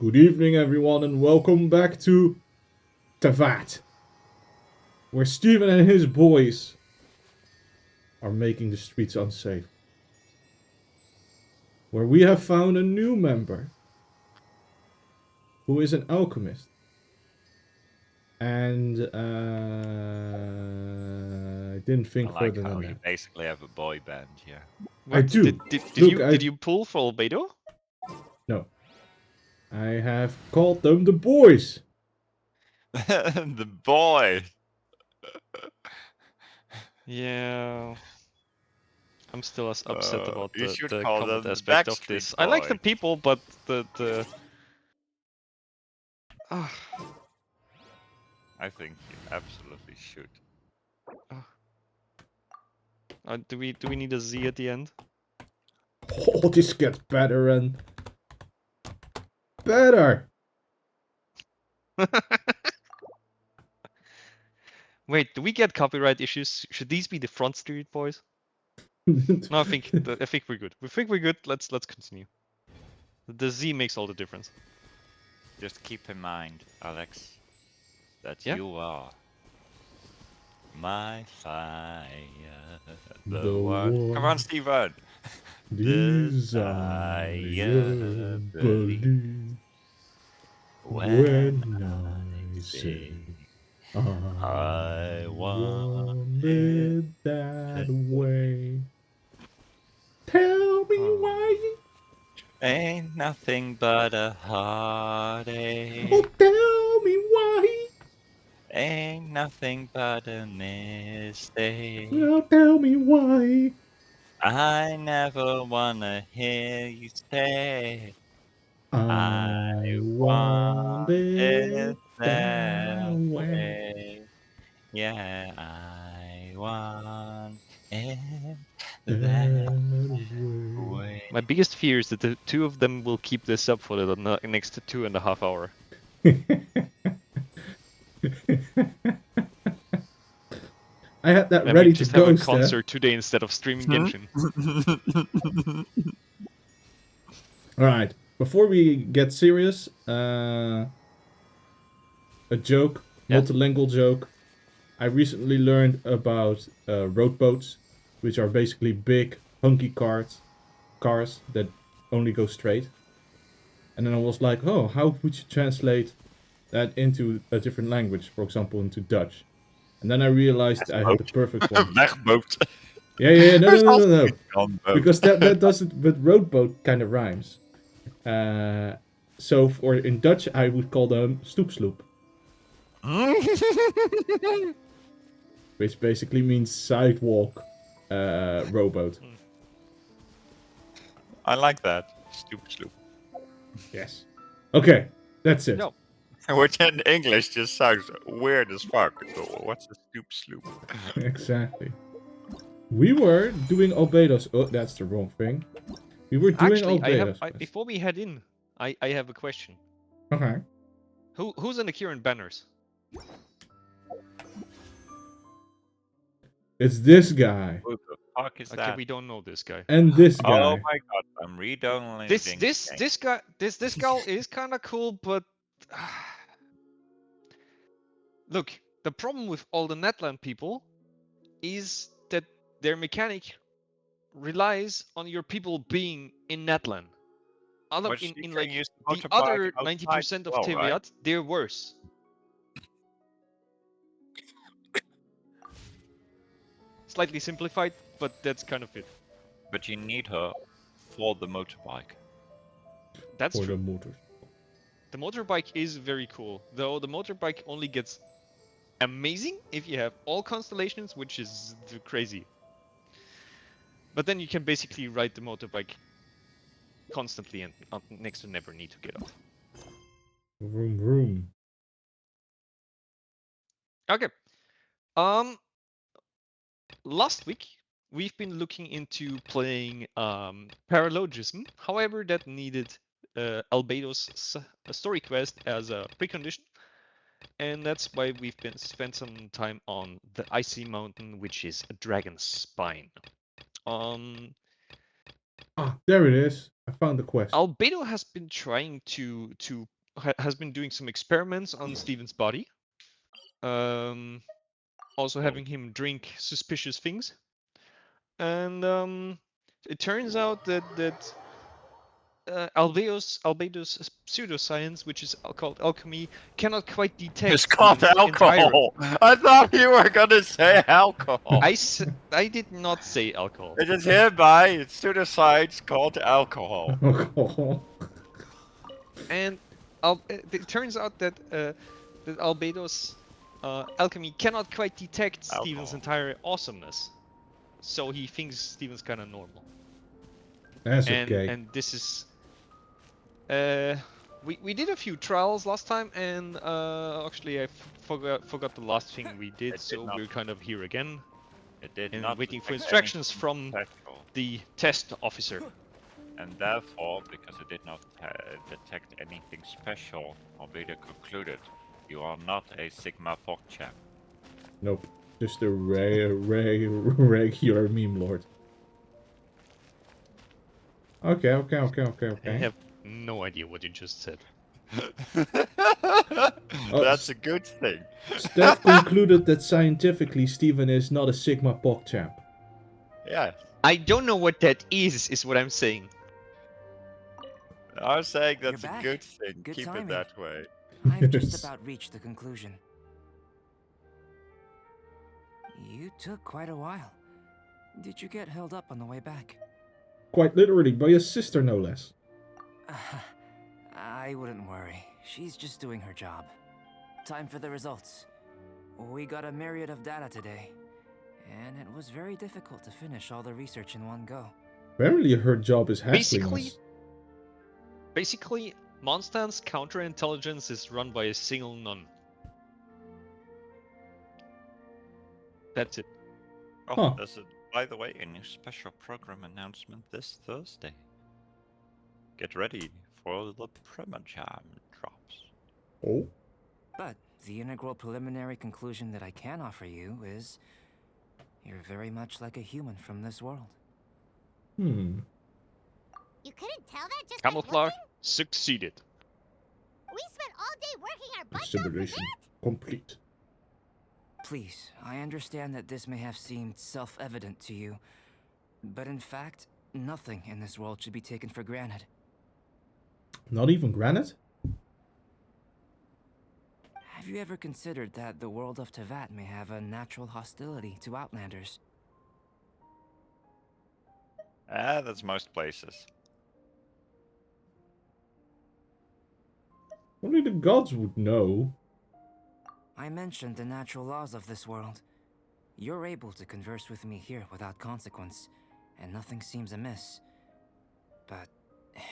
Good evening, everyone, and welcome back to Tavat, where Steven and his boys are making the streets unsafe. Where we have found a new member who is an alchemist. And I didn't think I like further how than you that. basically have a boy band here. I What? do. Did you pull for Albedo? No. I have called them the boys. The boy. Yeah. I'm still as upset about You the should the call combat them the aspect of Backstreet this. I like the Boys. people, but the I think you absolutely should. do we need a Z at the end? Oh, this gets better and better. Wait, do we get copyright issues? Should these be the Front Street Boys? No, I think we're good. We think we're good. Let's continue. The Z makes all the difference. Just keep in mind, Alex, that Yeah? you are my fire. The one. Come on, Steven. Desire believe when I say I want it that way. Tell me why. Ain't nothing but a heartache. Oh, tell me why. Ain't nothing but a mistake. Oh, tell me why. I never wanna hear you say I want want it it that that way. way. Yeah, I want it That that way. way. My biggest fear is that the two of them will keep this up for the next 2.5 hours. I had that And ready we to just go, have a Steph. concert today instead of streaming Genshin. Alright, before we get serious, a joke, Yeah? multilingual joke. I recently learned about road boats, which are basically big, hunky cars that only go straight. And then I was like, oh, how would you translate that into a different language, for example, into Dutch? And then I realized I had the perfect one. Wegboot. Yeah, no. Gunboat. Because that doesn't, but rowboat kind of rhymes. So for in Dutch, I would call them stoepsloep, which basically means sidewalk rowboat. I like that. Stupid sloop. Yes. Okay, that's it. No. Which in English just sounds weird as fuck. So what's a stoop sloop? Exactly. We were doing Albedo's. Oh, that's the wrong thing. We were doing Actually, Albedo's. before we head in, I have a question. Okay. Who's in the Kieran banners? It's this guy. Who the fuck is Okay, that? we don't know this guy. And this guy. Oh my god, I'm redownloading. This guy is kind of cool, but look, the problem with all the Netland people is that their mechanic relies on your people being in Netland. But you In can like use the motorbike other outside 90% of as well, right? Teviat, they're worse. Slightly simplified, but that's kind of it. But you need her for the motorbike. That's For true. the motors. The motorbike is very cool, though the motorbike only gets amazing if you have all constellations, which is crazy. But then you can basically ride the motorbike constantly and next to never need to get off. Vroom vroom. Okay. Last week we've been looking into playing Paralogism. However, that needed Albedo's story quest as a precondition, and that's why we've been spent some time on the Icy Mountain, which is a dragon's spine. There it is. I found the quest. Albedo has been trying has been doing some experiments on Steven's body. Also having him drink suspicious things. And it turns out that Albedo's pseudoscience, which is called alchemy, cannot quite detect It's called Steven's entire. alcohol. I thought you were gonna say alcohol. I did not say alcohol. It is hereby pseudoscience called alcohol. And it turns out that that Albedo's alchemy cannot quite detect Steven's entire awesomeness. So he thinks Steven's kind of normal. That's okay. And this is we did a few trials last time, and actually I forgot the last thing we did, so we're kind of here again. It did and not waiting for detect instructions anything from special. the test officer. And therefore, because it did not detect anything special, Albedo concluded, you are not a Sigma PogChamp. Nope. Just a regular meme lord. Okay. I have no idea what you just said. That's a good thing. Steph concluded that scientifically Steven is not a Sigma PogChamp. Yes. I don't know what that is what I'm saying. I'm saying You're that's a back. good thing. Good Keep timing. it that way. I've just about reached the conclusion. You took quite a while. Did you get held up on the way back? Quite literally, by your sister no less. I wouldn't worry. She's just doing her job. Time for the results. We got a myriad of data today, and it was very difficult to finish all the research in one go. Apparently her job is hassling us. Basically, Mondstadt's counterintelligence is run by a single nun. That's it. Oh, Huh. there's by the way, a new special program announcement this Thursday. Get ready for the Primajam drops. Oh? But the integral preliminary conclusion that I can offer you is you're very much like a human from this world. Hmm. You couldn't tell that just Camouflage by looking? succeeded. We spent all day working our butts off for Simulation that? complete. Please, I understand that this may have seemed self-evident to you, but in fact, nothing in this world should be taken for granted. Not even granite? Have you ever considered that the world of Tevat may have a natural hostility to Outlanders? That's most places. Only the gods would know. I mentioned the natural laws of this world. You're able to converse with me here without consequence, and nothing seems amiss. But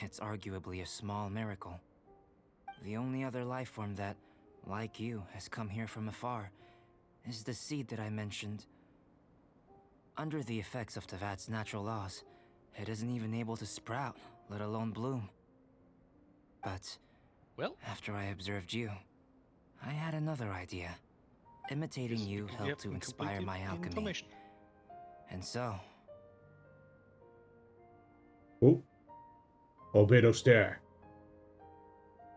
it's arguably a small miracle. The only other life form that, like you, has come here from afar is the seed that I mentioned. Under the effects of Tevat's natural laws, it isn't even able to sprout, let alone bloom. But Well, after I observed you, I had another idea. Imitating this is you because we helped have to inspire incomplete my alchemy. information. And so, Oh. Albedo stare.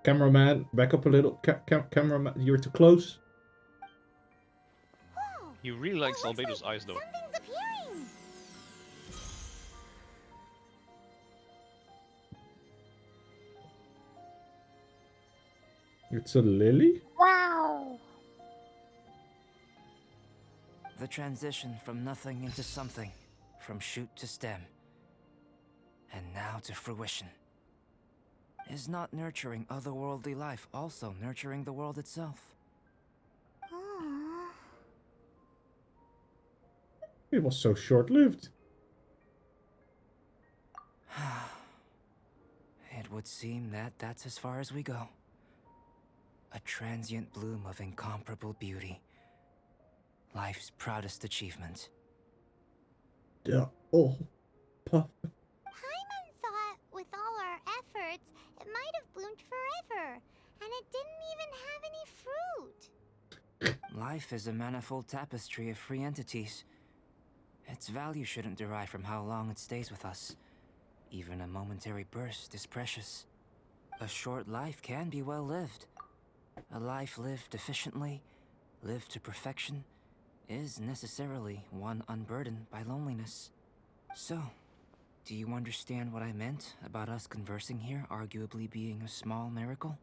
Cameraman, back up a little. Cameraman, you're too close. Whoa! He really likes It looks Albedo's like eyes, though. Something's appearing! It's a lily? Wow! the transition from nothing into something, from shoot to stem, and now to fruition. Is not nurturing otherworldly life also nurturing the world itself? Aww. It was so short-lived. It would seem that that's as far as we go. A transient bloom of incomparable beauty. Life's proudest achievement. Yeah. Oh. Puff. Paimon thought with all our efforts, it might have bloomed forever, and it didn't even have any fruit. Life is a manifold tapestry of free entities. Its value shouldn't derive from how long it stays with us, Even a momentary burst is precious. A short life can be well lived. A life lived efficiently, lived to perfection, is necessarily one unburdened by loneliness. So, do you understand what I meant about us conversing here arguably being a small miracle?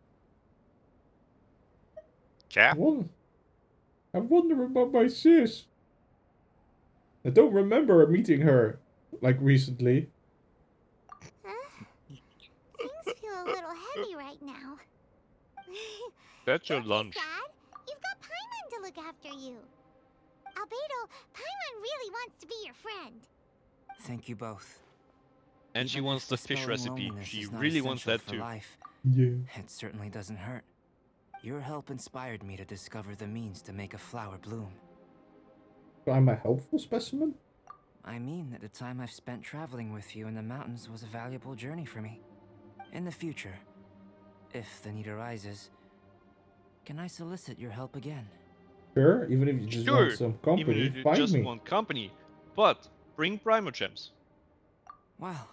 Yeah. I wonder about my sis. I don't remember meeting her, like, recently. Huh? Things feel a little heavy right now. That's your Don't lunch. be sad. You've got Paimon to look after you. Albedo, Paimon really wants to be your friend. Thank you both. And she Even wants if the fish dispelling recipe. loneliness She is not really wants essential that for too. life, Yeah. it certainly doesn't hurt. Your help inspired me to discover the means to make a flower bloom. I'm a helpful specimen? I mean that the time I've spent traveling with you in the mountains was a valuable journey for me. In the future, if the need arises, can I solicit your help again? Sure, even if you just want Sure, some even company, if you find just me. want company. But bring Primogems. Well,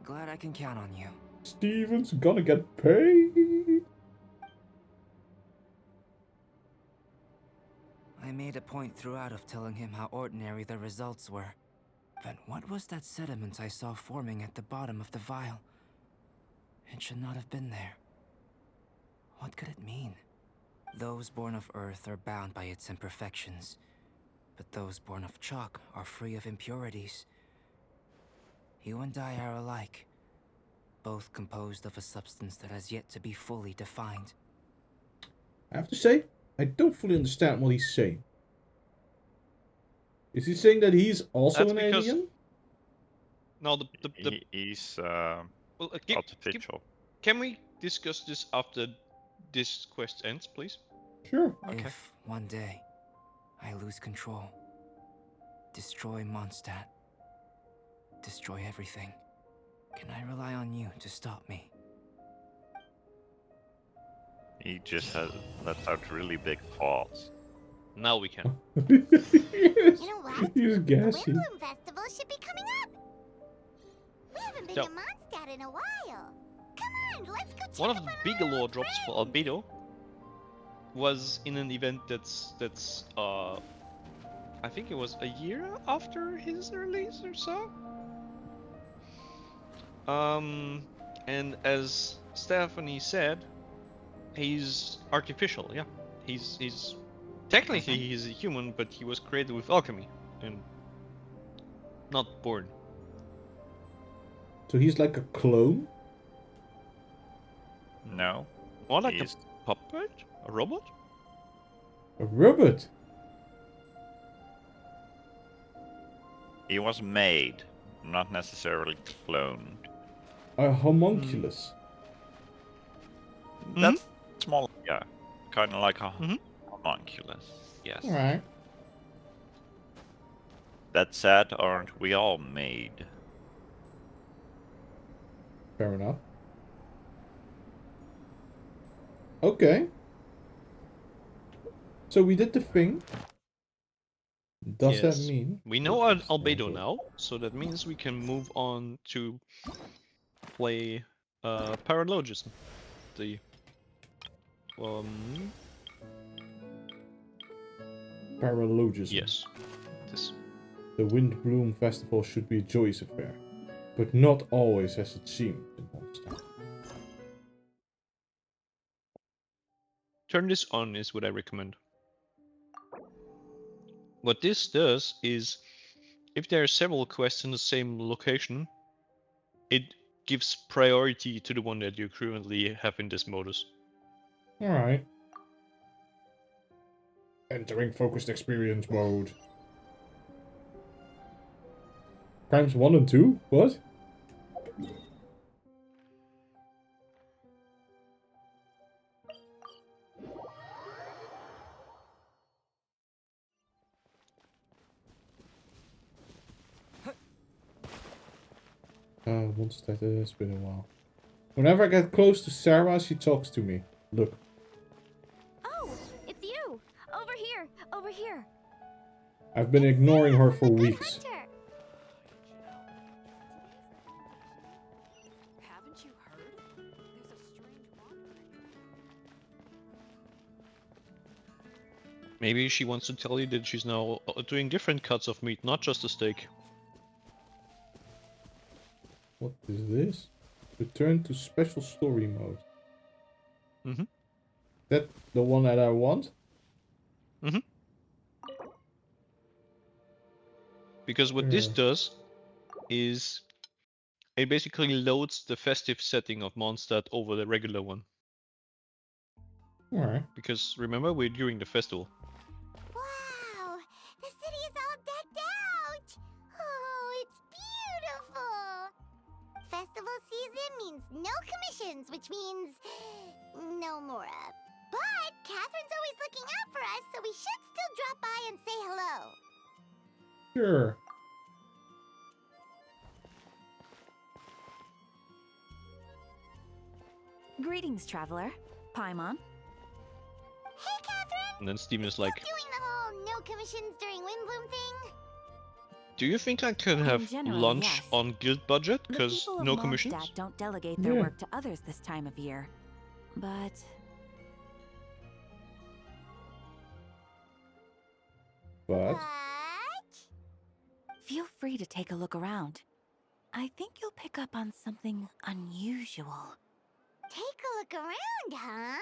glad I can count on you. Steven's gonna get paid. I made a point throughout of telling him how ordinary the results were. But what was that sediment I saw forming at the bottom of the vial? It should not have been there. What could it mean? Those born of Earth are bound by its imperfections, but those born of chalk are free of impurities. You and I are alike, both composed of a substance that has yet to be fully defined. I have to say, I don't fully understand what he's saying. Is he saying that he's also That's an because alien? now He's well, artificial. can we discuss this after this quest ends, please? Sure. Okay. If, one day, I lose control, destroy Mondstadt, destroy everything, can I rely on you to stop me? He just has lets out really big falls. Now we can. Yes. You know what? He's The gassy. Windbloom Festival should be coming up. We haven't been So- to Mondstadt in a while. Come on, let's go check One up of the on big our lore old drops for friends. Albedo was in an event that's I think it was a year after his release or so. And as Stephanie said, he's artificial. Yeah, he's technically he's a human, but he was created with alchemy and not born. So he's like a clone? No, More like he's a puppet, a robot. A robot? he was made, not necessarily cloned. A homunculus? Mhm. That's more, yeah, kind of like a Mhm. homunculus. Yes. Alright. That said, aren't we all made? Fair enough. Okay. So we did the thing. Does that Yes. mean We know Albedo now, so that means we can move on to play Paralogism. The paralogism? yes, this The Windbloom Festival should be a joyous affair, but not always as it seemed in Mondstadt. turn this on is what I recommend. What this does is, if there are several quests in the same location, it gives priority to the one that you currently have in this modus. Alright. Entering focused experience mode. Crimes 1 and 2? What? Mondstadt, it's been a while. Whenever I get close to Sarah, she talks to me. Look. Oh, it's you. Over here, over here. I've been ignoring her for The good weeks. hunter. Maybe she wants to tell you that she's now doing different cuts of meat, not just a steak. What is this? Return to special story mode. Mm-hmm. That the one that I want? Mm-hmm. Because what this Sure. does is it basically loads the festive setting of Mondstadt over the regular one. Alright. Because remember, we're during the festival. Wow! The city is all decked out! Oh, it's beautiful! Festival season means no commissions, which means no Mora. But Catherine's always looking out for us, so we should still drop by and say hello. Sure. Greetings, traveler. Paimon. Hey, Catherine! And then Steven is Still like, doing the whole no commissions during Windbloom thing? do you think I can have general, lunch yes. on guild budget? The Because people of no Mondstadt commissions? don't delegate their Yeah. work to others this time of year. But But feel free to take a look around. I think you'll pick up on something unusual. Take a look around, huh?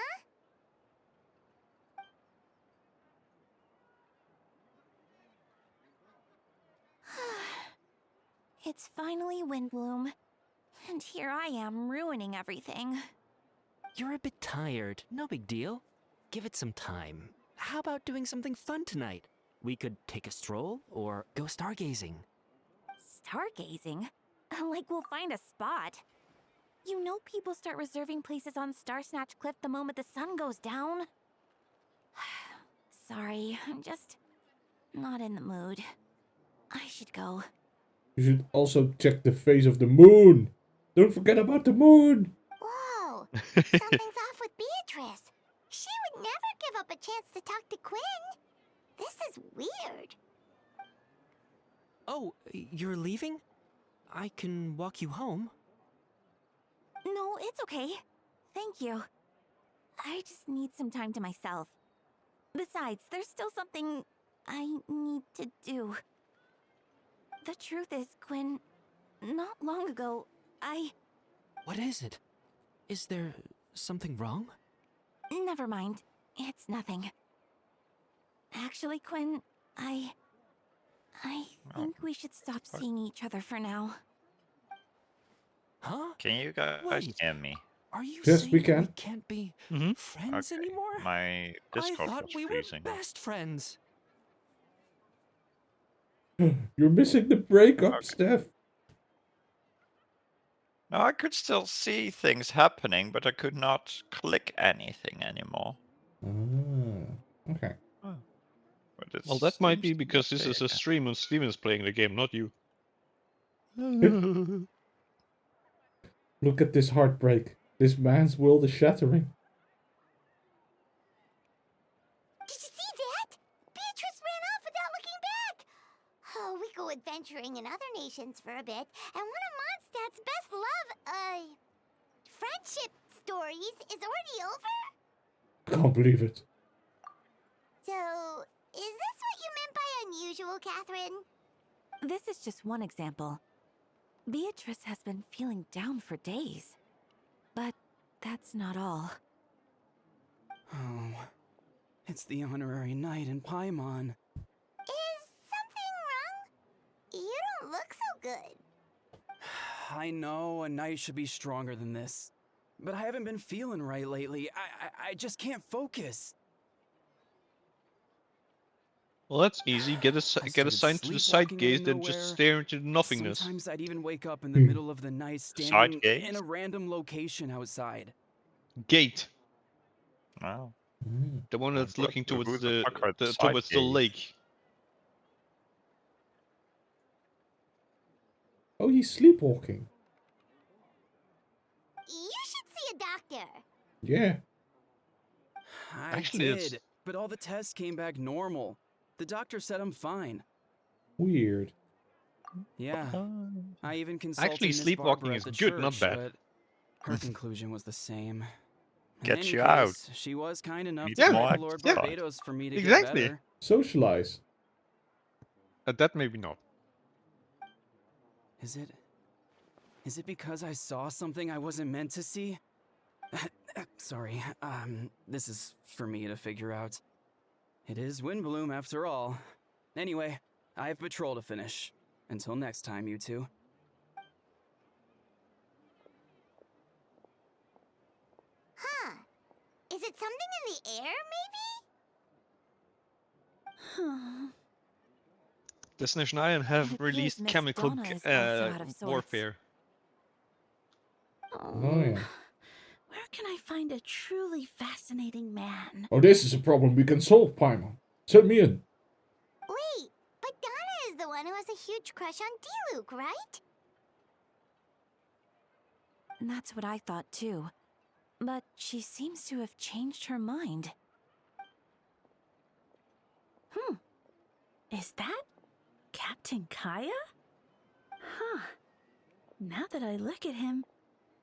It's finally Windbloom. And here I am ruining everything. You're a bit tired. No big deal. Give it some time. How about doing something fun tonight? We could take a stroll or go stargazing. Stargazing? Like we'll find a spot. You know people start reserving places on Star Snatch Cliff the moment the sun goes down? Sorry, I'm just not in the mood. I should go. you should also check the phase of the moon. Don't forget about the moon. Whoa! Something's off with Beatrice. She would never give up a chance to talk to Quinn. This is weird. Oh, you're leaving? I can walk you home. No, it's okay. Thank you. I just need some time to myself. Besides, there's still something I need to do. The truth is, Quinn, not long ago, What is it? Is there something wrong? Never mind. It's nothing. Actually, Quinn, I think we should stop seeing each other for now. Huh? Can you guys Wait. hear me? Are you Yes, saying we that can. we can't be Mhm. friends Okay, anymore? My I Discord thought was we freezing. were best friends. You're missing the breakup, Steph. No, I could still see things happening, but I could not click anything anymore. Okay. But it Well, that might seems be to because this okay is a again. stream and Steven's playing the game, not you. Look at this heartbreak. This man's world is shattering. Did you see that? Beatrice ran off without looking back. Oh, we go adventuring in other nations for a bit, and one of Mondstadt's best friendship stories is already over? Can't believe it. So, is this what you meant by unusual, Catherine? This is just one example. Beatrice has been feeling down for days. But that's not all. Oh, it's the honorary knight in Paimon. Is something wrong? You don't look so good. I know a knight should be stronger than this, but I haven't been feeling right lately. I just can't focus. Well, that's easy. Get started assigned to the side sleepwalking out gaze, of then just nowhere. stare into nothingness. Sometimes I'd even wake up in the middle of the night standing gaze? in a random location outside. Gate, Wow. the one that's looking Who towards the fuck are the side towards the gaze? lake. Oh, he's sleepwalking. You should see a doctor. Yeah. I Actually, it's- did, but all the tests came back normal. The doctor said I'm fine. Weird. Yeah, I even consulted Actually, Miss sleepwalking Barbara is at the good, not church, bad. but her conclusion was the same. In Get any you out. case, she was kind enough Need to more beg Lord exercise. Barbados for me to Exactly. get better. Socialize. That maybe not. Is it because I saw something I wasn't meant to see? Sorry, this is for me to figure out. It is Windbloom after all. Anyway, I have patrol to finish. Until next time, you two. Huh. Is it something in the air, maybe? Destination Island have It appears released Miss chemical Donna is also out of sorts. warfare. Oh yeah. Where can I find a truly fascinating man? Oh, this is a problem we can solve, Paimon. Send me in. Wait, but Donna is the one who has a huge crush on Diluc, right? That's what I thought too. But she seems to have changed her mind. Is that Captain Kaya? Huh. Now that I look at him,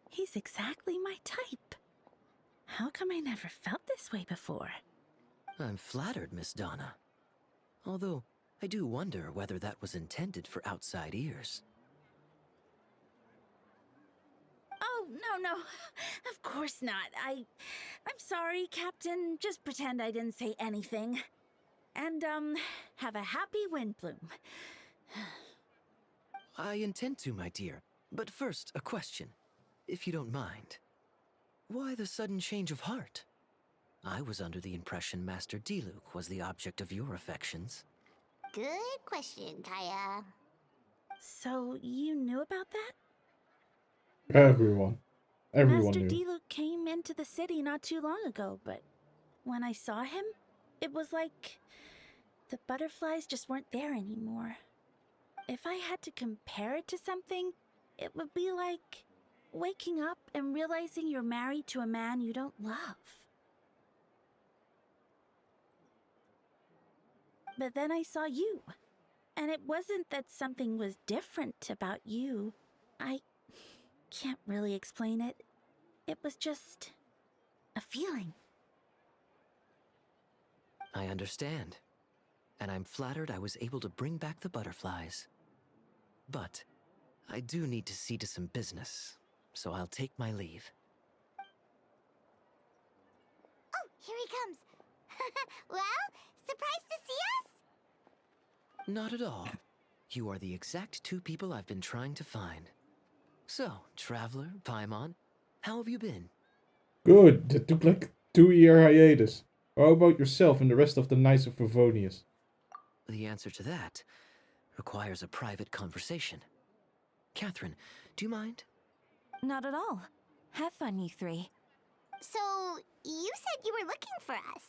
he's exactly my type. How come I never felt this way before? I'm flattered, Miss Donna. Although, I do wonder whether that was intended for outside ears. Oh, no. Of course not. I'm sorry, Captain. Just pretend I didn't say anything. And, have a happy Windbloom. I intend to, my dear. But first, a question, if you don't mind. Why the sudden change of heart? I was under the impression Master Diluc was the object of your affections. Good question, Kaya. So, you knew about that? Everyone Master knew. Diluc came into the city not too long ago, but when I saw him, it was like the butterflies just weren't there anymore. If I had to compare it to something, it would be like waking up and realizing you're married to a man you don't love. But then I saw you, and it wasn't that something was different about you. I can't really explain it. It was just a feeling. I understand. And I'm flattered I was able to bring back the butterflies. But I do need to see to some business, so I'll take my leave. Oh, here he comes. Well, surprised to see us? Not at all. You are the exact two people I've been trying to find. So, Traveler, Paimon, how have you been? Good. That took like 2-year hiatus. How about yourself and the rest of the Knights of Favonius? The answer to that requires a private conversation. Catherine, do you mind? Not at all. Have fun, you three. So, you said you were looking for us.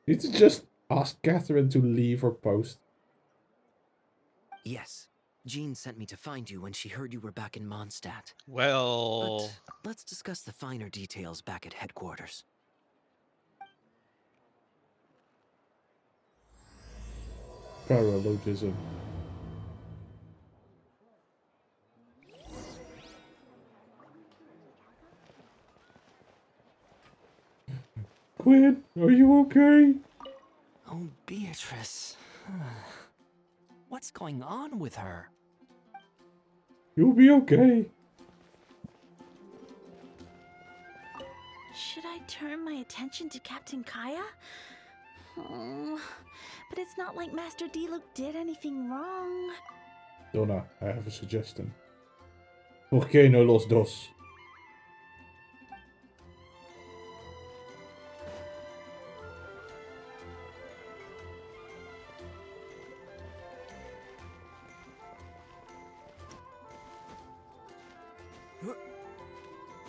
Did you just ask Catherine to leave her post? Yes. Jean sent me to find you when she heard you were back in Mondstadt. Well, But let's discuss the finer details back at headquarters. Paralogism. Quinn, are you okay? Oh, Beatrice. What's going on with her? You'll be okay. Should I turn my attention to Captain Kaya? Oh, but it's not like Master Diluc did anything wrong. Donna, I have a suggestion. ¿Por qué no los dos?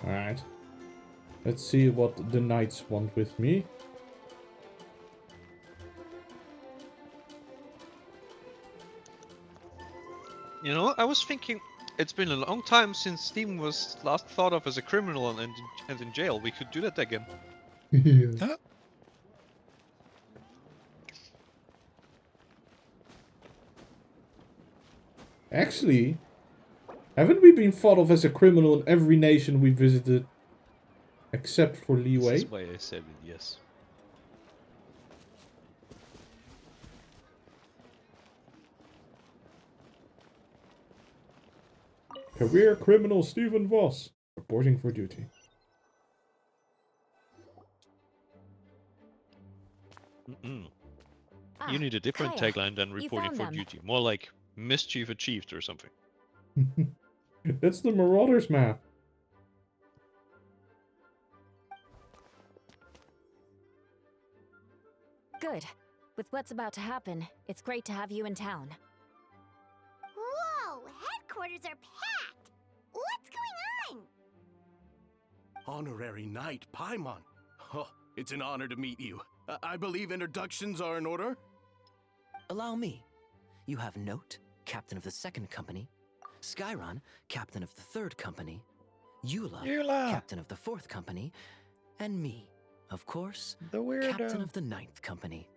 Alright. Let's see what the knights want with me. you know, I was thinking it's been a long time since Steven was last thought of as a criminal and in jail. We could do that again. Yeah. Actually, haven't we been thought of as a criminal in every nation we visited? except for This leeway. is why I said it, yes. Career criminal Stephen Voss reporting for duty. Mm-mm. Ah, You need a different Kaya, tagline than you reporting found for them. duty. More like mischief achieved or something. That's the Marauders map. Good. With what's about to happen, it's great to have you in town. Whoa, headquarters are packed! What's going on? Honorary Knight Paimon. Oh, it's an honor to meet you. I believe introductions are in order? Allow me. You have Note, captain of the 2nd company, Skyron, captain of the 3rd company, Eula, captain of the 4th company, and me, of course, The weirdo. captain of the 9th company.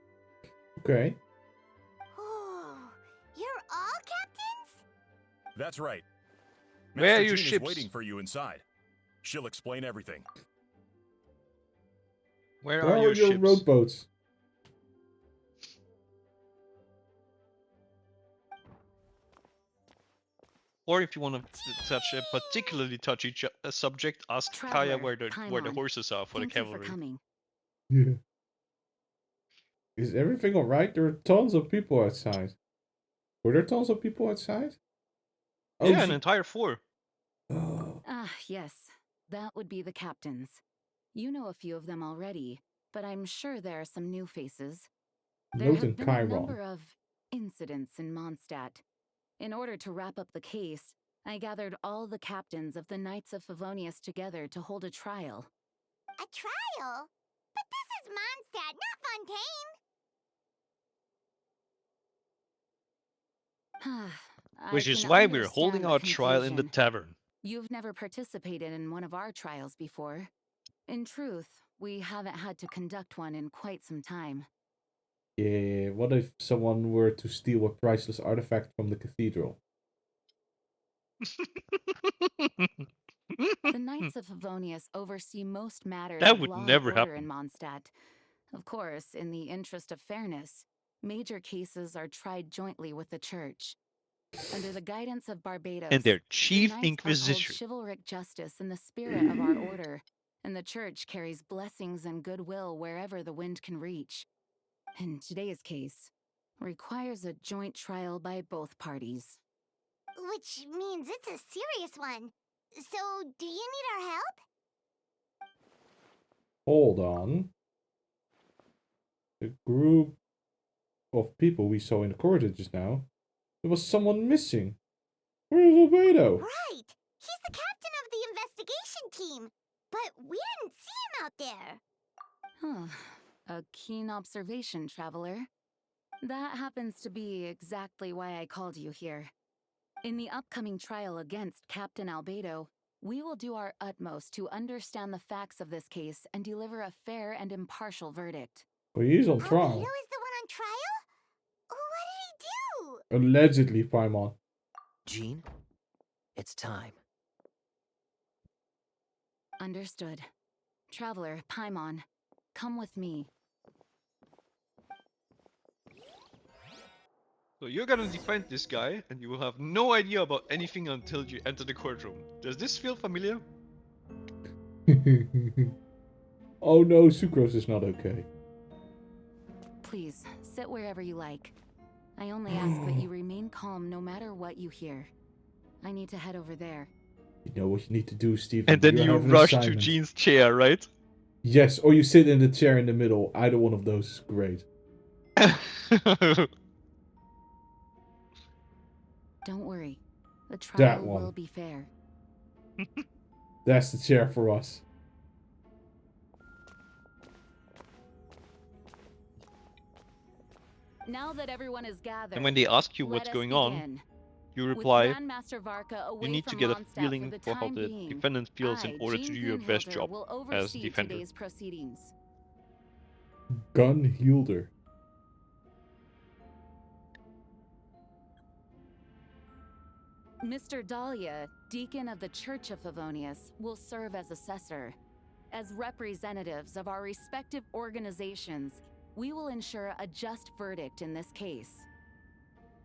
Okay. Oh, you're all captains? That's right. Where are Master your Jean is ships? waiting for you inside. She'll explain everything. Where Where are are your your ships? rowboats? Or if you want to touch a particularly touchy subject, ask Kaya Traveler, where the Paimon, horses are for the Thank you for cavalry. coming. Yeah. Is everything alright? There are tons of people outside. Were there tons of people outside? Oh, Yeah, an entire 4. Oh, Ah, yes. That would be the captains. You know a few of them already, but I'm sure there are some new faces. There Note have and been a Chiron. number of incidents in Mondstadt. In order to wrap up the case, I gathered all the captains of the Knights of Favonius together to hold a trial. A trial? But this is Mondstadt, not Fontaine! Which I is can why we're holding understand the our trial in the confusion. tavern. You've never participated in one of our trials before. In truth, we haven't had to conduct one in quite some time. Yeah, what if someone were to steal a priceless artifact from the cathedral? The Knights of Favonius oversee most matters That of would law never and order happen. in Mondstadt. Of course, in the interest of fairness, major cases are tried jointly with the Church. Under the guidance of Barbados, And their the chief Knights uphold inquisition. chivalric justice in the spirit of our order, and the Church carries blessings and goodwill wherever the wind can reach. In today's case, requires a joint trial by both parties. Which means it's a serious one. So, do you need our help? Hold on. The group of people we saw in the corridor just now, there was someone missing. Where is Albedo? Right! He's the captain of the investigation team! But we didn't see him out there! A keen observation, traveler. That happens to be exactly why I called you here. In the upcoming trial against Captain Albedo, we will do our utmost to understand the facts of this case and deliver a fair and impartial verdict. Well, he's on Albedo trial. is the one on trial? What did he do? Allegedly, Paimon. Jean, it's time. Understood. Traveler, Paimon, come with me. So you're gonna defend this guy, and you will have no idea about anything until you enter the courtroom. Does this feel familiar? Oh no, Sucrose is not okay. Please, sit wherever you like. I only ask that you remain calm no matter what you hear. I need to head over there. You know what you need to do, Stephen. And then you have an rush to assignment. Jean's chair, right? Yes, or you sit in the chair in the middle. Either one of those is great. Don't worry. The That trial one. will be fair. That's the chair for us. Now that everyone is gathered, And when they ask you let what's us going on, begin. you With reply, Grandmaster Varka away you need to from get a Mondstadt feeling for, the for how time the being, defendant feels in I, order to Jean do your best Gunhilder, job will as oversee defender. today's proceedings. Gunhilder. Mr. Dahlia, deacon of the Church of Favonius, will serve as assessor. As representatives of our respective organizations, we will ensure a just verdict in this case.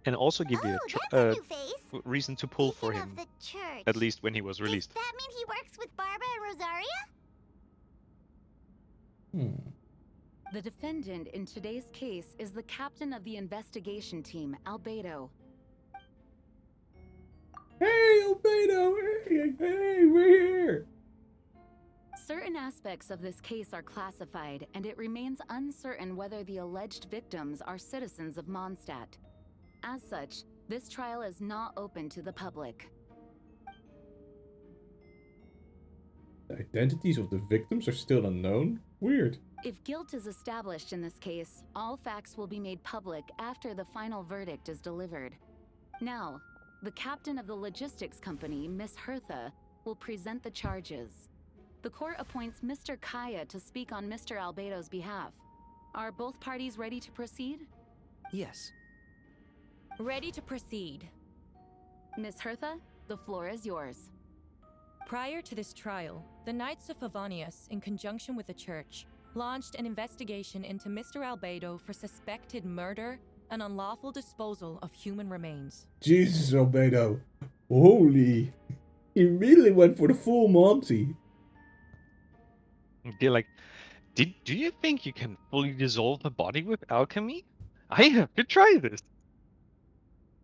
And also give you Oh, a that's a new face. reason to pull for Speaking him, of the church, at least when he was does released. that mean he works with Barbara and Rosaria? The defendant in today's case is the captain of the investigation team, Albedo. Hey, Albedo! Hey, we're here! Certain aspects of this case are classified, and it remains uncertain whether the alleged victims are citizens of Mondstadt. As such, this trial is not open to the public. The identities of the victims are still unknown? Weird. If guilt is established in this case, all facts will be made public after the final verdict is delivered. Now, the captain of the logistics company, Miss Hertha, will present the charges. The court appoints Mr. Kaya to speak on Mr. Albedo's behalf. Are both parties ready to proceed? Yes. Ready to proceed. Miss Hertha, the floor is yours. Prior to this trial, the Knights of Favonius, in conjunction with the church, launched an investigation into Mr. Albedo for suspected murder and unlawful disposal of human remains. Jesus, Albedo. Holy. He really went for the full Monty. They're like, do you think you can fully dissolve a body with alchemy? I have to try this.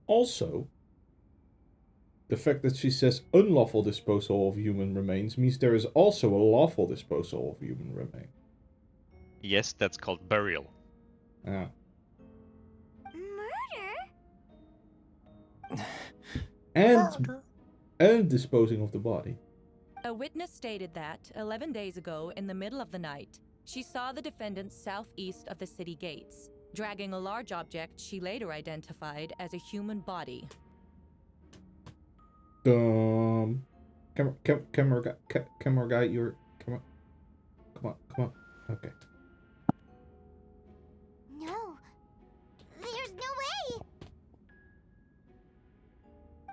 Also, the fact that she says unlawful disposal of human remains means there is also a lawful disposal of human remains. Yes, that's called burial. Ah. Murder? And disposing of the body. A witness stated that, 11 days ago, in the middle of the night, she saw the defendant southeast of the city gates, dragging a large object she later identified as a human body. Camera guy, you're... Come on. Okay. No. There's no way!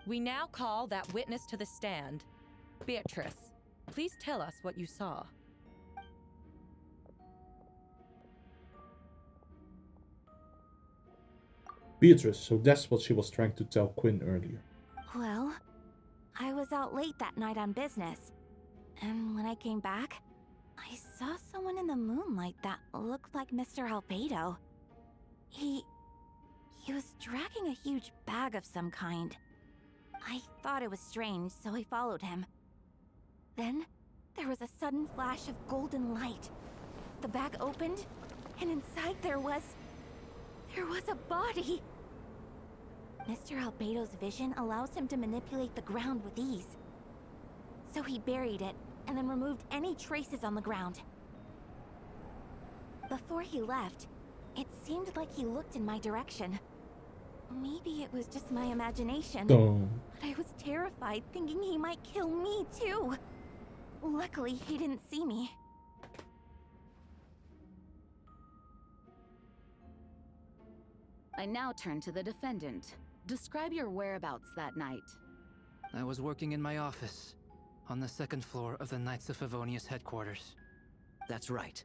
We now call that witness to the stand. Beatrice, please tell us what you saw. Beatrice, so that's what she was trying to tell Quinn earlier. Well, I was out late that night on business. And when I came back, I saw someone in the moonlight that looked like Mr. Albedo. He was dragging a huge bag of some kind. I thought it was strange, so I followed him. Then, there was a sudden flash of golden light. The bag opened, and inside there was a body. Mr. Albedo's vision allows him to manipulate the ground with ease. So he buried it, and then removed any traces on the ground. Before he left, it seemed like he looked in my direction. Maybe it was just my imagination, but I was terrified thinking he might kill me too. Luckily, he didn't see me. I now turn to the defendant. Describe your whereabouts that night. I was working in my office, on the second floor of the Knights of Favonius headquarters. That's right.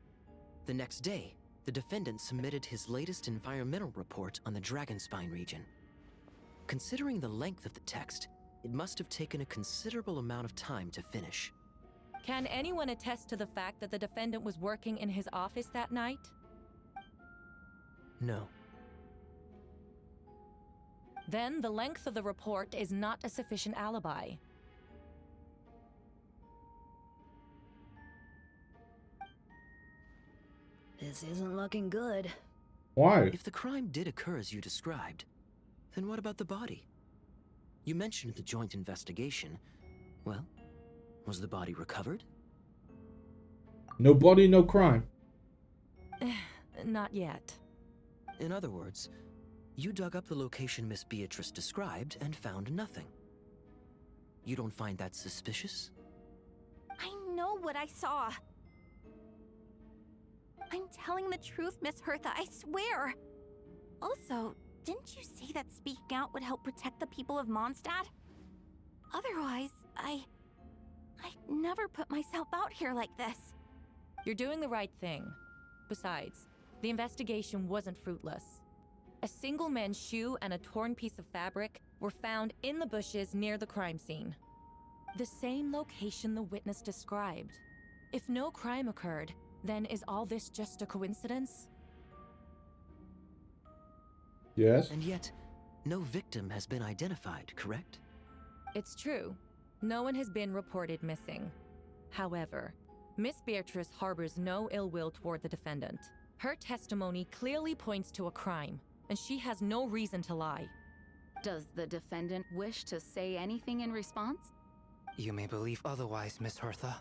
The next day, the defendant submitted his latest environmental report on the Dragonspine region. Considering the length of the text, it must have taken a considerable amount of time to finish. Can anyone attest to the fact that the defendant was working in his office that night? No. Then the length of the report is not a sufficient alibi. This isn't looking good. Why? If the crime did occur as you described, then what about the body? You mentioned the joint investigation. Well, was the body recovered? No body, no crime. Not yet. In other words, you dug up the location Miss Beatrice described and found nothing. You don't find that suspicious? I know what I saw. I'm telling the truth, Miss Hertha, I swear. Also, didn't you say that speaking out would help protect the people of Mondstadt? Otherwise, I'd never put myself out here like this. You're doing the right thing. Besides, the investigation wasn't fruitless. A single man's shoe and a torn piece of fabric were found in the bushes near the crime scene. The same location the witness described. If no crime occurred, then is all this just a coincidence? Yes. And yet, no victim has been identified, correct? It's true. No one has been reported missing. However, Miss Beatrice harbors no ill will toward the defendant. Her testimony clearly points to a crime, and she has no reason to lie. Does the defendant wish to say anything in response? You may believe otherwise, Miss Hertha,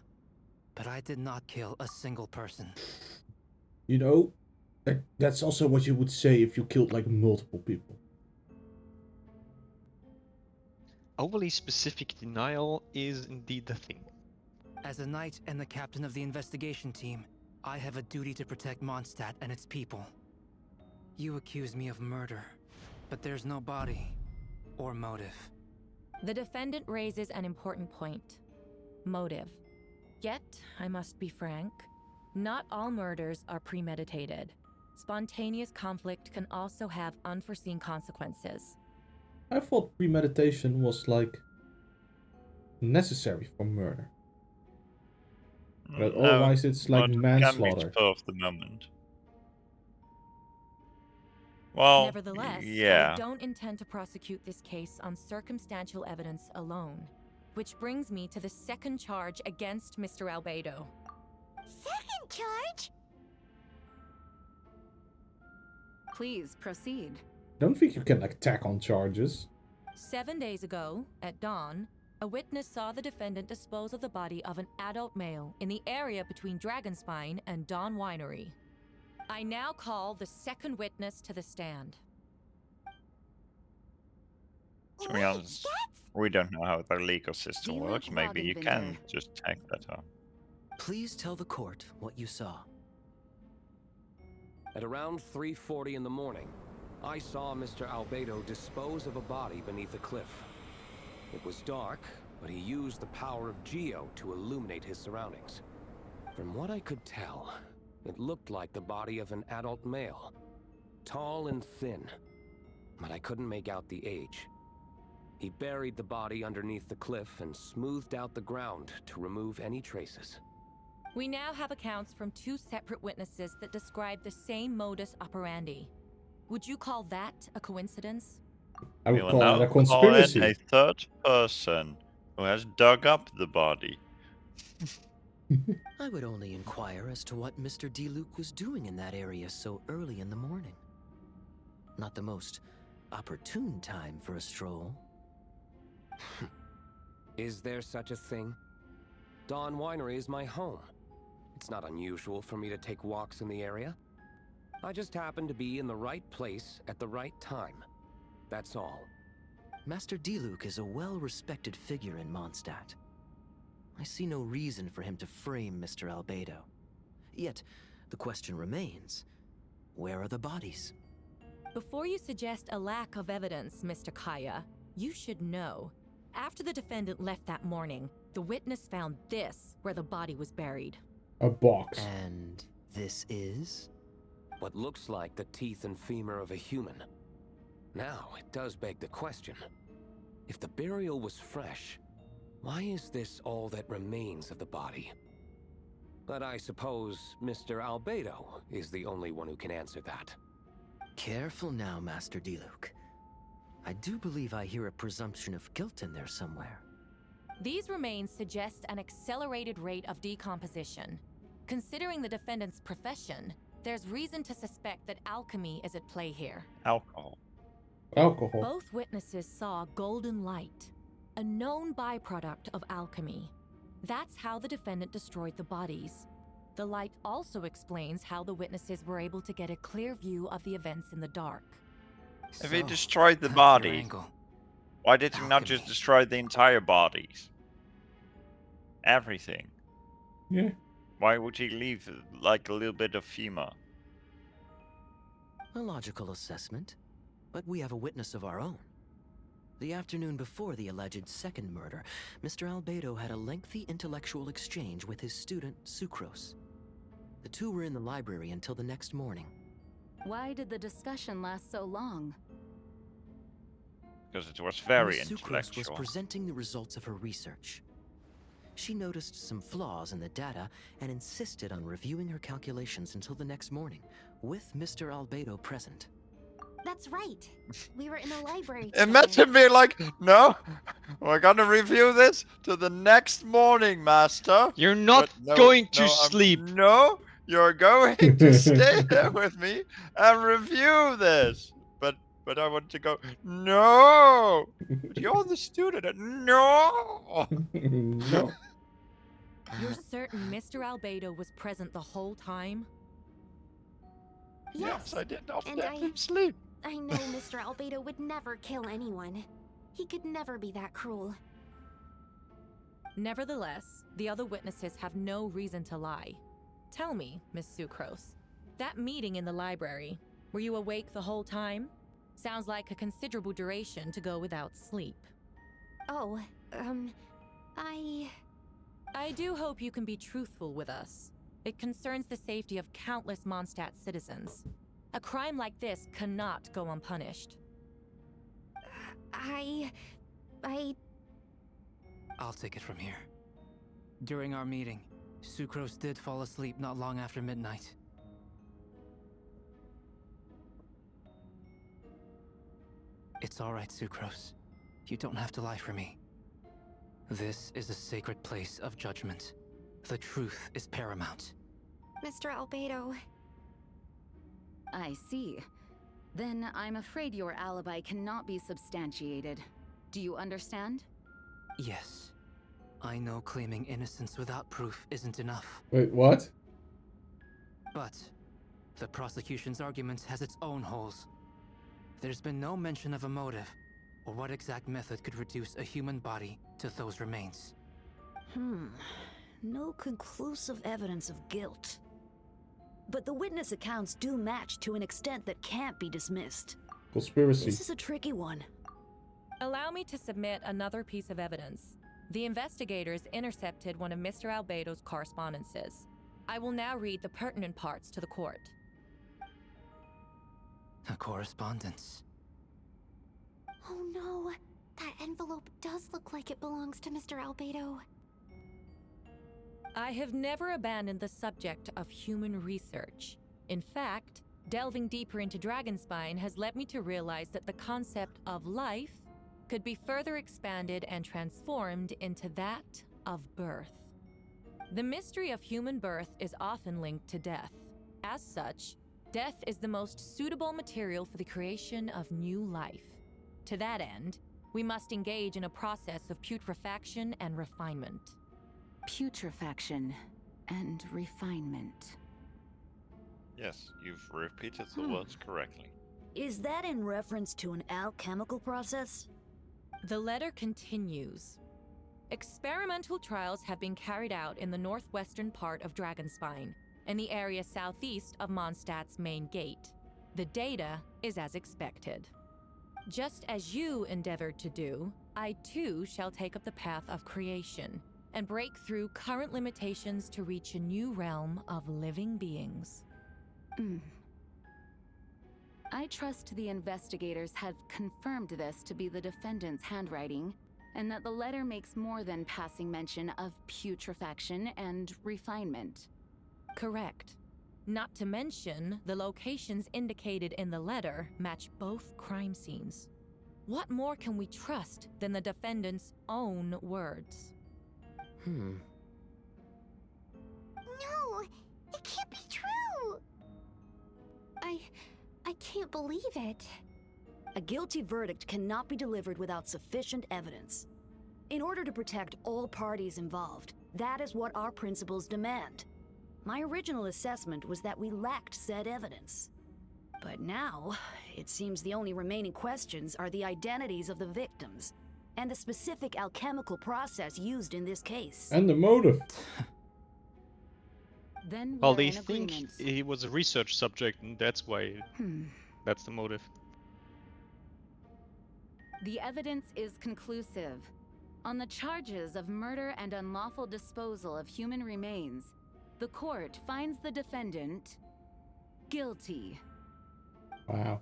but I did not kill a single person. You know, that's also what you would say if you killed like multiple people. Overly specific denial is indeed the thing. As a knight and the captain of the investigation team, I have a duty to protect Mondstadt and its people. You accuse me of murder, but there's no body or motive. The defendant raises an important point. Motive. Yet, I must be frank, not all murders are premeditated. Spontaneous conflict can also have unforeseen consequences. I thought premeditation was like necessary for murder. But otherwise it's like but it can be manslaughter. spur of the moment. Well, Nevertheless, yeah. I don't intend to prosecute this case on circumstantial evidence alone. Which brings me to the second charge against Mr. Albedo. Second charge? Please proceed. Don't think you can like tack on charges. 7 days ago, at dawn, a witness saw the defendant dispose of the body of an adult male in the area between Dragonspine and Dawn Winery. I now call the second witness to the stand. To be honest, we don't know how their legal system Dealer works. Maybe you can Wagenbinder. just tag that on. Please tell the court what you saw. At around 3:40 in the morning, I saw Mr. Albedo dispose of a body beneath a cliff. It was dark, but he used the power of Geo to illuminate his surroundings. From what I could tell, it looked like the body of an adult male. Tall and thin, but I couldn't make out the age. He buried the body underneath the cliff and smoothed out the ground to remove any traces. We now have accounts from two separate witnesses that describe the same modus operandi. Would you call that a coincidence? I would We will call now it a call in conspiracy. a third person who has dug up the body. I would only inquire as to what Mr. Diluc was doing in that area so early in the morning. Not the most opportune time for a stroll. Is there such a thing? Dawn Winery is my home. It's not unusual for me to take walks in the area. I just happen to be in the right place at the right time. That's all. Master Diluc is a well-respected figure in Mondstadt. I see no reason for him to frame Mr. Albedo. Yet, the question remains, where are the bodies? Before you suggest a lack of evidence, Mr. Kaya, you should know. After the defendant left that morning, the witness found this where the body was buried. A box. And this is? What looks like the teeth and femur of a human. Now, it does beg the question. If the burial was fresh, why is this all that remains of the body? But I suppose Mr. Albedo is the only one who can answer that. Careful now, Master Diluc. I do believe I hear a presumption of guilt in there somewhere. These remains suggest an accelerated rate of decomposition. Considering the defendant's profession, there's reason to suspect that alchemy is at play here. Alcohol. Alcohol. Both witnesses saw golden light, a known byproduct of alchemy. That's how the defendant destroyed the bodies. The light also explains how the witnesses were able to get a clear view of the events in the dark. If he destroyed the body, why did he not just destroy the entire bodies? Everything. Yeah. Why would he leave like a little bit of femur? A logical assessment, but we have a witness of our own. The afternoon before the alleged second murder, Mr. Albedo had a lengthy intellectual exchange with his student, Sucrose. The two were in the library until the next morning. Why did the discussion last so long? Because it was very Miss Sucrose was intellectual. presenting the results of her research. She noticed some flaws in the data and insisted on reviewing her calculations until the next morning, with Mr. Albedo present. That's right. We were in the library. Imagine being like, no, we're gonna review this to the next morning, master. You're not But no, going to no, sleep. No, you're going to stay there with me and review this. But I want to go, no, but you're the student. No. No. You're certain Mr. Albedo was present the whole time? Yes, I did not And let him sleep. I know Mr. Albedo would never kill anyone. He could never be that cruel. Nevertheless, the other witnesses have no reason to lie. Tell me, Miss Sucrose, that meeting in the library, were you awake the whole time? Sounds like a considerable duration to go without sleep. Oh, I do hope you can be truthful with us. It concerns the safety of countless Mondstadt citizens. A crime like this cannot go unpunished. I'll take it from here. During our meeting, Sucrose did fall asleep not long after midnight. It's all right, Sucrose. You don't have to lie for me. This is a sacred place of judgment. The truth is paramount. Mr. Albedo. I see. Then I'm afraid your alibi cannot be substantiated. Do you understand? Yes. I know claiming innocence without proof isn't enough. Wait, what? But the prosecution's argument has its own holes. There's been no mention of a motive, or what exact method could reduce a human body to those remains. No conclusive evidence of guilt. But the witness accounts do match to an extent that can't be dismissed. Conspiracy. This is a tricky one. Allow me to submit another piece of evidence. The investigators intercepted one of Mr. Albedo's correspondences. I will now read the pertinent parts to the court. A correspondence. Oh no, that envelope does look like it belongs to Mr. Albedo. I have never abandoned the subject of human research. In fact, delving deeper into Dragonspine has led me to realize that the concept of life could be further expanded and transformed into that of birth. The mystery of human birth is often linked to death. As such, death is the most suitable material for the creation of new life. To that end, we must engage in a process of putrefaction and refinement. Putrefaction and refinement. Yes, you've repeated the words correctly. Is that in reference to an alchemical process? The letter continues. Experimental trials have been carried out in the northwestern part of Dragonspine, in the area southeast of Mondstadt's main gate. The data is as expected. Just as you endeavored to do, I too shall take up the path of creation and break through current limitations to reach a new realm of living beings. I trust the investigators have confirmed this to be the defendant's handwriting, and that the letter makes more than passing mention of putrefaction and refinement. Correct. Not to mention, the locations indicated in the letter match both crime scenes. What more can we trust than the defendant's own words? No, it can't be true. I can't believe it. A guilty verdict cannot be delivered without sufficient evidence. In order to protect all parties involved, that is what our principles demand. My original assessment was that we lacked said evidence. But now, it seems the only remaining questions are the identities of the victims and the specific alchemical process used in this case. And the motive. Then Well, we're they in think agreement. he was a research subject, and that's why. That's the motive. The evidence is conclusive. On the charges of murder and unlawful disposal of human remains, The court finds the defendant guilty. Wow.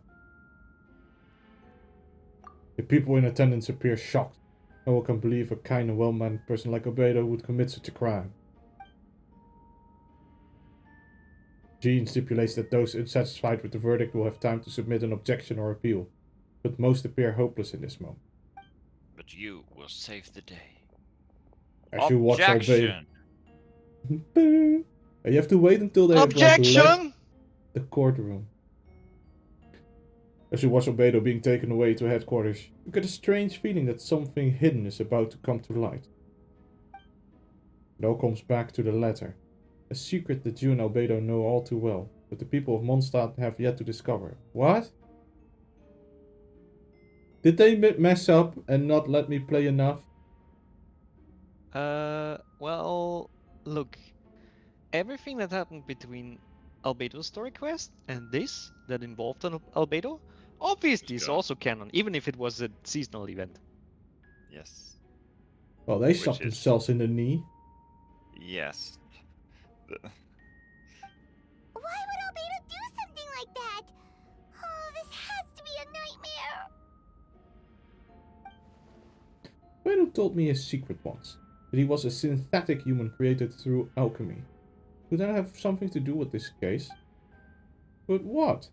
The people in attendance appear shocked. No one can believe a kind and well-mannered person like Albedo would commit such a crime. Jean stipulates that those unsatisfied with the verdict will have time to submit an objection or appeal, but most appear hopeless in this moment. But you will save the day. As you watch Albedo... Objection! You have to wait until they have like left the courtroom. As you watch Albedo being taken away to headquarters, you get a strange feeling that something hidden is about to come to light. It all comes back to the letter. A secret that you and Albedo know all too well, but the people of Mondstadt have yet to discover. What? Did they mess up and not let me play enough? Well, look. Everything that happened between Albedo's story quest and this that involved an Albedo, obviously is also canon, even if it was a seasonal event. Yes. Well, they shot themselves in the knee. Yes. Why would Albedo do something like that? Oh, this has to be a nightmare. Albedo told me a secret once, that he was a synthetic human created through alchemy. Could that have something to do with this case? But what?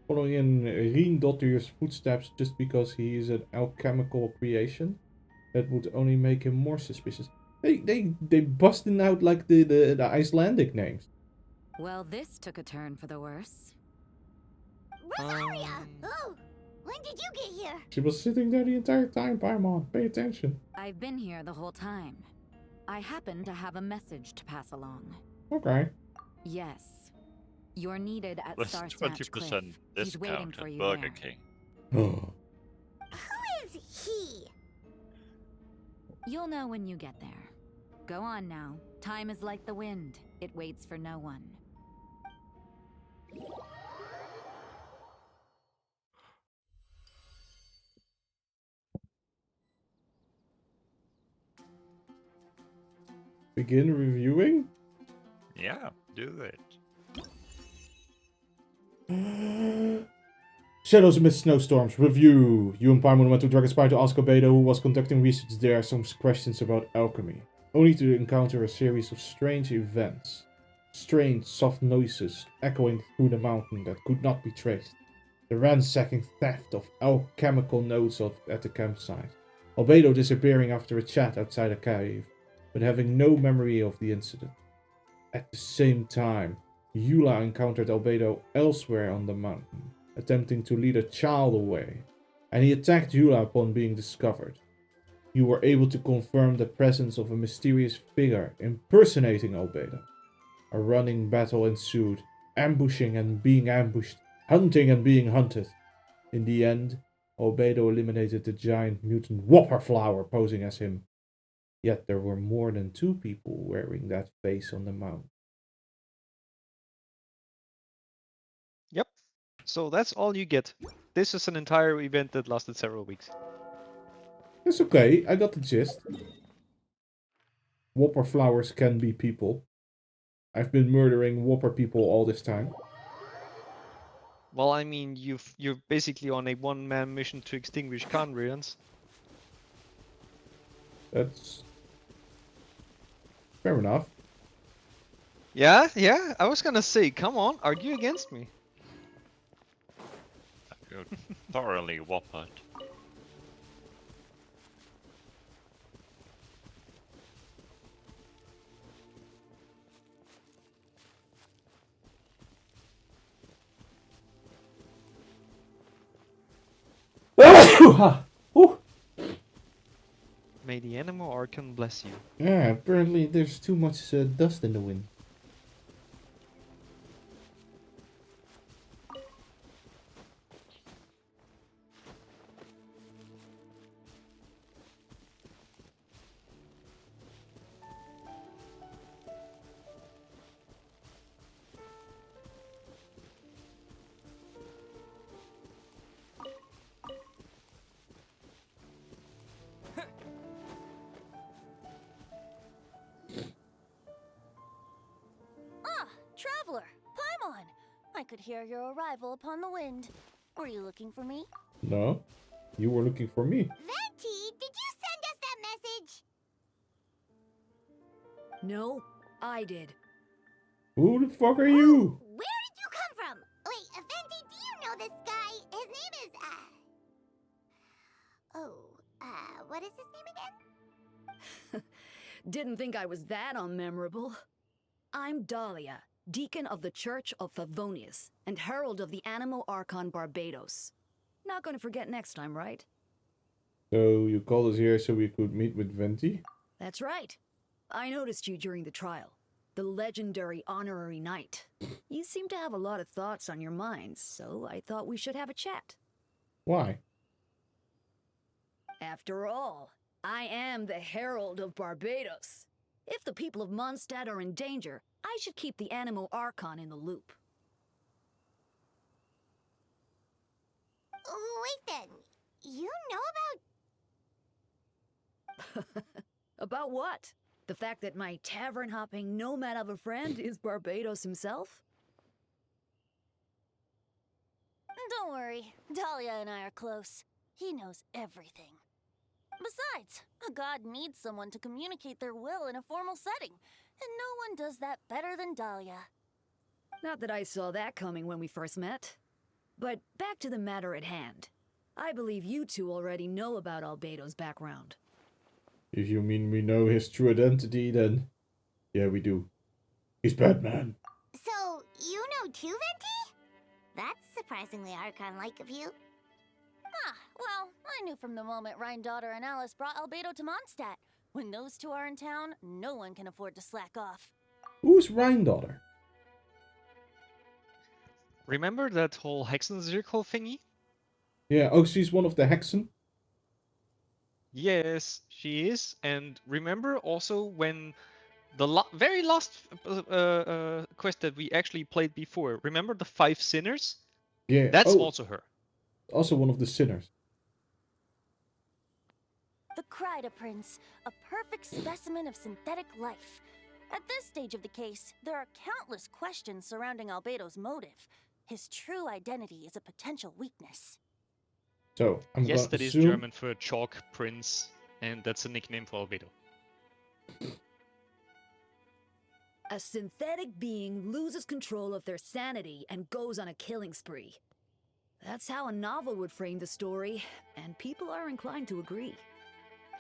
Following in Rien Dottir's footsteps just because he is an alchemical creation? That would only make him more suspicious. They busting out like the Icelandic names. Well, this took a turn for the worse. Rosaria! Oh, when did you get here? She was sitting there the entire time, Paimon. Pay attention. I've been here the whole time. I happen to have a message to pass along. Okay. Yes. You're needed at Plus Star's 20% He's waiting discount for at you Burger there. King. Oh. Who is he? You'll know when you get there. Go on now. Time is like the wind. It waits for no one. Begin reviewing? Yeah, do it. Shadows amidst snowstorms. Review. You and Paimon went to Dragonspire to ask Albedo, who was conducting research there, some questions about alchemy. Only to encounter a series of strange events. Strange, soft noises echoing through the mountain that could not be traced. The ransacking theft of alchemical notes at the campsite. Albedo disappearing after a chat outside a cave, but having no memory of the incident. At the same time, Eula encountered Albedo elsewhere on the mountain, attempting to lead a child away, and he attacked Eula upon being discovered. You were able to confirm the presence of a mysterious figure impersonating Albedo. A running battle ensued, ambushing and being ambushed, hunting and being hunted. In the end, Albedo eliminated the giant mutant Whopper Flower posing as him. Yet there were more than 2 people wearing that face on the mountain. Yep. So that's all you get. This is an entire event that lasted several weeks. It's okay, I got the gist. Whopper flowers can be people. I've been murdering Whopper people all this time. Well, I mean, you're basically on a one-man mission to extinguish Conrians. That's fair enough. Yeah, I was gonna say, come on, argue against me. You're thoroughly whoppered. May the animal archon bless you. Yeah, apparently there's too much dust in the wind. I could hear your arrival upon the wind. Were you looking for me? No, you were looking for me. Venti, did you send us that message? No, I did. Who the fuck are you? Where did you come from? Wait, Venti, do you know this guy? His name is, what is his name again? Didn't think I was that unmemorable. I'm Dahlia, Deacon of the Church of Favonius, and Herald of the Animo Archon Barbados. Not gonna forget next time, right? So you called us here so we could meet with Venti? That's right. I noticed you during the trial. The legendary honorary knight. You seem to have a lot of thoughts on your mind, so I thought we should have a chat. Why? After all, I am the Herald of Barbados. If the people of Mondstadt are in danger, I should keep the Animo Archon in the loop. Wait then, you know about... About what? The fact that my tavern-hopping nomad of a friend is Barbados himself? Don't worry, Dahlia and I are close. He knows everything. Besides, a god needs someone to communicate their will in a formal setting, and no one does that better than Dahlia. Not that I saw that coming when we first met. But back to the matter at hand. I believe you two already know about Albedo's background. If you mean we know his true identity, then yeah, we do. He's Batman. So, you know too, Venti? That's surprisingly Archon-like of you. Ah, well, I knew from the moment Rhine-daughter and Alice brought Albedo to Mondstadt. When those two are in town, no one can afford to slack off. Who's Rhine-daughter? Remember that whole Hexenzirkel thingy? Yeah, oh, she's one of the Hexen? Yes, she is. And remember also when the very last quest that we actually played before, remember the 5 sinners? Yeah. That's oh, also her. Also one of the sinners. The Kryda Prince, a perfect specimen of synthetic life. At this stage of the case, there are countless questions surrounding Albedo's motive. His true identity is a potential weakness. So, I'm Yes, gonna that is assume... German for chalk prince, and that's a nickname for Albedo. A synthetic being loses control of their sanity and goes on a killing spree. That's how a novel would frame the story, and people are inclined to agree.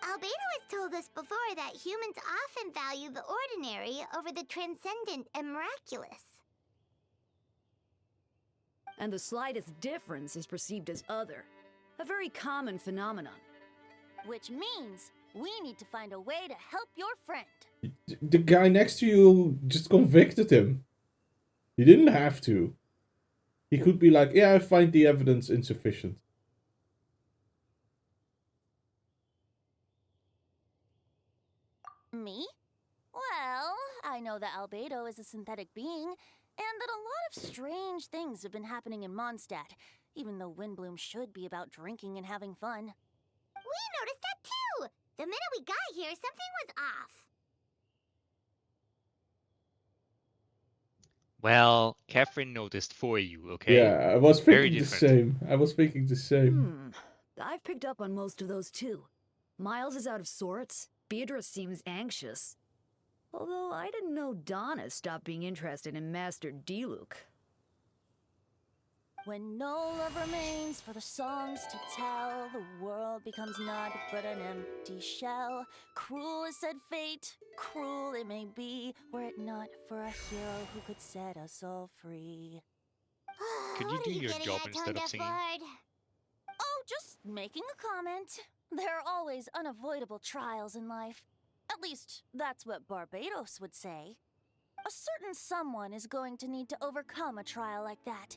Albedo has told us before that humans often value the ordinary over the transcendent and miraculous. And the slightest difference is perceived as other. A very common phenomenon. Which means we need to find a way to help your friend. The guy next to you just convicted him. He didn't have to. He could be like, yeah, I find the evidence insufficient. Me? Well, I know that Albedo is a synthetic being, and that a lot of strange things have been happening in Mondstadt, even though Windbloom should be about drinking and having fun. We noticed that too! The minute we got here, something was off. Well, Catherine noticed for you, okay? Yeah, I was Very thinking the different. same. I was thinking the same. I've picked up on most of those too. Miles is out of sorts. Beatrice seems anxious. Although I didn't know Donna stopped being interested in Master Diluc. When no love remains for the songs to tell, the world becomes naught but an empty shell. Cruel is said fate, cruel it may be, were it not for a hero who could set us all free. Could you do your job instead of singing? Oh, just making a comment. There are always unavoidable trials in life. At least, that's what Barbados would say. A certain someone is going to need to overcome a trial like that.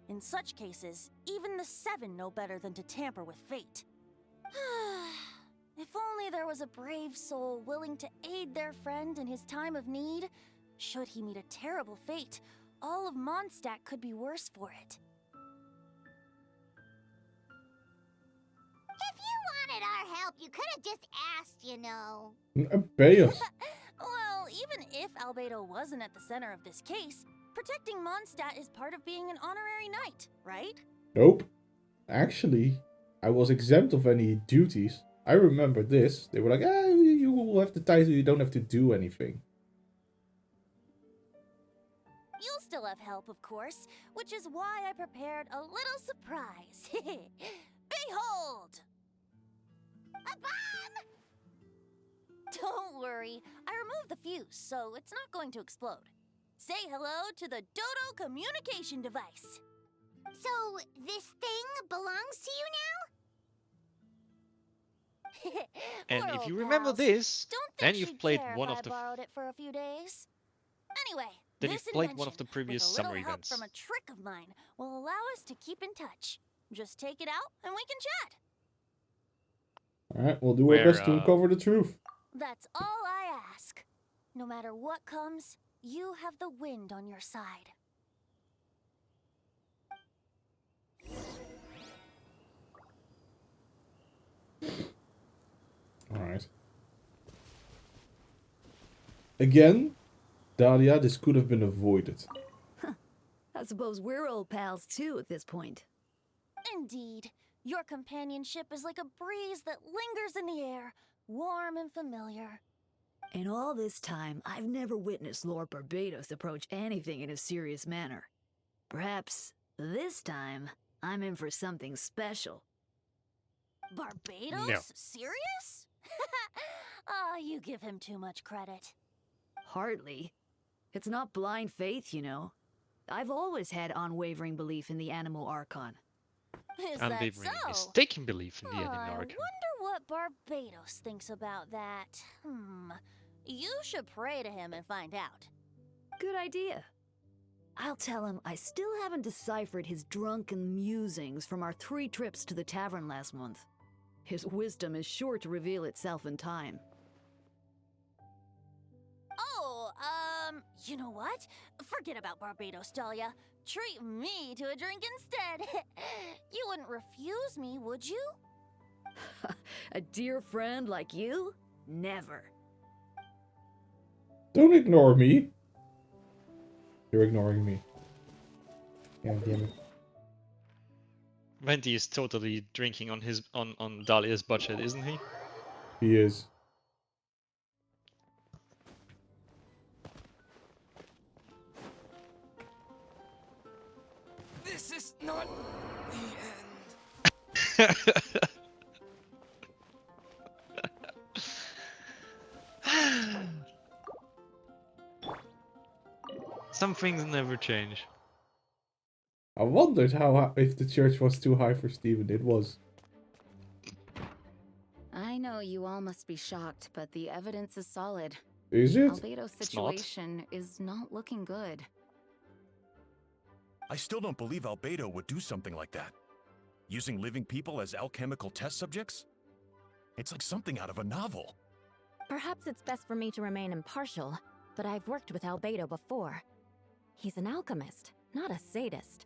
In such cases, even the 7 know better than to tamper with fate. If only there was a brave soul willing to aid their friend in his time of need. Should he meet a terrible fate, all of Mondstadt could be worse for it. If you wanted our help, you could have just asked, you know. Pay us. Well, even if Albedo wasn't at the center of this case, Protecting Mondstadt is part of being an honorary knight, right? Nope. Actually, I was exempt of any duties. I remember this. They were like, you will have the title, you don't have to do anything. You'll still have help, of course, which is why I prepared a little surprise. Behold! A bomb! Don't worry, I removed the fuse, so it's not going to explode. Say hello to the Dodo communication device. So, this thing belongs to you now? And We're if old you remember pals. this, Don't then think you've she'd played care one if of I the borrowed it for a few days. Anyway, then this you've played one of the invention, previous with a little summer help events. from a trick of mine, will allow us to keep in touch. Just take it out and we can chat. Alright, we'll do our best to uncover the truth. That's all I ask. No matter what comes, you have the wind on your side. Alright. Again, Dahlia, this could have been avoided. I suppose we're old pals too at this point. Indeed. Your companionship is like a breeze that lingers in the air, warm and familiar. In all this time, I've never witnessed Lord Barbados approach anything in a serious manner. Perhaps this time, I'm in for something special. Barbados? No. Serious? Ah, you give him too much credit. Hardly. It's not blind faith, you know. I've always had unwavering belief in the animal archon. Is that Unwavering, so? mistaken belief in the I anime arc. wonder what Barbados thinks about that. You should pray to him and find out. Good idea. I'll tell him I still haven't deciphered his drunken musings from our 3 trips to the tavern last month. His wisdom is sure to reveal itself in time. Oh, you know what? Forget about Barbados, Dahlia. Treat me to a drink instead. You wouldn't refuse me, would you? A dear friend like you? Never. Don't ignore me. You're ignoring me. Yeah, damn it. Venti is totally drinking on his on Dahlia's budget, isn't he? He is. This is not the end. Some things never change. I wondered if the church was too high for Stephen. It was. I know you all must be shocked, but the evidence is solid. Is it? Albedo's It's not. situation is not looking good. I still don't believe Albedo would do something like that. Using living people as alchemical test subjects? It's like something out of a novel. Perhaps it's best for me to remain impartial, but I've worked with Albedo before. He's an alchemist, not a sadist.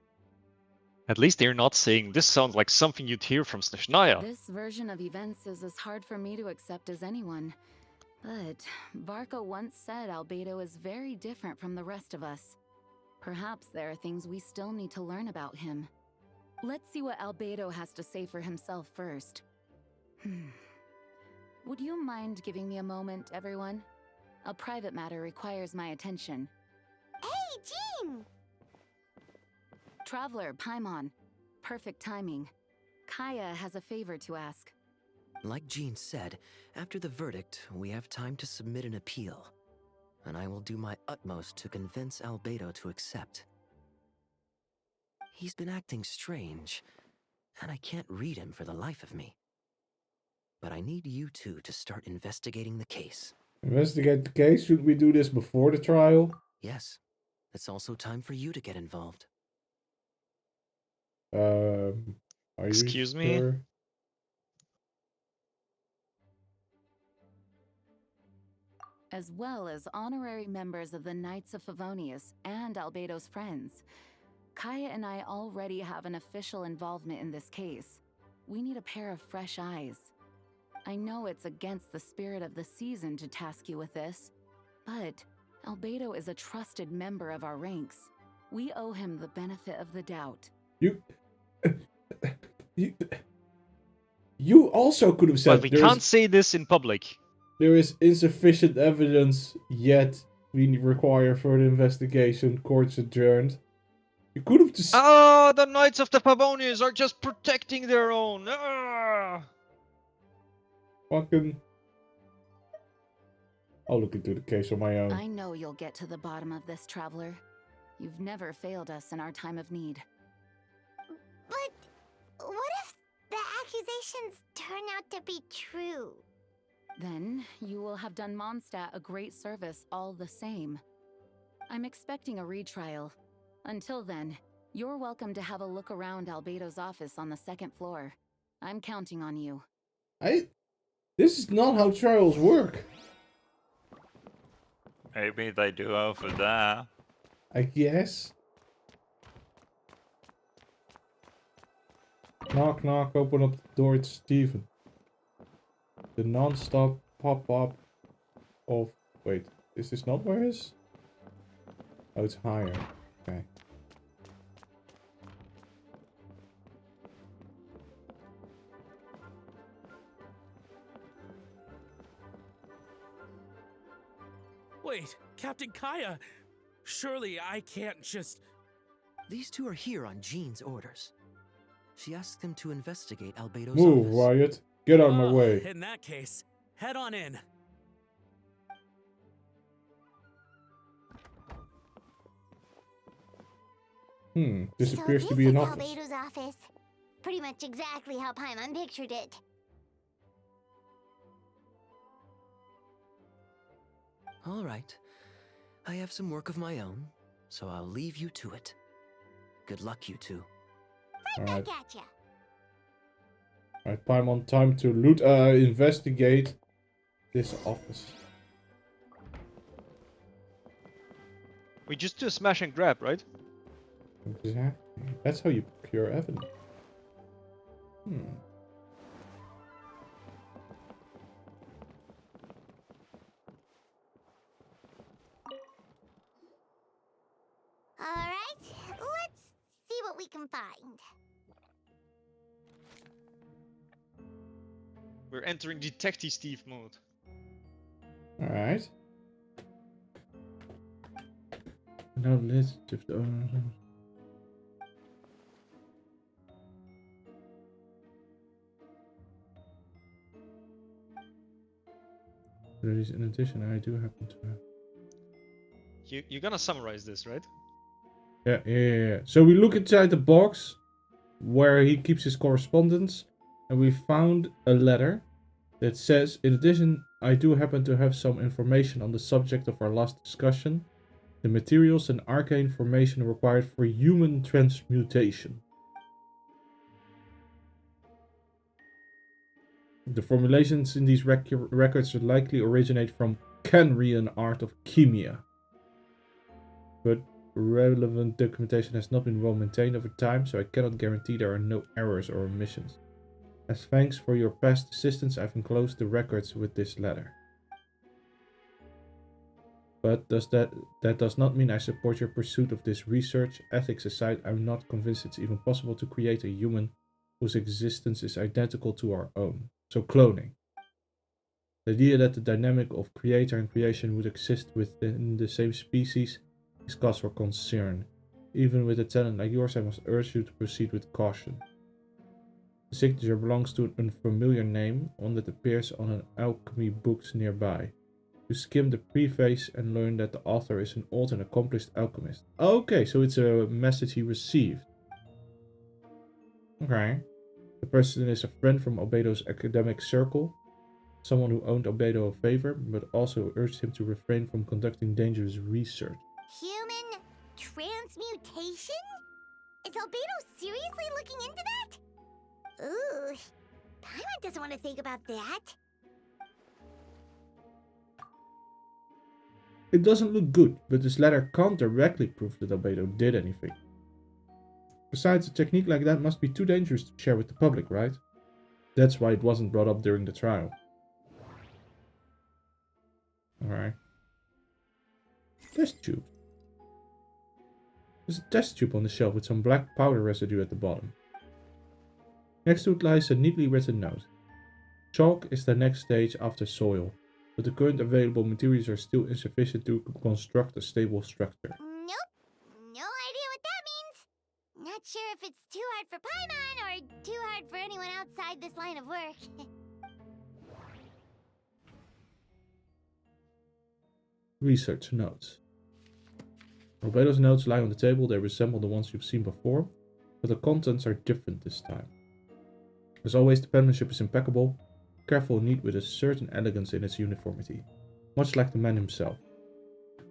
At least they're not saying this sounds like something you'd hear from Snezhnaya. This version of events is as hard for me to accept as anyone. But Varko once said Albedo is very different from the rest of us. Perhaps there are things we still need to learn about him. Let's see what Albedo has to say for himself first. Would you mind giving me a moment, everyone? A private matter requires my attention. Hey, Jean! Traveler, Paimon. Perfect timing. Kaya has a favor to ask. Like Jean said, after the verdict, we have time to submit an appeal. And I will do my utmost to convince Albedo to accept. He's been acting strange, and I can't read him for the life of me. But I need you two to start investigating the case. Investigate the case? Should we do this before the trial? Yes, it's also time for you to get involved. Are you Excuse me? sure? As well as honorary members of the Knights of Favonius and Albedo's friends. Kaya and I already have an official involvement in this case. We need a pair of fresh eyes. I know it's against the spirit of the season to task you with this, but Albedo is a trusted member of our ranks. We owe him the benefit of the doubt. You also could have said But we can't say this in public. There is insufficient evidence yet. We require further investigation. Court's adjourned. You could have just... Oh, the Knights of the Favonians are just protecting their own. Fucking... I'll look into the case on my own. I know you'll get to the bottom of this, Traveler. You've never failed us in our time of need. But what if the accusations turn out to be true? Then you will have done Mondstadt a great service all the same. I'm expecting a retrial. Until then, you're welcome to have a look around Albedo's office on the 2nd floor. I'm counting on you. This is not how trials work. Maybe they do over there. I guess. Knock, knock, open up the door, it's Steven. The non-stop pop-up of... Wait, is this not where it is? Oh, it's higher. Okay. Wait, Captain Kaya! Surely I can't just... These two are here on Jean's orders. She asked them to investigate Albedo's Move, office. Wyatt. Get out of my way. In that case, head on in. This appears to be an office. Albedo's office. Pretty much exactly how Paimon pictured it. All right. I have some work of my own, so I'll leave you to it. Good luck, you two. Right back at ya. Alright, Paimon, time to investigate this office. We just do a smash and grab, right? Exactly. That's how you procure evidence. Alright, let's see what we can find. We're entering Detective Steve mode. Alright. Now let's just... In addition, I do happen to have... You're gonna summarize this, right? Yeah. So we look inside the box where he keeps his correspondence, and we found a letter that says, in addition, I do happen to have some information on the subject of our last discussion, the materials and arcane formation required for human transmutation. The formulations in these records likely originate from Canrian art of chemia, but relevant documentation has not been well maintained over time, so I cannot guarantee there are no errors or omissions. As thanks for your past assistance, I've enclosed the records with this letter. But that does not mean I support your pursuit of this research. Ethics aside, I'm not convinced it's even possible to create a human whose existence is identical to our own. So cloning. The idea that the dynamic of creator and creation would exist within the same species is cause for concern. Even with a talent like yours, I must urge you to proceed with caution. The signature belongs to an unfamiliar name, one that appears on an alchemy books nearby. You skim the preface and learn that the author is an old and accomplished alchemist. Okay, so it's a message he received. Okay. The person is a friend from Albedo's academic circle, someone who owed Albedo a favor, but also urged him to refrain from conducting dangerous research. Human transmutation? Is Albedo seriously looking into that? Ooh, Paimon doesn't want to think about that. It doesn't look good, but this letter can't directly prove that Albedo did anything. Besides, a technique like that must be too dangerous to share with the public, right? That's why it wasn't brought up during the trial. Alright. Test tube. There's a test tube on the shelf with some black powder residue at the bottom. Next to it lies a neatly written note. Chalk is the next stage after soil, but the current available materials are still insufficient to construct a stable structure. Nope. No idea what that means. Not sure if it's too hard for Paimon or too hard for anyone outside this line of work. Research notes. Albedo's notes lie on the table. They resemble the ones you've seen before, but the contents are different this time. As always, the penmanship is impeccable, careful and neat with a certain elegance in its uniformity, much like the man himself.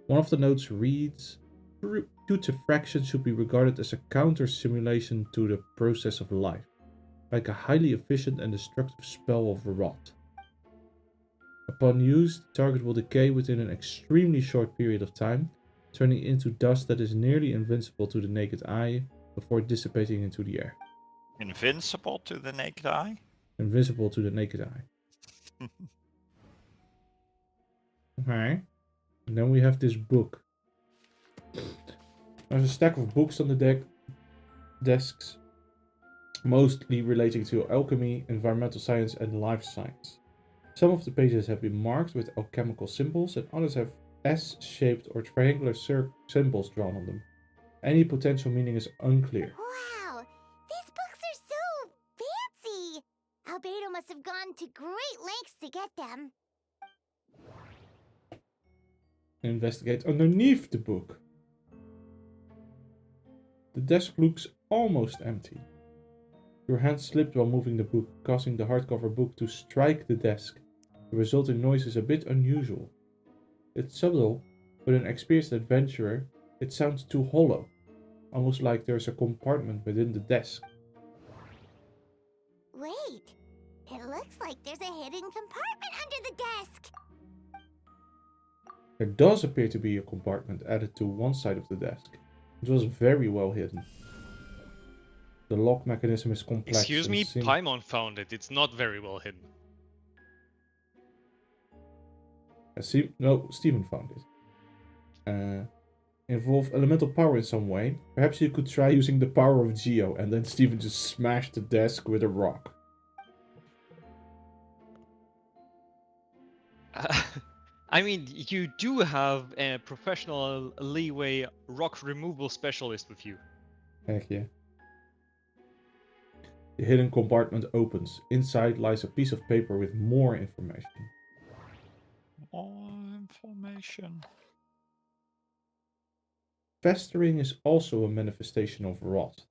One of the notes reads, "Putrefaction should be regarded as a counter-simulation to the process of life, like a highly efficient and destructive spell of rot. Upon use, the target will decay within an extremely short period of time, turning into dust that is nearly invincible to the naked eye before dissipating into the air." Invincible to the naked eye? Invisible to the naked eye. Okay. And then we have this book. There's a stack of books on the desks, mostly relating to alchemy, environmental science, and life science. Some of the pages have been marked with alchemical symbols, and others have S-shaped or triangular symbols drawn on them. Any potential meaning is unclear. Wow, these books are so fancy. Albedo must have gone to great lengths to get them. Investigate underneath the book. The desk looks almost empty. Your hand slipped while moving the book, causing the hardcover book to strike the desk. The resulting noise is a bit unusual. It's subtle, but an experienced adventurer, it sounds too hollow, almost like there's a compartment within the desk. Wait, it looks like there's a hidden compartment under the desk. There does appear to be a compartment added to one side of the desk. It was very well hidden. The lock mechanism is complex. Excuse me, Paimon found it. It's not very well hidden. No, Steven found it. Involve elemental power in some way. Perhaps you could try using the power of Geo, and then Steven just smashed the desk with a rock. I mean, you do have a professional leeway rock removal specialist with you. Heck yeah. The hidden compartment opens. Inside lies a piece of paper with more information. More information. Festering is also a manifestation of rot.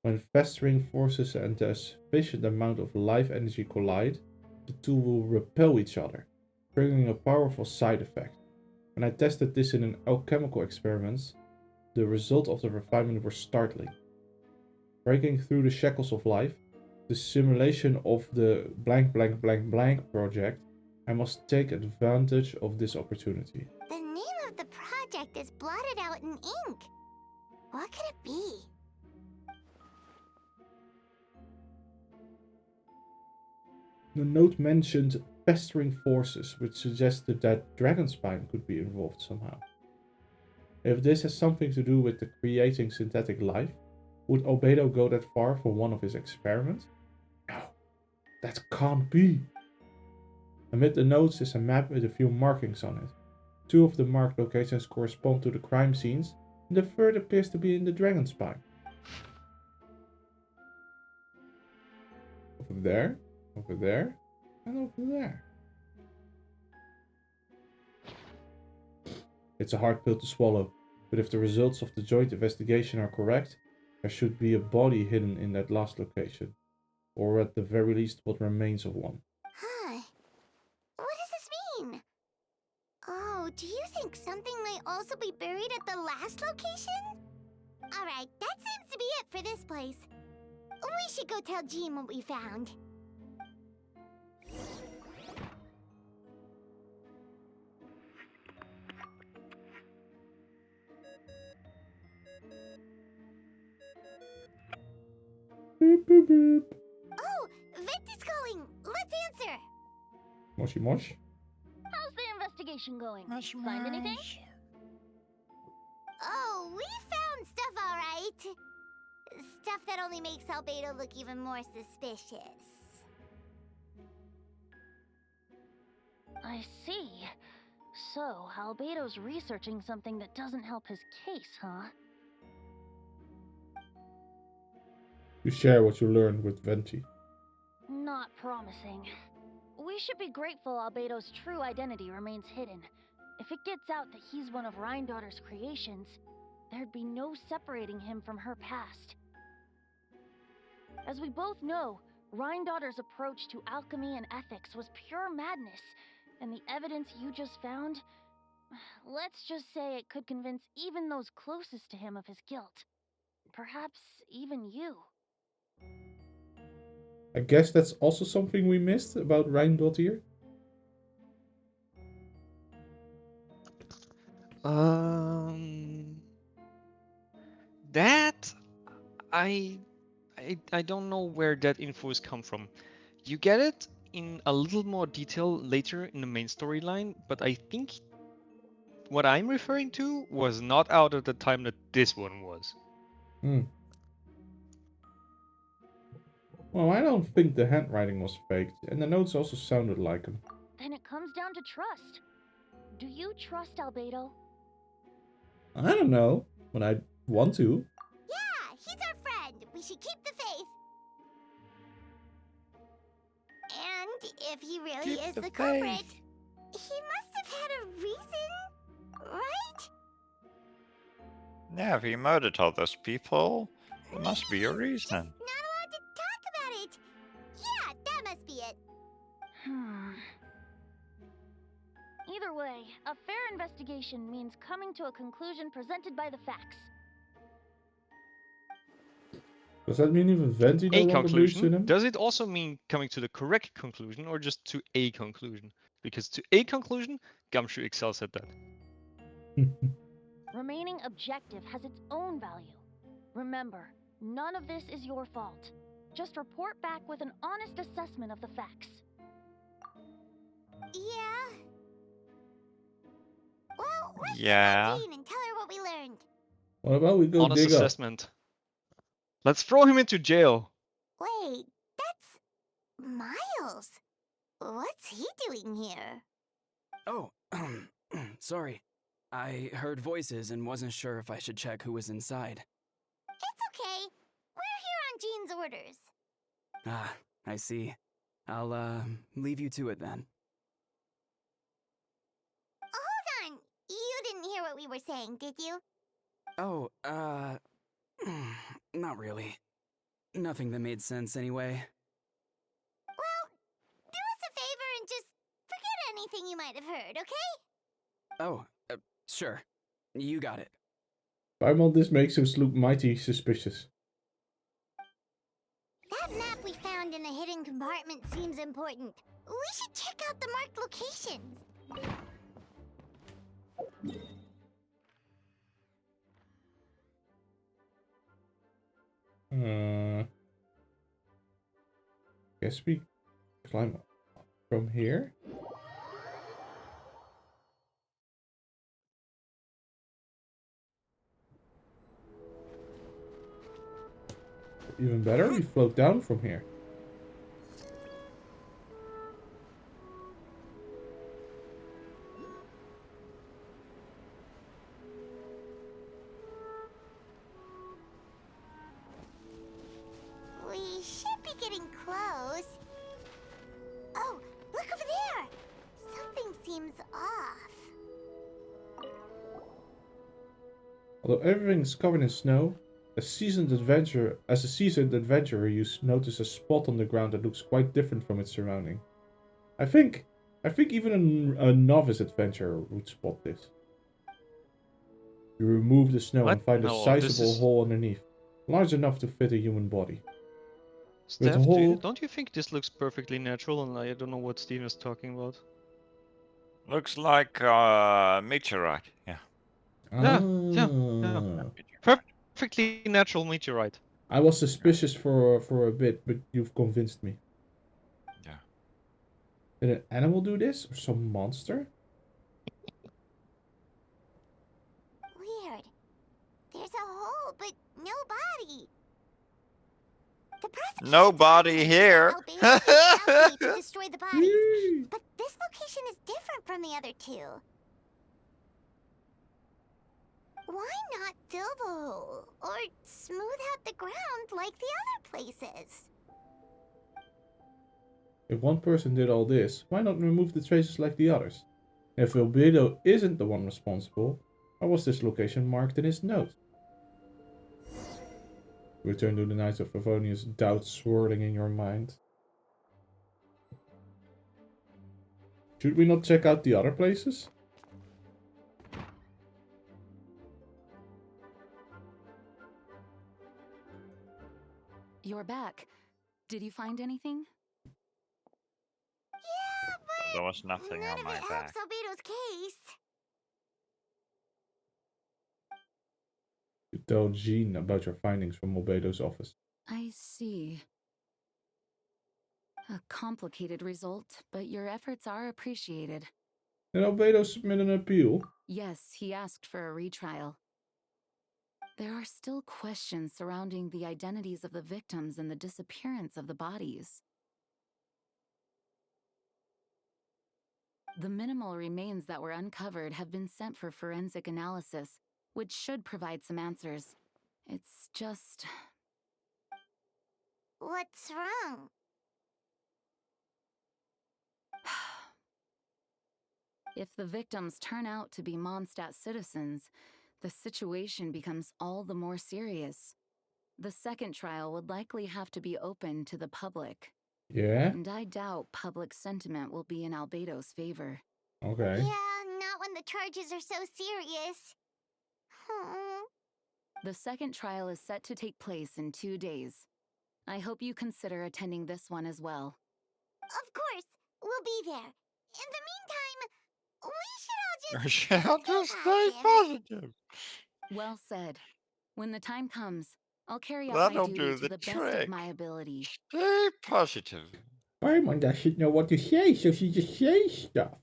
When festering forces and a sufficient amount of life energy collide, the two will repel each other, triggering a powerful side effect. When I tested this in an alchemical experiment, the result of the refinement were startling. Breaking through the shackles of life, the simulation of the blank blank blank blank project, I must take advantage of this opportunity. The name of the project is blotted out in ink. What could it be? The note mentioned festering forces, which suggested that Dragonspine could be involved somehow. If this has something to do with the creating synthetic life, would Albedo go that far for one of his experiments? No, that can't be. Amid the notes is a map with a few markings on it. Two of the marked locations correspond to the crime scenes, and the third appears to be in the Dragonspine. Over there, and over there. It's a hard pill to swallow, but if the results of the joint investigation are correct, there should be a body hidden in that last location. Or at the very least, what remains of one. Huh. What does this mean? Oh, do you think something might also be buried at the last location? Alright, that seems to be it for this place. We should go tell Jean what we found. Boop, boop, boop. Oh, Vent is calling. Let's answer. Moshi mosh. How's the investigation going? Find anything? Oh, we found Stuff that only makes Albedo look even more suspicious. I see. So, Albedo's researching something that doesn't help his case, huh? You share what you learned with Venti. Not promising. We should be grateful Albedo's true identity remains hidden. If it gets out that he's one of Rhindaughter's creations, there'd be no separating him from her past. As we both know, Rhindaughter's approach to alchemy and ethics was pure madness, and the evidence you just found, let's just say it could convince even those closest to him of his guilt. Perhaps even you. I guess that's also something we missed about Rheindold here. That I don't know where that info has come from. You get it in a little more detail later in the main storyline, but I think what I'm referring to was not out at the time that this one was. Well, I don't think the handwriting was faked, and the notes also sounded like him. Then it comes down to trust. Do you trust Albedo? I don't know, but I want to. Yeah, he's our friend. We should keep the faith. And if he really is the culprit, he must have had a reason, right? Yeah, if he murdered all those people, there must be a reason. Not allowed to talk about it. Yeah, that must be it. Either way, a fair investigation means coming to a conclusion presented by the facts. Does that mean even Venti no A longer believes in conclusion? him? Does it also mean coming to the correct conclusion or just to a conclusion? Because to a conclusion, Gumshoe excels at that. Remaining objective has its own value. Remember, none of this is your fault. Just report back with an honest assessment of the facts. Yeah. Well, let's Yeah. call Jean and tell her what we learned. What about we go Honest dig up? assessment. Let's throw him into jail. Wait, that's Miles. What's he doing here? Oh, sorry. I heard voices and wasn't sure if I should check who was inside. It's okay. We're here on Jean's orders. Ah, I see. I'll, leave you to it then. Hold on. You didn't hear what we were saying, did you? Oh, not really. Nothing that made sense anyway. Well, do us a favor and just forget anything you might have heard, okay? Oh, sure. You got it. Paimon, this makes us look mighty suspicious. That map we found in a hidden compartment seems important. We should check out the marked locations. Guess we climb up from here. Even better, we float down from here. We should be getting close. Oh, look over there! Something seems off. Although everything's covered in snow, as a seasoned adventurer, you notice a spot on the ground that looks quite different from its surrounding. I think even a novice adventurer would spot this. You remove the snow and find a sizable hole underneath, large enough to fit a human body. With Steph, a hole... don't you think this looks perfectly natural? And I don't know what Steven is talking about. Looks like a meteorite. Yeah. Yeah. Perfectly natural meteorite. I was suspicious for a bit, but you've convinced me. Yeah. Did an animal do this? Or some monster? Weird. There's a hole, but no body. The prosecution Nobody here. to destroy the bodies, but this location is different from the other two. Why not fill the hole or smooth out the ground like the other places? If one person did all this, why not remove the traces like the others? If Albedo isn't the one responsible, why was this location marked in his note? Return to the Knights of Favonius, doubts swirling in your mind. Should we not check out the other places? You're back. Did you find anything? Yeah, but There was nothing none on of my it back. helps Albedo's case. You told Jean about your findings from Albedo's office. I see. A complicated result, but your efforts are appreciated. Did Albedo submit an appeal? Yes, he asked for a retrial. There are still questions surrounding the identities of the victims and the disappearance of the bodies. The minimal remains that were uncovered have been sent for forensic analysis, which should provide some answers. It's just... What's wrong? If the victims turn out to be Mondstadt citizens, the situation becomes all the more serious. The second trial would likely have to be open to the public. Yeah? And I doubt public sentiment will be in Albedo's favor. Okay. Yeah, not when the charges are so serious. The second trial is set to take place in 2 days. I hope you consider attending this one as well. Of course, we'll be there. In the meantime, we I should all shall just stay positive. Well said. When the time comes, I'll carry out my That'll duty do to the the best trick. of my ability. Stay positive. Paimon doesn't know what to say, so she just says stuff.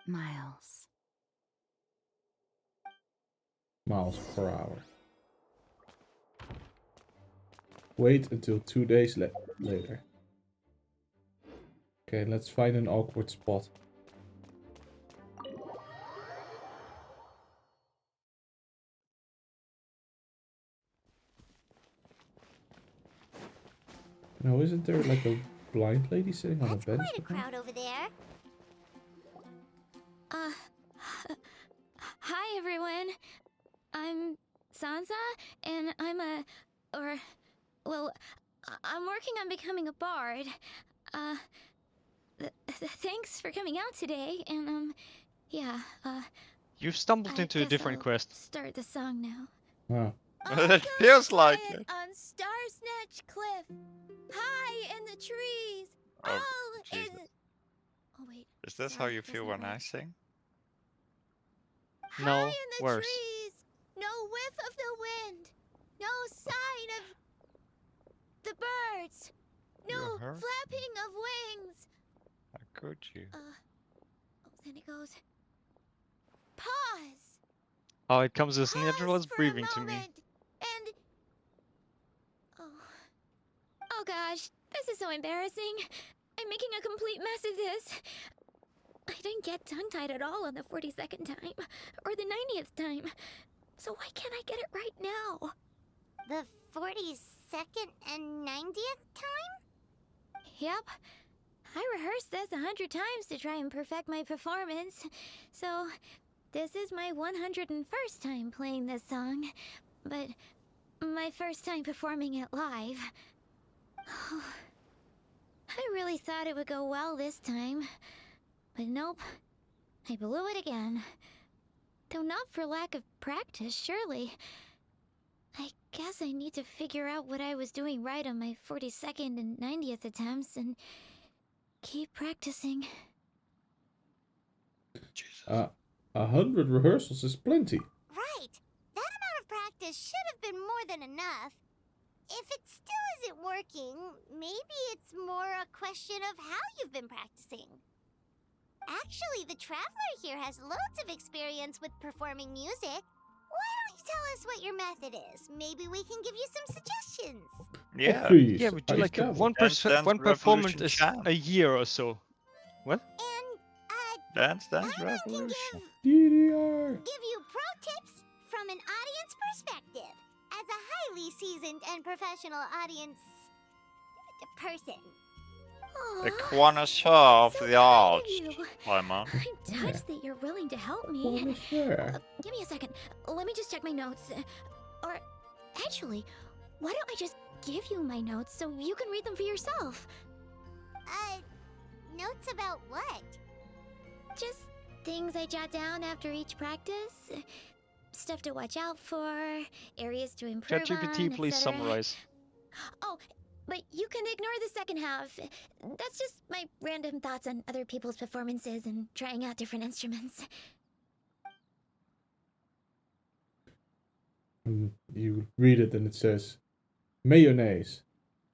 Miles. Miles per hour. Wait until 2 days later. Okay, let's find an awkward spot. No, isn't there like a blind lady sitting on a bench? quite a crowd over there. Hi everyone. I'm Sansa, and I'm I'm working on becoming a bard. Thanks for coming out today, and yeah, You've stumbled I into a guess different I'll quest. start the song now. Wow. It feels like it. On Star Snatch Cliff, high in the trees, Oh, all Jesus. is... Oh wait. Is this how sorry, you feel wasn't when right. I sing? No, High in the worse. trees, no whiff of the wind, no sign of the birds, no You hurt? flapping of wings. How could you? Then it goes. Pause. Oh, it comes as natural as For a breathing to me. moment, and Oh gosh, this is so embarrassing. I'm making a complete mess of this. I didn't get tongue-tied at all on the 42nd time, or the 90th time. So why can't I get it right now? The 42nd and 90th time? Yep. I rehearsed this 100 times to try and perfect my performance. So, this is my 101st time playing this song, but my first time performing it live. I really thought it would go well this time, but nope. I blew it again. Though not for lack of practice, surely. I guess I need to figure out what I was doing right on my 42nd and 90th attempts and keep practicing. 100 rehearsals is plenty. Right. That amount of practice should have been more than enough. If it still isn't working, maybe it's more a question of how you've been practicing. Actually, the traveler here has loads of experience with performing music. Why don't you tell us what your method is? Maybe we can give you some suggestions. Yeah. Please, Yeah, we do I like dabble. one Dance, Dance one performance Revolution chant. a year or so. What? Dance Dance Revolution. DDR. Give you pro tips from an audience perspective. As a highly seasoned and professional audience person. The connoisseur of the arts, Paimon. I'm touched that you're willing to help me. Connoisseur. Give me a second. Let me just check my notes. Or, actually, why don't I just give you my notes so you can read them for yourself? Notes about what? Just things I jot down after each practice. Stuff to watch out for, areas to improve ChatGPT, on, please etc. summarize. Oh, but you can ignore the second half. That's just my random thoughts on other people's performances and trying out different instruments. And you read it and it says, mayonnaise.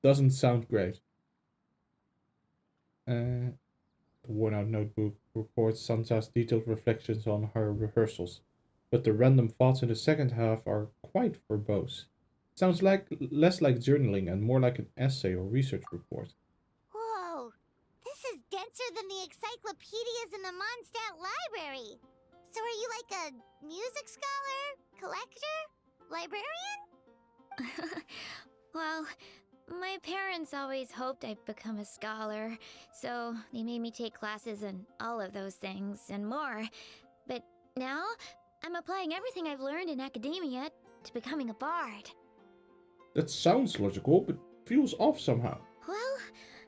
Doesn't sound great. The worn-out notebook reports Sansa's detailed reflections on her rehearsals, but the random thoughts in the second half are quite verbose. Sounds like less like journaling and more like an essay or research report. Whoa, this is denser than the encyclopedias in the Mondstadt library. So are you like a music scholar, collector, librarian? Well, my parents always hoped I'd become a scholar, so they made me take classes in all of those things and more. But now, I'm applying everything I've learned in academia to becoming a bard. That sounds logical, but feels off somehow. Well,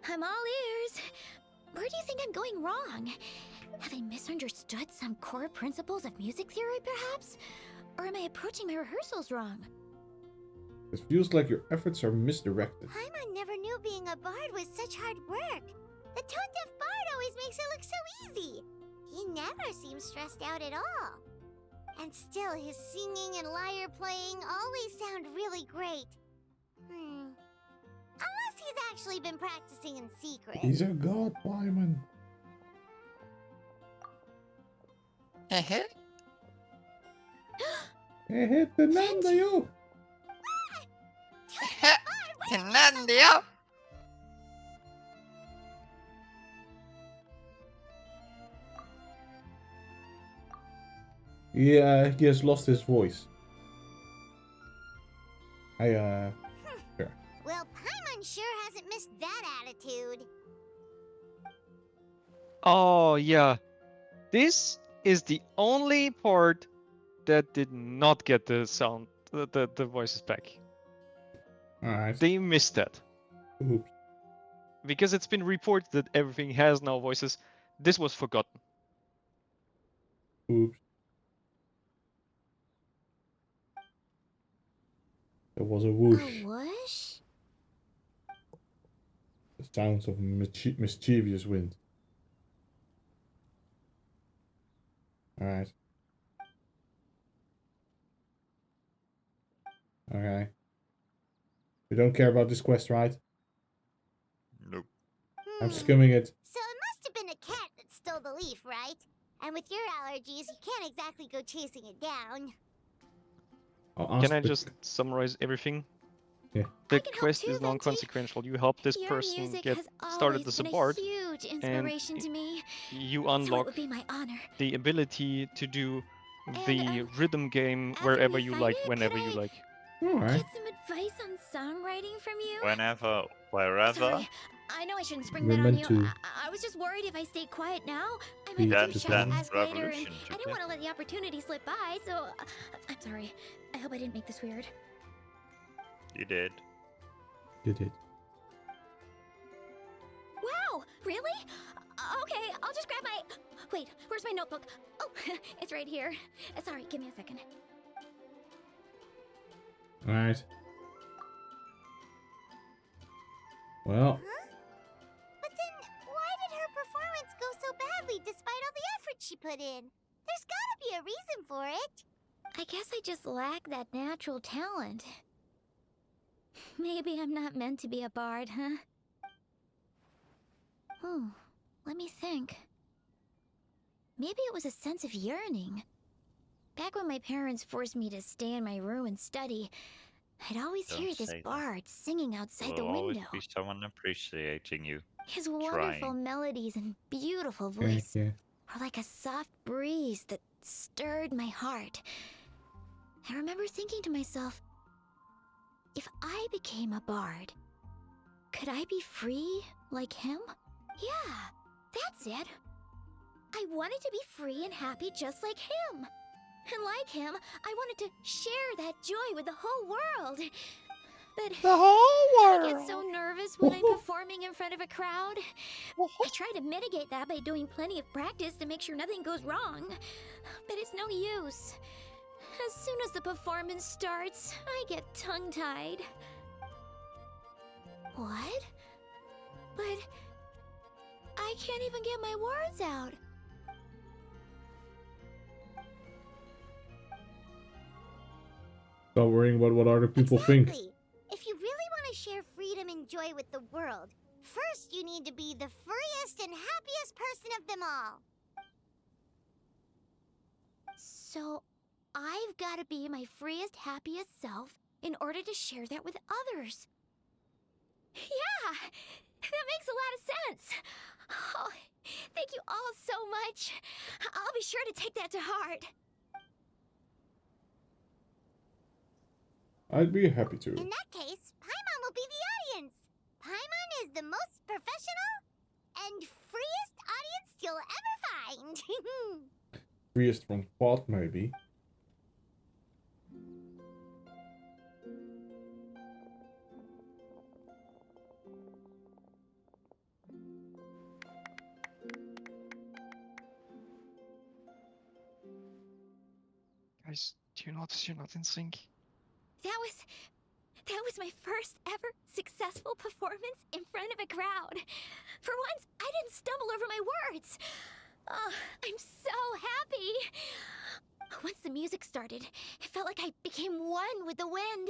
I'm all ears. Where do you think I'm going wrong? Have I misunderstood some core principles of music theory, perhaps? Or am I approaching my rehearsals wrong? It feels like your efforts are misdirected. Paimon never knew being a bard was such hard work. The tone-deaf bard always makes it look so easy. He never seems stressed out at all. And still, his singing and lyre playing always sound really great. Unless he's actually been practicing in secret. He's a god, Paimon. Tenandayo! Tenandayo! Yeah, he has lost his voice. Sure. Well, Paimon sure hasn't missed that attitude. Oh yeah, this is the only part that did not get the sound, the voices back. Alright. They missed that. Oops. Because it's been reported that everything has now voices, this was forgotten. Oops. There was a whoosh. A whoosh? The sounds of mischievous wind. Alright. Okay. You don't care about this quest, right? Nope. I'm skimming it. So it must have been a cat that stole the leaf, right? And with your allergies, you can't exactly go chasing it down. Can I just summarize everything? Yeah. The quest is non-consequential. You help this Your person music get has started always as a been bard, huge and inspiration to me. you So it unlock would be my honor. the ability to do the rhythm game wherever you like, whenever you like. Alright. Get some advice on songwriting from you? Whenever, wherever. Sorry, I know I shouldn't spring We're that on meant you. to I was just worried if I stayed quiet now, I be might be the too shy to band. ask later, and Revolution, I didn't want to let the opportunity slip by, so I'm sorry. I hope I didn't make this weird. You did. You did. Wow, really? Okay, I'll just grab my... Wait, where's my notebook? Oh, it's right here. Sorry, give me a second. Alright. Well, But then, why did her performance go so badly despite all the effort she put in? There's gotta be a reason for it. I guess I just lack that natural talent. Maybe I'm not meant to be a bard, huh? Oh, let me think. maybe it was a sense of yearning. Back when my parents forced me to stay in my room and study, I'd always hear Don't this say that. bard singing outside There the will always window. be someone appreciating you. His wonderful melodies and beautiful Yeah, voice yeah. were like a soft breeze that stirred my heart. I remember thinking to myself, if I became a bard, could I be free like him? Yeah, that's it. I wanted to be free and happy just like him. And like him, I wanted to share that joy with the whole world. But the whole world. I get so nervous when I'm performing in front of a crowd. I try to mitigate that by doing plenty of practice to make sure nothing goes wrong. But it's no use. As soon as the performance starts, I get tongue-tied. What? But I can't even get my words out. Stop worrying about what other people think. Exactly. If you really want to share freedom and joy with the world, first you need to be the freest and happiest person of them all. So, I've got to be my freest, happiest self in order to share that with others. Yeah, that makes a lot of sense. Oh, thank you all so much. I'll be sure to take that to heart. I'd be happy to. In that case, Paimon will be the audience. Paimon is the most professional and freest audience you'll ever find. Freest from what, maybe? Guys, do you notice you're not in sync? That was my first ever successful performance in front of a crowd. For once, I didn't stumble over my words. Oh, I'm so happy. Once the music started, it felt like I became one with the wind.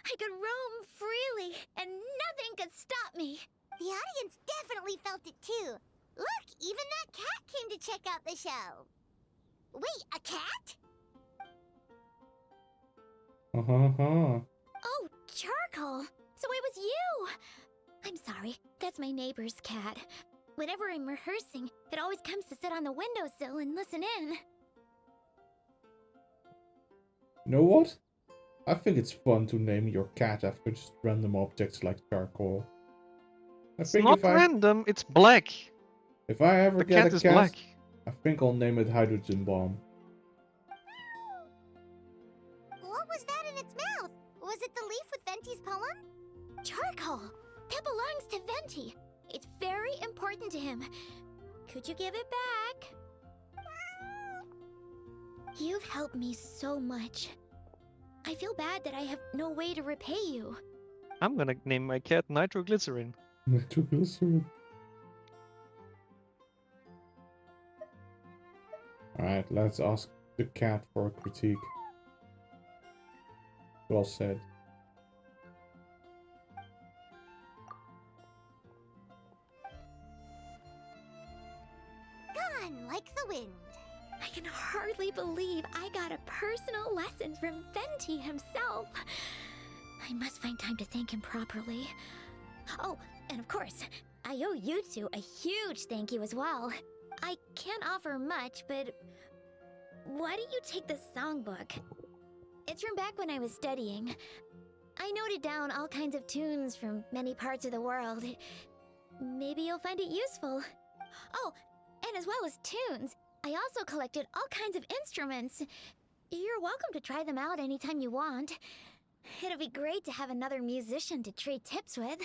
I could roam freely, and nothing could stop me. The audience definitely felt it too. Look, even that cat came to check out the show. Wait, a cat? Oh, Charcoal! So it was you! I'm sorry, that's my neighbor's cat. Whenever I'm rehearsing, it always comes to sit on the windowsill and listen in. You know what? I think it's fun to name your cat after just random objects like charcoal. It's not random, it's black. If I ever The get cat a is cat, black. I think I'll name it Hydrogen Bomb. What was that in its mouth? Was it the leaf with Venti's poem? Charcoal! That belongs to Venti. It's very important to him. Could you give it back? You've helped me so much. I feel bad that I have no way to repay you. I'm gonna name my cat Nitroglycerin. Nitroglycerin. Alright, let's ask the cat for a critique. Well said. Gone like the wind. I can hardly believe I got a personal lesson from Venti himself. I must find time to thank him properly. Oh, and of course, I owe you two a huge thank you as well. I can't offer much, but why don't you take this songbook? It's from back when I was studying. I noted down all kinds of tunes from many parts of the world. Maybe you'll find it useful. Oh, and as well as tunes, I also collected all kinds of instruments. You're welcome to try them out anytime you want. It'll be great to have another musician to trade tips with.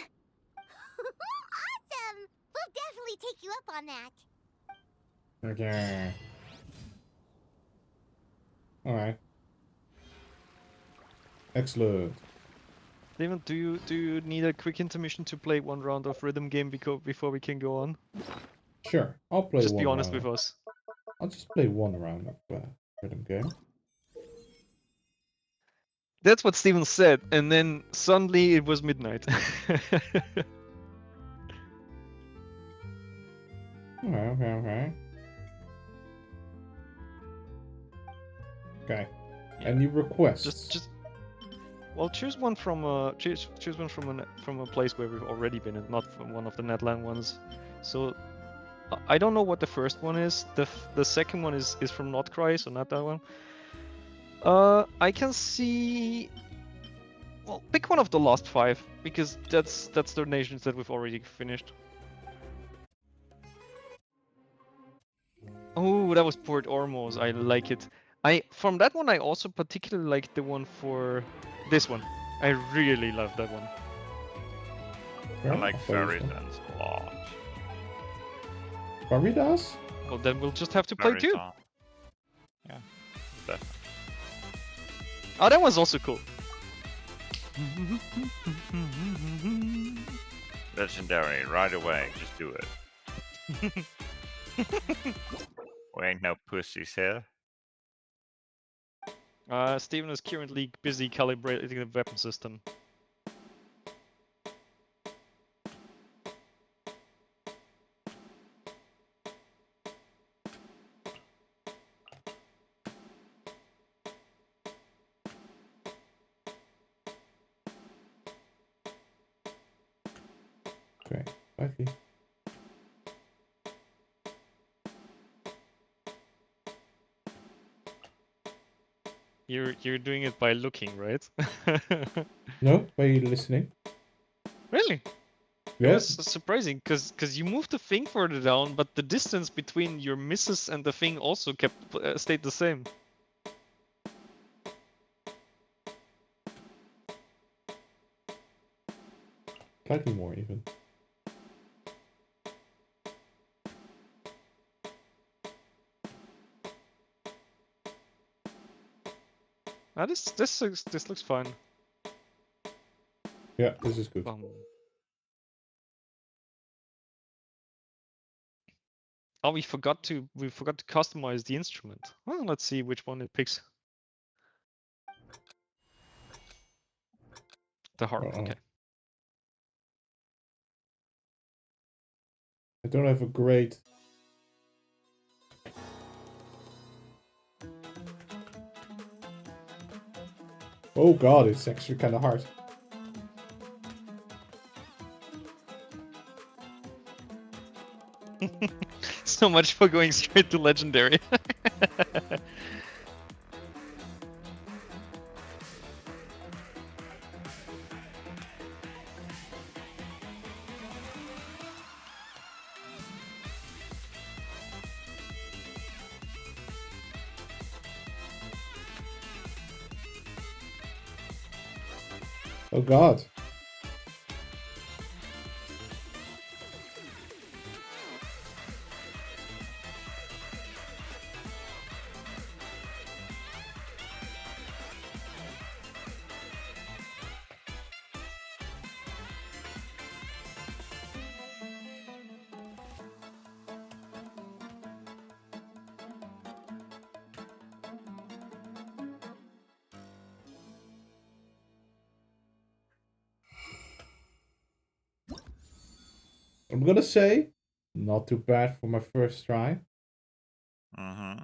Awesome! We'll definitely take you up on that. Okay. Alright. Excellent. Steven, do you need a quick intermission to play one round of rhythm game before we can go on? Sure, I'll play Just one be honest round. with us. I'll just play one round of rhythm game. That's what Steven said, and then suddenly it was midnight. Okay. Okay. Any requests? Just well, choose one from choose one from a place where we've already been, and not from one of the Netland ones. So I don't know what the first one is. The second one is from Notcry, so not that one. I can see. Well, pick one of the last 5 because that's the nations that we've already finished. Oh, that was Port Ormuz. I like it. From that one I also particularly like the one for this one. I really love that one. I like Fairylands a lot. Faridas? Well, then we'll just have to play 2. Yeah, definitely. Oh, that was also cool. Legendary, right away. Just do it. We ain't no pussies here. Steven is currently busy calibrating the weapon system. Okay, slightly. You're doing it by looking, right? No, by listening. Really? Yeah. It was surprising because you moved the thing further down, but the distance between your misses and the thing also stayed the same. Slightly more even. This looks fine. Yeah, this is good. Oh, we forgot to customize the instrument. Well, let's see which one it picks. The harp. Okay. I don't have a great. Oh god, it's actually kind of hard. So much for going straight to legendary. Oh god. I'm gonna say, not too bad for my first try. Mm-hmm.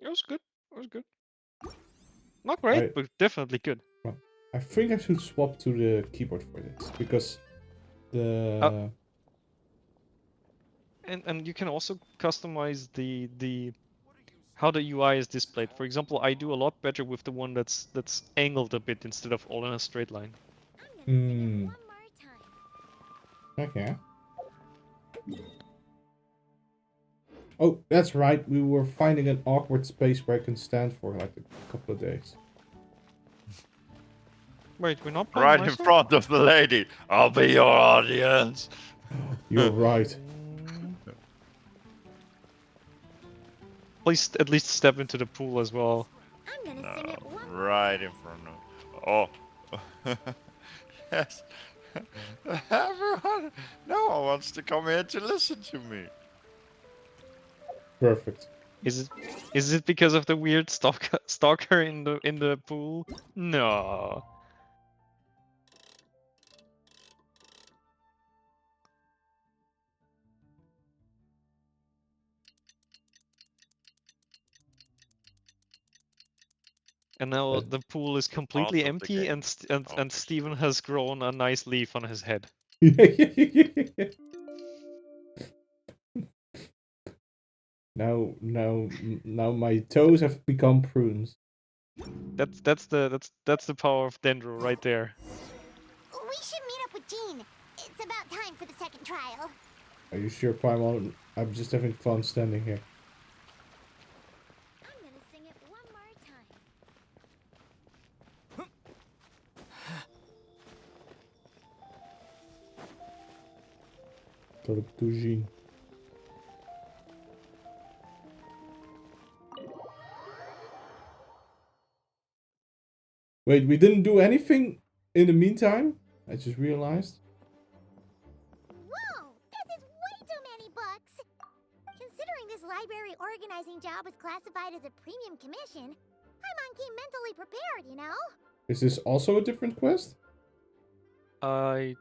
It was good. It was good. Not great, but definitely good. I think I should swap to the keyboard for this because the and you can also customize the how the UI is displayed. For example, I do a lot better with the one that's angled a bit instead of all in a straight line. Okay. Oh, that's right. We were finding an awkward space where I can stand for like a couple of days. Wait, we're not playing Right in front of the lady. I'll be your audience. You're right. Please at least step into the pool as well. No, right in front of. Oh. Yes. Everyone. No one wants to come here to listen to me. Perfect. Is it because of the weird stalker in the pool? No. And now the pool is completely of the empty, game, and Steven has grown a nice leaf on his head. Now my toes have become prunes. That's the power of Dendro right there. We should meet up with Jean. It's about time for the second trial. Are you sure, Paimon? I'm just having fun standing here. I'm gonna sing it one more time. Talk to Jean. Wait, we didn't do anything in the meantime? I just realized. Whoa! This is way too many books! Considering this library organizing job was classified as a premium commission, Paimon came mentally prepared, you know? Is this also a different quest? I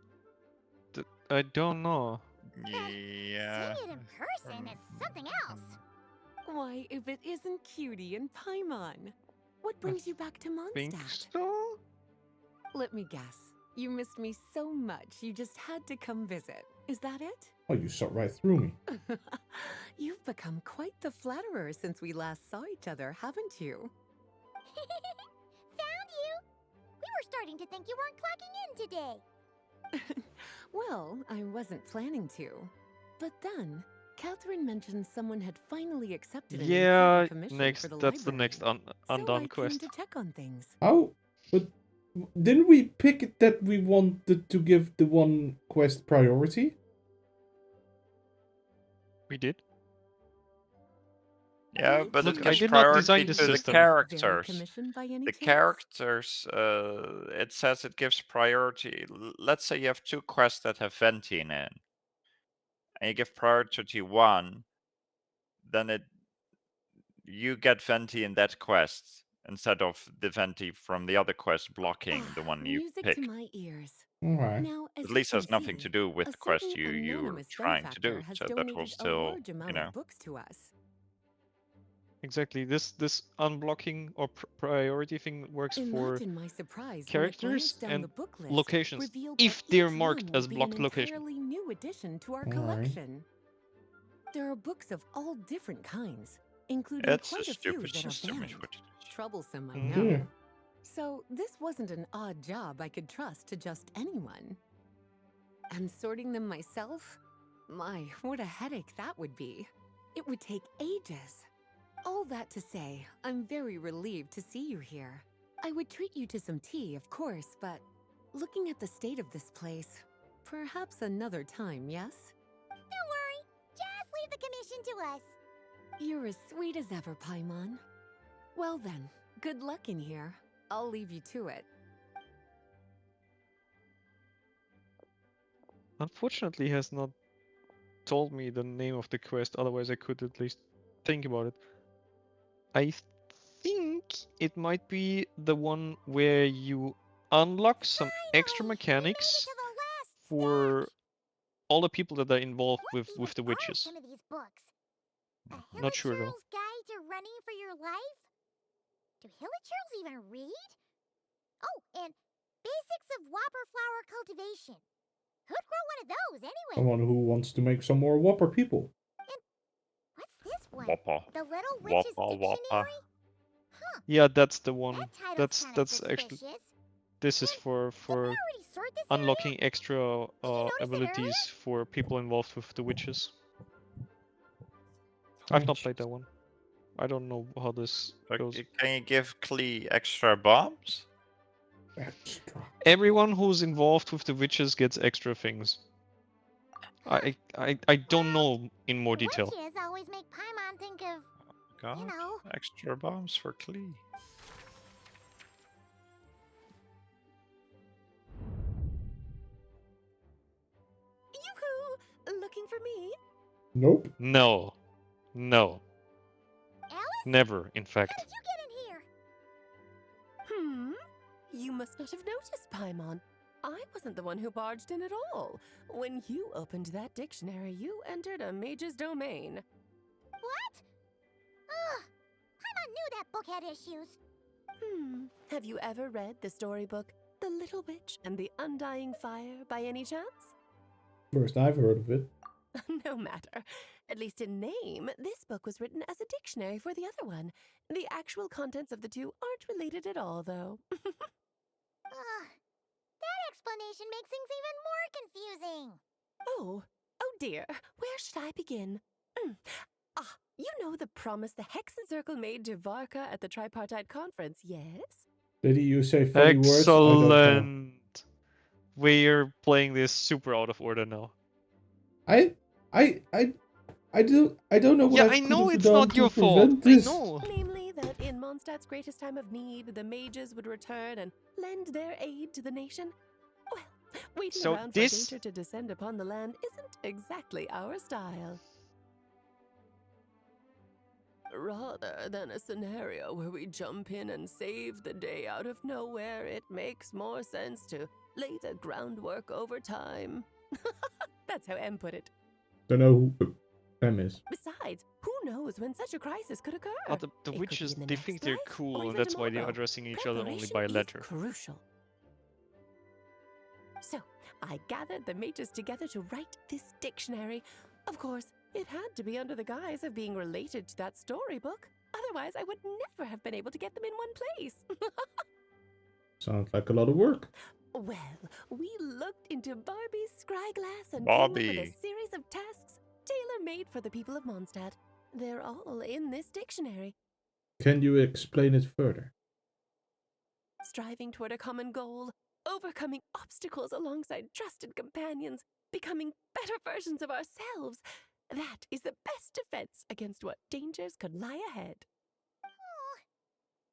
don't know. Yeah. Seeing it in person is something else. Why, if it isn't Cutie and Paimon? What brings you back to Think Mondstadt? so? Let me guess. You missed me so much, you just had to come visit. Is that it? Oh, you saw right through me. You've become quite the flatterer since we last saw each other, haven't you? Found you! We were starting to think you weren't clocking in today. Well, I wasn't planning to. But then, Catherine mentioned someone had finally accepted an Yeah, important commission next for the that's the library. next So undone I quest. came to check on things. How? But didn't we pick it that we wanted to give the one quest priority? We did. Yeah, but Look, it I gives did not design priority the to the system. characters. Commission by any The chance? characters, it says it gives priority. Let's say you have two quests that have Venti in it, and you give priority one, then you get Venti in that quest instead of the Venti from the other quest blocking the one you Music pick. to my ears. Alright. Now, as At you least can has nothing see, to do with a the quest certain you were anonymous trying to do. benefactor has So that donated was a still, large amount you know. of books to us. Exactly. This unblocking or priority thing works for Imagine my surprise when a glance characters down and the book list locations revealed if that they're each marked one will as be blocked an location. entirely new addition to our Alright. collection. There are books of all different kinds, including It's a quite a few stupid that are system, is banned. what it is. Troublesome, I Mhm. know. Yeah. So this wasn't an odd job I could trust to just anyone. And sorting them myself? My, what a headache that would be. It would take ages. All that to say, I'm very relieved to see you here. I would treat you to some tea, of course, but looking at the state of this place, perhaps another time, yes? Don't worry, just leave the commission to us. You're as sweet as ever, Paimon. Well then, good luck in here. I'll leave you to it. Unfortunately, he has not told me the name of the quest. Otherwise, I could at least think about it. I think it might be the one where you unlock some extra mechanics for all the people that are involved with the witches. Some of these books. A Not sure though. Hilichurl's Guide to Running for Your Life? Do Hilichurls even read? Oh, and Basics of Whopper Flower Cultivation. Who'd grow one of those anyway? Someone who wants to make some more Whopper people. What's this one? Whopper. The Little Witch's Whopper, Dictionary? Whopper. Yeah, that's the one. Title's kinda That's actually. suspicious. This is for already sort this unlocking extra notice it abilities for people involved with the witches. I've not played that one. I don't know how this goes. Can you give Klee extra bombs? Everyone who's involved with the witches gets extra things. I don't know in more detail. Witches always make Paimon think of, God, you know. extra bombs for Klee. Yoo-hoo! Looking for me? Nope. No. No. Alice? Never, in fact. How did you get in here? You must not have noticed, Paimon. I wasn't the one who barged in at all. When you opened that dictionary, you entered a mage's domain. What? Ugh. Paimon knew that book had issues. Have you ever read the storybook The Little Witch and the Undying Fire by any chance? First I've heard of it. No matter. At least in name, this book was written as a dictionary for the other one. The actual contents of the two aren't related at all, though. That explanation makes things even more confusing. Oh dear. Where should I begin? You know the promise the Hexen Circle made to Varka at the Tripartite Conference, yes? Did you say funny words? I don't know. Excellent. We're playing this super out of order now. I don't know what Yeah, I I could know have it's done not to your fault. prevent I this. know. Namely, that in Mondstadt's greatest time of need, the mages would return and lend their aid to the nation. Well, waiting So around this- for danger to descend upon the land isn't exactly our style. Rather than a scenario where we jump in and save the day out of nowhere, it makes more sense to lay the groundwork over time. That's how M put it. Don't know who M is. Besides, who knows when such a crisis could occur? Oh, the It could witches, be in the they next think they're life, or cool, and even that's why they're tomorrow. addressing each other only Preparation by is letter. crucial. So, I gathered the mages together to write this dictionary. Of course, it had to be under the guise of being related to that storybook. Otherwise, I would never have been able to get them in one place. Sounds like a lot of work. Well, we looked into Barbie's scryglass and came Barbie. up with a series of tasks tailor-made for the people of Mondstadt. They're all in this dictionary. Can you explain it further? Striving toward a common goal, overcoming obstacles alongside trusted companions, becoming better versions of ourselves. That is the best defense against what dangers could lie ahead. Oh,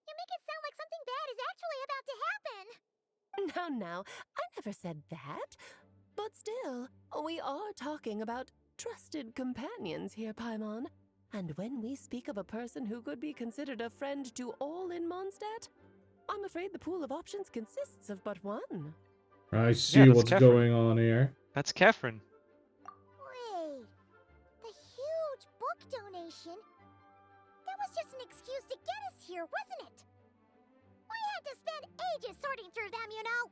you make it sound like something bad is actually about to happen. Now, I never said that. But still, we are talking about trusted companions here, Paimon. And when we speak of a person who could be considered a friend to all in Mondstadt, I'm afraid the pool of options consists of but one. I see that's what's Catherine. going on here. That's Catherine. Wait, the huge book donation? That was just an excuse to get us here, wasn't it? We had to spend ages sorting through them, you know.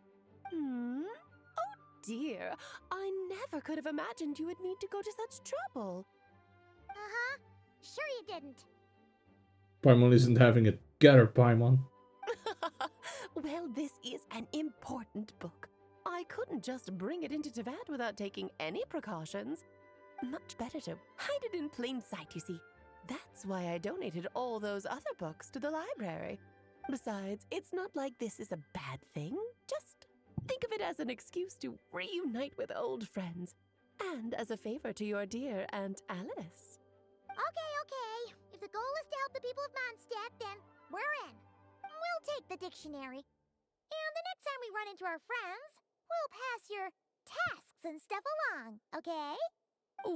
Oh dear, I never could have imagined you would need to go to such trouble. Uh-huh. Sure you didn't. Paimon isn't having it. Get her, Paimon. Well, this is an important book. I couldn't just bring it into Teyvat without taking any precautions. Much better to hide it in plain sight, you see. That's why I donated all those other books to the library. Besides, it's not like this is a bad thing. Just think of it as an excuse to reunite with old friends. And as a favor to your dear Aunt Alice. Okay. If the goal is to help the people of Mondstadt, then we're in. We'll take the dictionary. And the next time we run into our friends, we'll pass your tasks and stuff along, okay?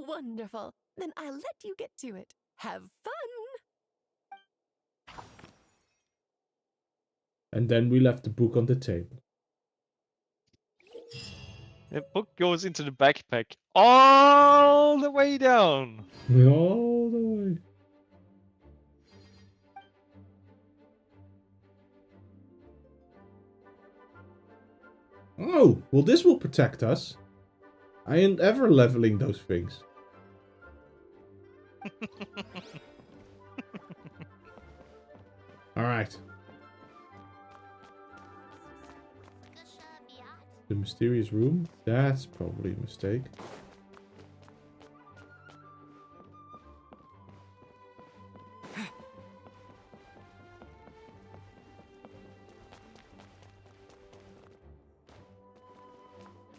Wonderful. Then I'll let you get to it. Have fun! And then we left the book on the table. The book goes into the backpack all the way down. All the way. Oh, well this will protect us. I ain't ever leveling those things. Alright. The mysterious room? That's probably a mistake.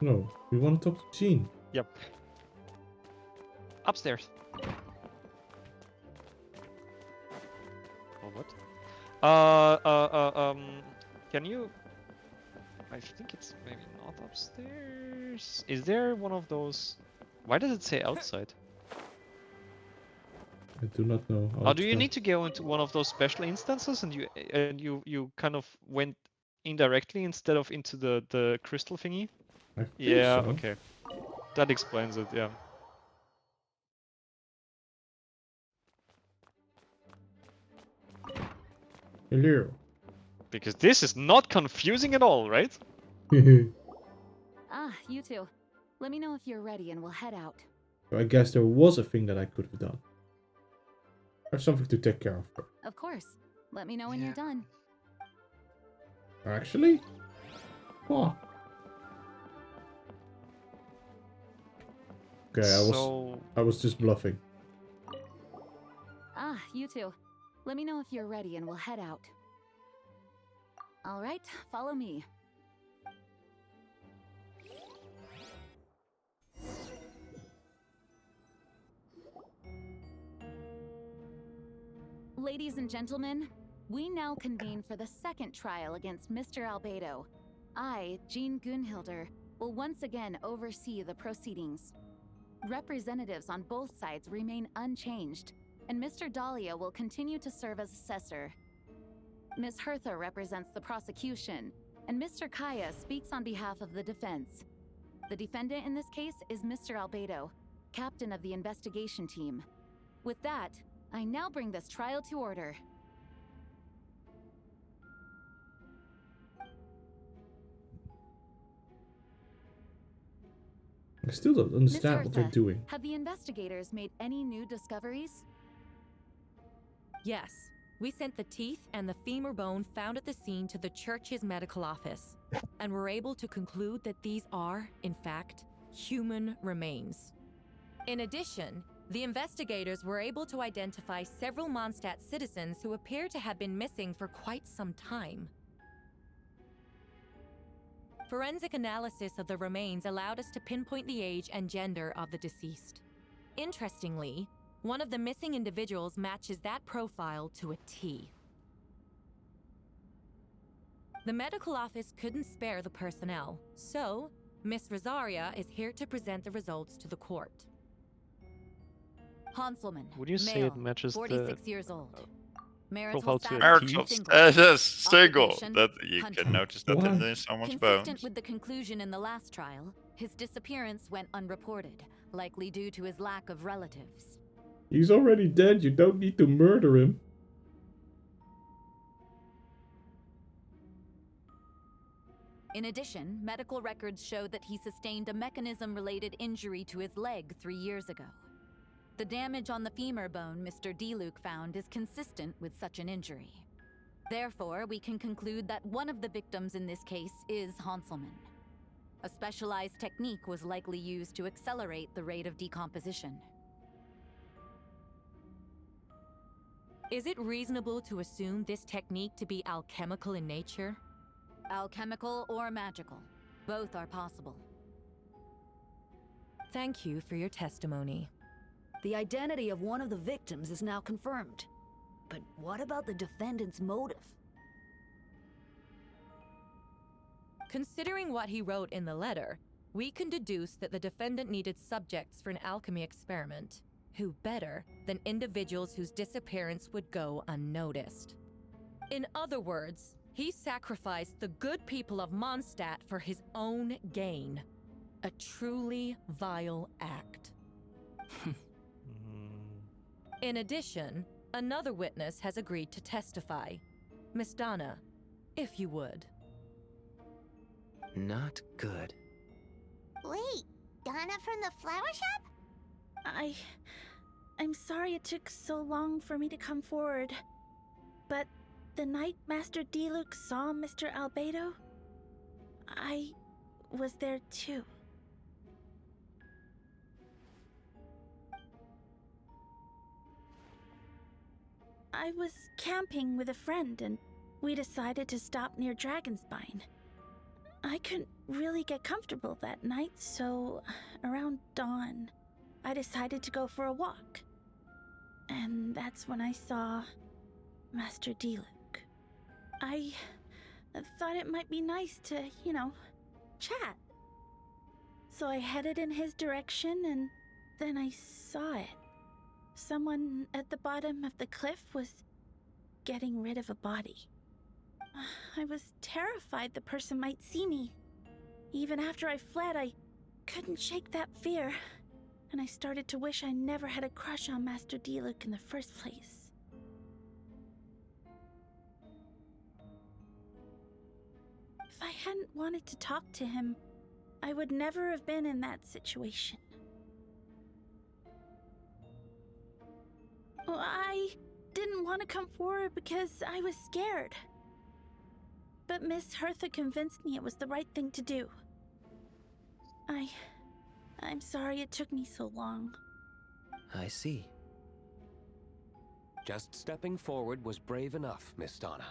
No, we want to talk to Jean. Yep. Upstairs. Oh, what? Can you... I think it's maybe not upstairs. Is there one of those... Why does it say outside? I do not know. Oh, do you need to go into one of those special instances and you kind of went indirectly instead of into the crystal thingy? I think Yeah, so. okay. That explains it, yeah. Hello. Because this is not confusing at all, right? Ah, you two. Let me know if you're ready and we'll head out. So I guess there was a thing that I could have done. Or something to take care of. Of course. Let me know when you're done. Actually? Oh. Okay, I was just bluffing. Ah, you two. Let me know if you're ready and we'll head out. All right, follow me. Ladies and gentlemen, we now convene for the second trial against Mr. Albedo. I, Jean Gunhilder, will once again oversee the proceedings. Representatives on both sides remain unchanged, and Mr. Dahlia will continue to serve as assessor. Ms. Hertha represents the prosecution, and Mr. Kaya speaks on behalf of the defense. The defendant in this case is Mr. Albedo, captain of the investigation team. With that, I now bring this trial to order. I still don't Ms. understand what they're Hertha, doing. have the investigators made any new discoveries? Yes. We sent the teeth and the femur bone found at the scene to the church's medical office, and were able to conclude that these are, in fact, human remains. In addition, the investigators were able to identify several Mondstadt citizens who appear to have been missing for quite some time. Forensic analysis of the remains allowed us to pinpoint the age and gender of the deceased. Interestingly, one of the missing individuals matches that profile to a T. The medical office couldn't spare the personnel, so Miss Rosaria is here to present the results to the court. Hanselman, Would you say male, it matches 46 the years old. profile to a Marital T? status single. Occupation, That you hunter. can notice that What? in someone's Consistent bones. with the conclusion in the last trial, his disappearance went unreported, likely due to his lack of relatives. He's already dead, you don't need to murder him. In addition, medical records show that he sustained a mechanism-related injury to his leg 3 years ago. The damage on the femur bone Mr. Diluc found is consistent with such an injury. Therefore, we can conclude that one of the victims in this case is Hanselman. A specialized technique was likely used to accelerate the rate of decomposition. Is it reasonable to assume this technique to be alchemical in nature? Alchemical or magical, both are possible. Thank you for your testimony. The identity of one of the victims is now confirmed. But what about the defendant's motive? Considering what he wrote in the letter, we can deduce that the defendant needed subjects for an alchemy experiment. Who better than individuals whose disappearance would go unnoticed? In other words, he sacrificed the good people of Mondstadt for his own gain. A truly vile act. In addition, another witness has agreed to testify. Miss Donna, if you would. Not good. Wait, Donna from the flower shop? I'm sorry it took so long for me to come forward. But the night Master Diluc saw Mr. Albedo, I was there too. I was camping with a friend and we decided to stop near Dragonspine. I couldn't really get comfortable that night, so around dawn, I decided to go for a walk. And that's when I saw Master Diluc. I thought it might be nice to, chat. So I headed in his direction and then I saw it. Someone at the bottom of the cliff was getting rid of a body. I was terrified the person might see me. Even after I fled, I couldn't shake that fear. And I started to wish I never had a crush on Master Diluc in the first place. If I hadn't wanted to talk to him, I would never have been in that situation. Well, I didn't want to come forward because I was scared. But Miss Hertha convinced me it was the right thing to do. I'm sorry it took me so long. I see. Just stepping forward was brave enough, Miss Donna.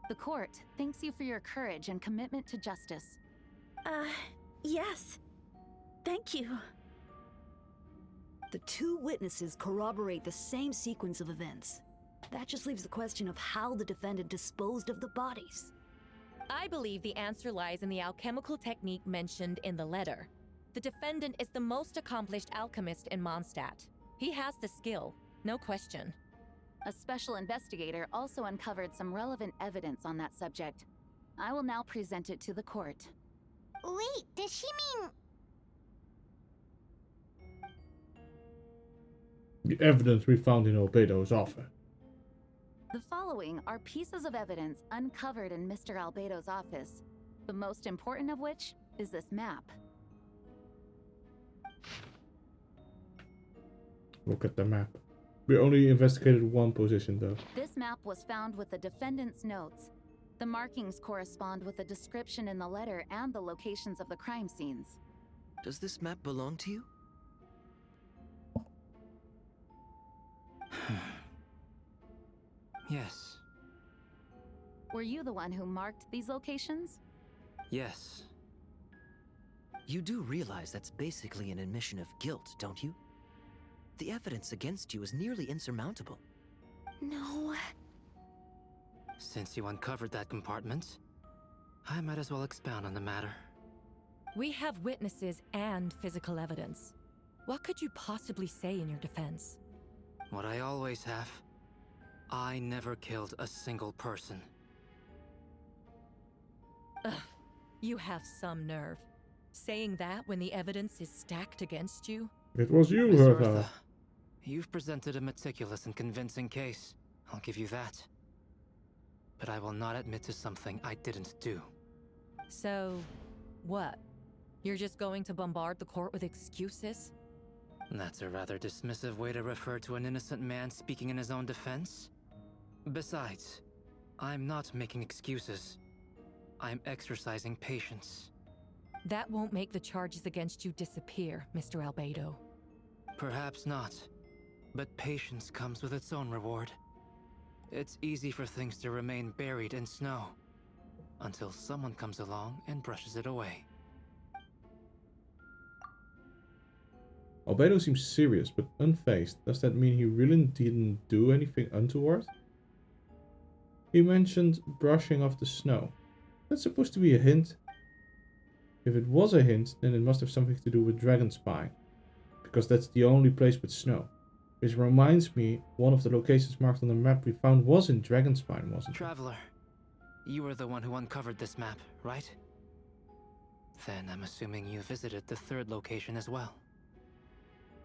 The court thanks you for your courage and commitment to justice. Yes. Thank you. The two witnesses corroborate the same sequence of events. That just leaves the question of how the defendant disposed of the bodies. I believe the answer lies in the alchemical technique mentioned in the letter. The defendant is the most accomplished alchemist in Mondstadt. He has the skill, no question. A special investigator also uncovered some relevant evidence on that subject. I will now present it to the court. Wait, does she mean... The evidence we found in Albedo's office. The following are pieces of evidence uncovered in Mr. Albedo's office, the most important of which is this map. Look at the map. We only investigated one position though. This map was found with the defendant's notes. The markings correspond with the description in the letter and the locations of the crime scenes. Does this map belong to you? Yes. Were you the one who marked these locations? Yes. You do realize that's basically an admission of guilt, don't you? The evidence against you is nearly insurmountable. No. Since you uncovered that compartment, I might as well expound on the matter. We have witnesses and physical evidence. What could you possibly say in your defense? What I always have. I never killed a single person. Ugh, you have some nerve. Saying that when the evidence is stacked against you? It was you, Miss Hertha. Hertha, you've presented a meticulous and convincing case. I'll give you that. But I will not admit to something I didn't do. So, what? You're just going to bombard the court with excuses? That's a rather dismissive way to refer to an innocent man speaking in his own defense. Besides, I'm not making excuses. I'm exercising patience. That won't make the charges against you disappear, Mr. Albedo. Perhaps not, but patience comes with its own reward. It's easy for things to remain buried in snow, until someone comes along and brushes it away. Albedo seems serious but unfazed. Does that mean he really didn't do anything untoward? He mentioned brushing off the snow. That's supposed to be a hint. If it was a hint, then it must have something to do with Dragonspine, because that's the only place with snow. Which reminds me, one of the locations marked on the map we found was in Dragonspine, wasn't it? Traveler, you were the one who uncovered this map, right? Then I'm assuming you visited the third location as well.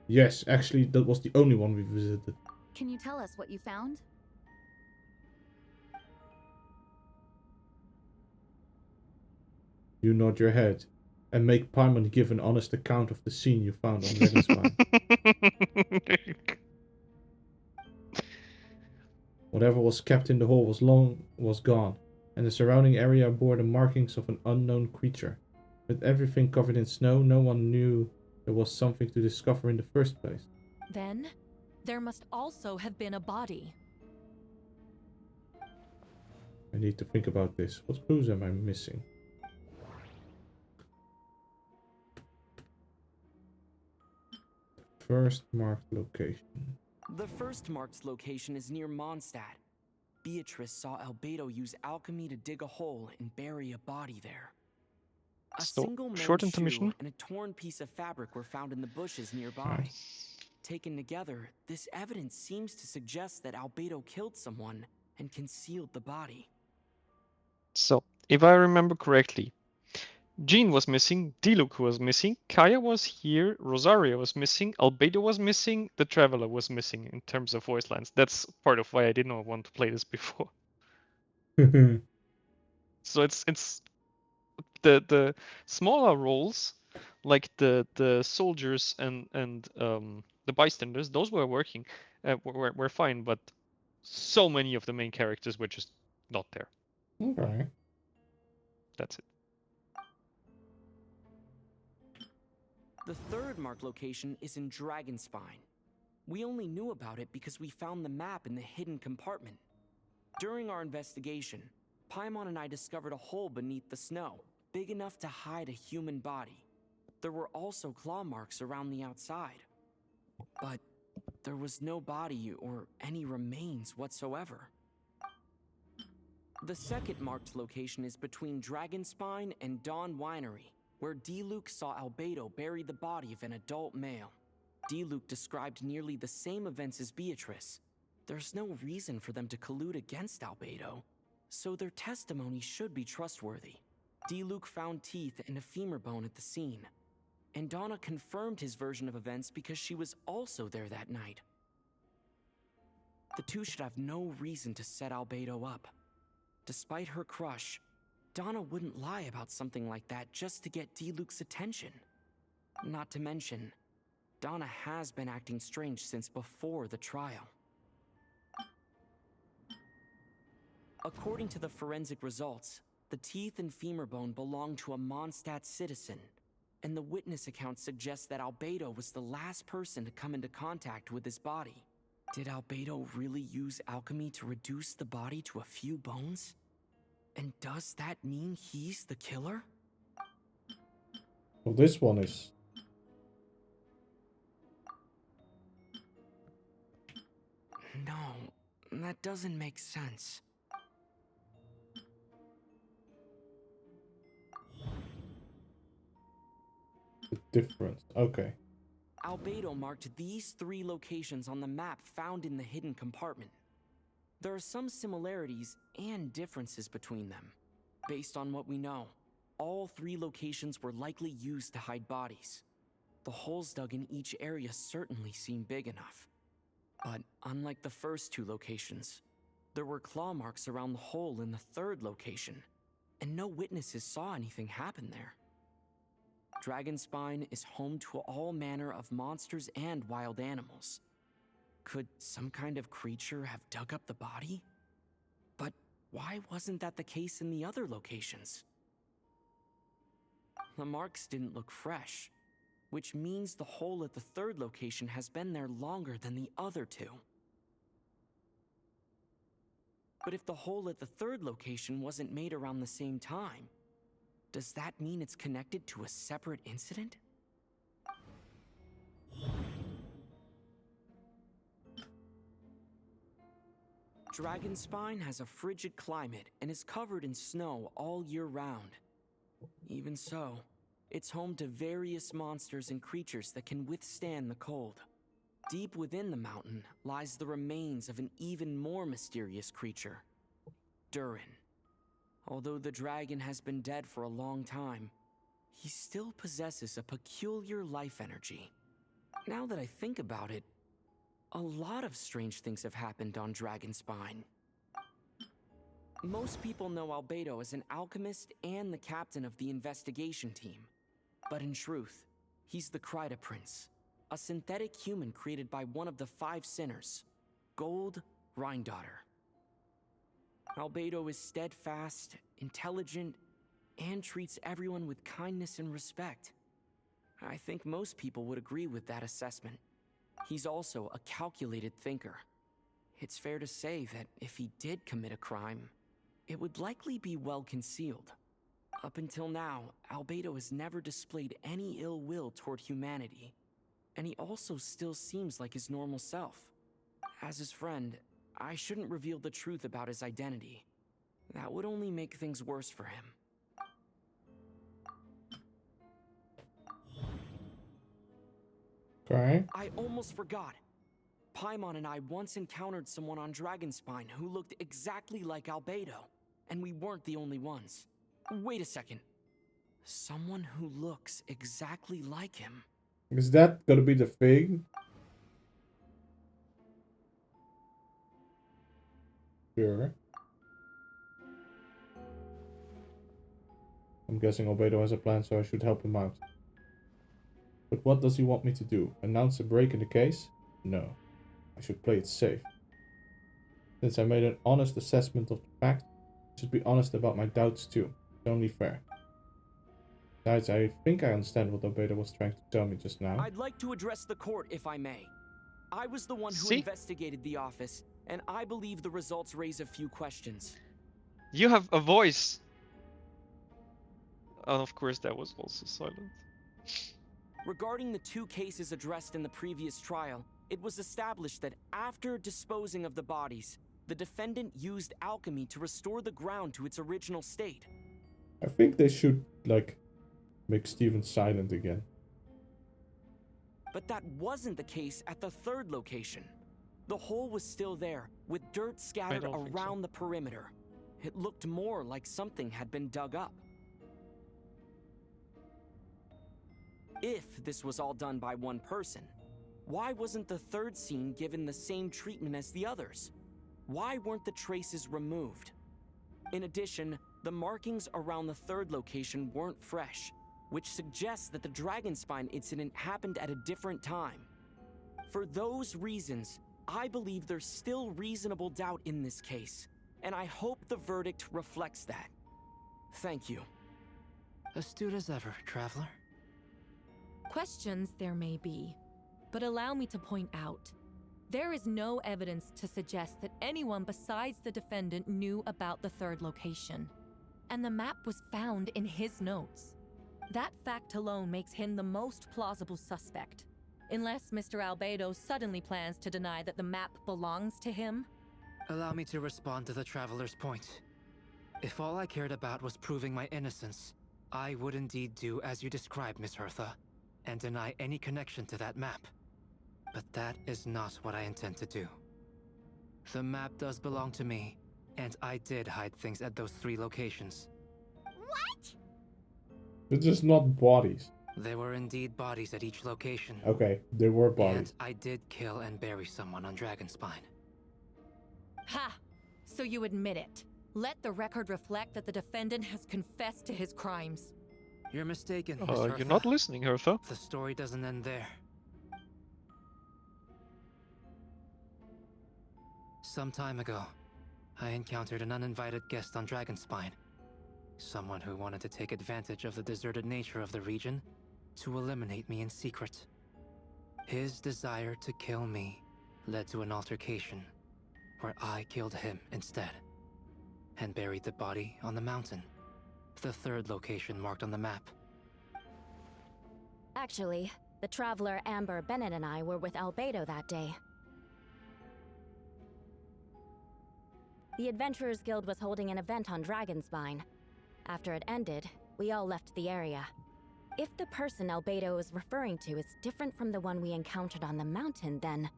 Yes, actually that was the only one we visited. Can you tell us what you found? You nod your head, and make Paimon give an honest account of the scene you found on Dragonspine. Whatever was kept in the hole was gone, and the surrounding area bore the markings of an unknown creature. With everything covered in snow, no one knew there was something to discover in the first place. Then, there must also have been a body. I need to think about this. What clues am I missing? First marked location. The first marked location is near Mondstadt. Beatrice saw Albedo use alchemy to dig a hole and bury a body there. A So, single men's short shoe intermission. and a torn piece of fabric were found in the bushes nearby. Taken together, this evidence seems to suggest that Albedo killed someone and concealed the body. So, if I remember correctly, Jean was missing, Diluc was missing, Kaya was here, Rosario was missing, Albedo was missing, the Traveler was missing in terms of voice lines. That's part of why I did not want to play this before. So it's the smaller roles, like the soldiers and the bystanders, those were working, were fine, but so many of the main characters were just not there. Okay. That's it. The third marked location is in Dragonspine. We only knew about it because we found the map in the hidden compartment. During our investigation, Paimon and I discovered a hole beneath the snow, big enough to hide a human body. There were also claw marks around the outside. But there was no body or any remains whatsoever. The second marked location is between Dragonspine and Dawn Winery, where Diluc saw Albedo bury the body of an adult male. Diluc described nearly the same events as Beatrice. There's no reason for them to collude against Albedo, so their testimony should be trustworthy. Diluc found teeth and a femur bone at the scene, and Donna confirmed his version of events because she was also there that night. The two should have no reason to set Albedo up. Despite her crush, Donna wouldn't lie about something like that just to get Diluc's attention. Not to mention, Donna has been acting strange since before the trial. According to the forensic results, the teeth and femur bone belong to a Mondstadt citizen, and the witness account suggests that Albedo was the last person to come into contact with his body. Did Albedo really use alchemy to reduce the body to a few bones? And does that mean he's the killer? Well, this one is... No, that doesn't make sense. The difference. Okay. Albedo marked these 3 locations on the map found in the hidden compartment. There are some similarities and differences between them. Based on what we know, all 3 locations were likely used to hide bodies. The holes dug in each area certainly seem big enough. But unlike the first 2 locations, there were claw marks around the hole in the 3rd location, and no witnesses saw anything happen there. Dragonspine is home to all manner of monsters and wild animals. Could some kind of creature have dug up the body? But why wasn't that the case in the other locations? The marks didn't look fresh, which means the hole at the 3rd location has been there longer than the other 2. But if the hole at the 3rd location wasn't made around the same time, does that mean it's connected to a separate incident? Dragonspine has a frigid climate and is covered in snow all year round. Even so, it's home to various monsters and creatures that can withstand the cold. Deep within the mountain lies the remains of an even more mysterious creature, Durin. Although the dragon has been dead for a long time, he still possesses a peculiar life energy. Now that I think about it, a lot of strange things have happened on Dragonspine. Most people know Albedo as an alchemist and the captain of the investigation team. But in truth, he's the Kryta Prince, a synthetic human created by one of the 5 sinners, Gold Rhindaughter. Albedo is steadfast, intelligent, and treats everyone with kindness and respect. I think most people would agree with that assessment. He's also a calculated thinker. It's fair to say that if he did commit a crime, it would likely be well concealed. Up until now, Albedo has never displayed any ill will toward humanity, and he also still seems like his normal self. As his friend, I shouldn't reveal the truth about his identity. That would only make things worse for him. Okay. I almost forgot. Paimon and I once encountered someone on Dragonspine who looked exactly like Albedo, and we weren't the only ones. Wait a second. Someone who looks exactly like him. Is that gonna be the thing? Sure. I'm guessing Albedo has a plan, so I should help him out. But what does he want me to do? Announce a break in the case? No. I should play it safe. Since I made an honest assessment of the fact, I should be honest about my doubts too. It's only fair. Besides, I think I understand what Albedo was trying to tell me just now. I'd like to address the court, if I may. I was the one who investigated the office, and I believe the results raise a few questions. You have a voice. And of course, that was also silent. Regarding the 2 cases addressed in the previous trial, it was established that after disposing of the bodies, the defendant used alchemy to restore the ground to its original state. I think they should, like, make Steven silent again. But that wasn't the case at the 3rd location. The hole was still there, with dirt scattered around the perimeter. It looked more like something had been dug up. If this was all done by one person, why wasn't the 3rd scene given the same treatment as the others? Why weren't the traces removed? In addition, the markings around the 3rd location weren't fresh, which suggests that the Dragonspine incident happened at a different time. For those reasons, I believe there's still reasonable doubt in this case, and I hope the verdict reflects that. Thank you. Astute as ever, Traveler. Questions there may be, but allow me to point out, there is no evidence to suggest that anyone besides the defendant knew about the 3rd location, and the map was found in his notes. That fact alone makes him the most plausible suspect, unless Mr. Albedo suddenly plans to deny that the map belongs to him. Allow me to respond to the Traveler's point. If all I cared about was proving my innocence, I would indeed do as you described, Miss Hertha, and deny any connection to that map. But that is not what I intend to do. The map does belong to me, and I did hide things at those 3 locations. What? They're just not bodies. There were indeed bodies at each location. Okay, they were bodies. And I did kill and bury someone on Dragonspine. Ha! So you admit it. Let the record reflect that the defendant has confessed to his crimes. You're mistaken, Miss Hertha. You're not listening, Hertha. The story doesn't end there. Some time ago, I encountered an uninvited guest on Dragonspine. Someone who wanted to take advantage of the deserted nature of the region to eliminate me in secret. His desire to kill me led to an altercation where I killed him instead and buried the body on the mountain, the 3rd location marked on the map. Actually, the traveler Amber Bennett and I were with Albedo that day. The Adventurers Guild was holding an event on Dragonspine. After it ended, we all left the area. If the person Albedo is referring to is different from the one we encountered on the mountain, then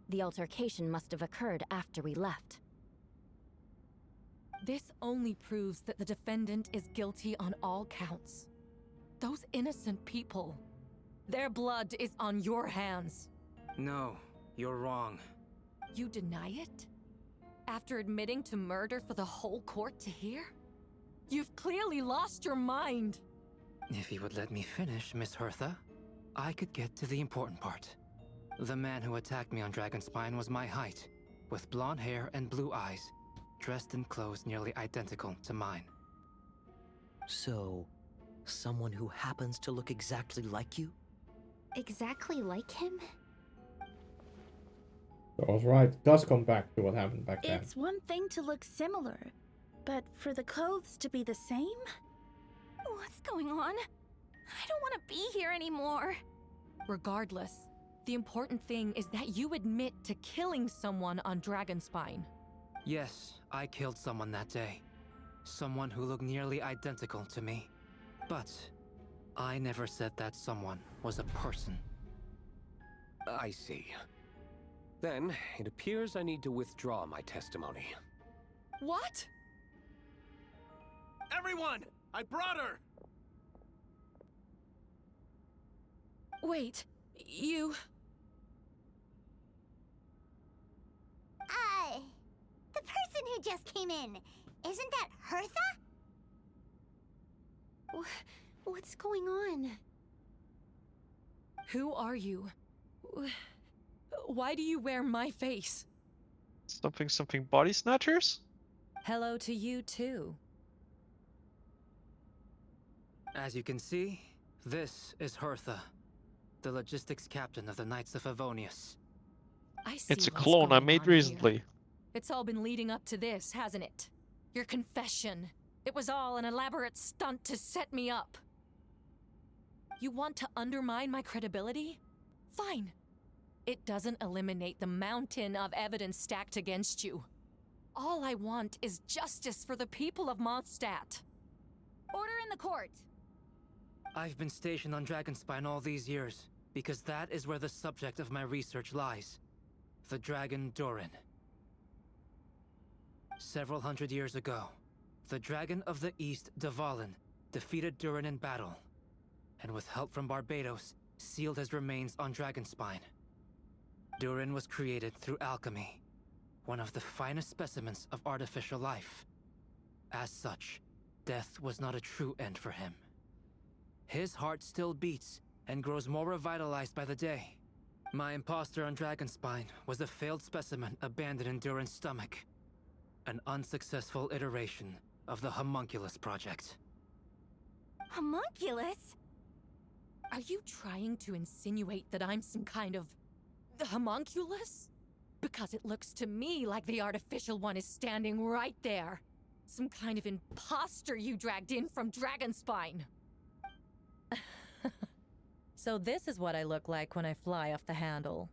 the altercation must have occurred after we left. This only proves that the defendant is guilty on all counts. Those innocent people, their blood is on your hands. No, you're wrong. You deny it? After admitting to murder for the whole court to hear? You've clearly lost your mind. If you would let me finish, Miss Hertha, I could get to the important part. The man who attacked me on Dragonspine was my height, with blonde hair and blue eyes, dressed in clothes nearly identical to mine. So, someone who happens to look exactly like you? Exactly like him? I was right. It does come back to what happened back then. It's one thing to look similar, but for the clothes to be the same? What's going on? I don't want to be here anymore. Regardless, the important thing is that you admit to killing someone on Dragonspine. Yes, I killed someone that day. Someone who looked nearly identical to me. But I never said that someone was a person. I see. Then, it appears I need to withdraw my testimony. What? Everyone! I brought her! Wait, you... The person who just came in, isn't that Hertha? What's going on? Who are you? Why do you wear my face? Something body snatchers? Hello to you too. As you can see, this is Hertha, the logistics captain of the Knights of Favonius. I see It's a what's clone I going made on here. recently. It's all been leading up to this, hasn't it? Your confession. It was all an elaborate stunt to set me up. You want to undermine my credibility? Fine. It doesn't eliminate the mountain of evidence stacked against you. All I want is justice for the people of Mondstadt. Order in the court. I've been stationed on Dragonspine all these years, because that is where the subject of my research lies. The dragon Durin. Several hundred years ago, the dragon of the East, Dvalin, defeated Durin in battle, and with help from Barbados, sealed his remains on Dragonspine. Durin was created through alchemy, one of the finest specimens of artificial life. As such, death was not a true end for him. His heart still beats and grows more revitalized by the day. My imposter on Dragonspine was a failed specimen abandoned in Durin's stomach. An unsuccessful iteration of the Homunculus project. Homunculus? Are you trying to insinuate that I'm some kind of homunculus? Because it looks to me like the artificial one is standing right there. Some kind of imposter you dragged in from Dragonspine. So this is what I look like when I fly off the handle.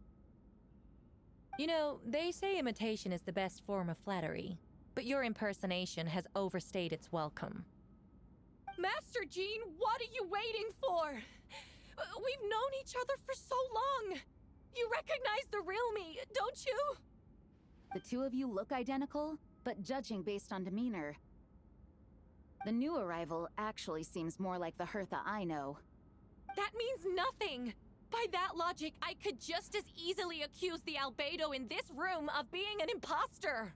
You know, they say imitation is the best form of flattery, but your impersonation has overstayed its welcome. Master Jean, what are you waiting for? We've known each other for so long. You recognize the real me, don't you? The two of you look identical, but judging based on demeanor, the new arrival actually seems more like the Hertha I know. That means nothing! By that logic, I could just as easily accuse the Albedo in this room of being an imposter!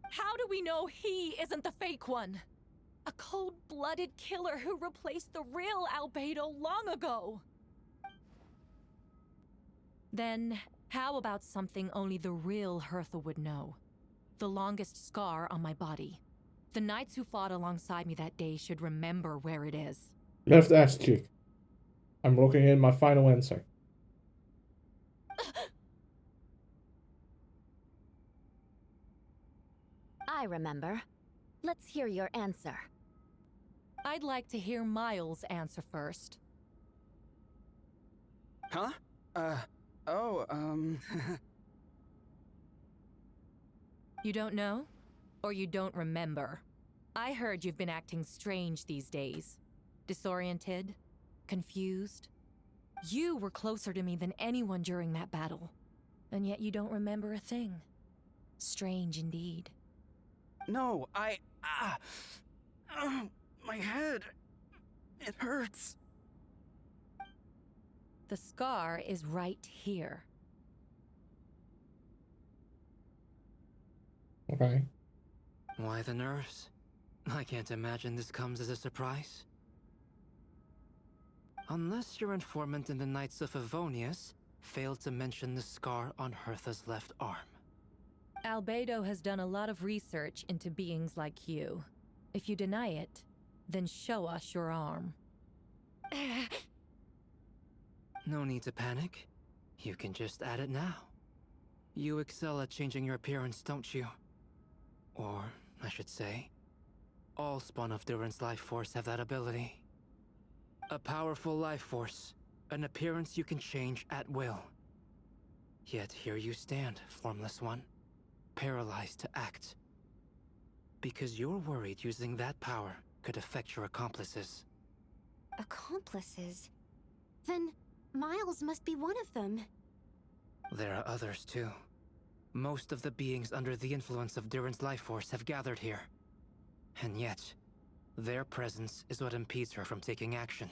How do we know he isn't the fake one? A cold-blooded killer who replaced the real Albedo long ago! Then, how about something only the real Hertha would know? The longest scar on my body. The knights who fought alongside me that day should remember where it is. Left ass cheek. I'm locking in my final answer. I remember. Let's hear your answer. I'd like to hear Miles' answer first. Huh? You don't know? Or you don't remember? I heard you've been acting strange these days. Disoriented? Confused? You were closer to me than anyone during that battle. And yet you don't remember a thing. Strange indeed. No, my head. It hurts. The scar is right here. Okay. Why the nerves? I can't imagine this comes as a surprise. Unless your informant in the Knights of Favonius failed to mention the scar on Hertha's left arm. Albedo has done a lot of research into beings like you. If you deny it, then show us your arm. No need to panic. You can just add it now. You excel at changing your appearance, don't you? Or, I should say, all spawn of Durin's life force have that ability. A powerful life force, an appearance you can change at will. Yet here you stand, formless one, paralyzed to act. Because you're worried using that power could affect your accomplices. Accomplices? Then Miles must be one of them. There are others too. Most of the beings under the influence of Durin's life force have gathered here. And yet, their presence is what impedes her from taking action.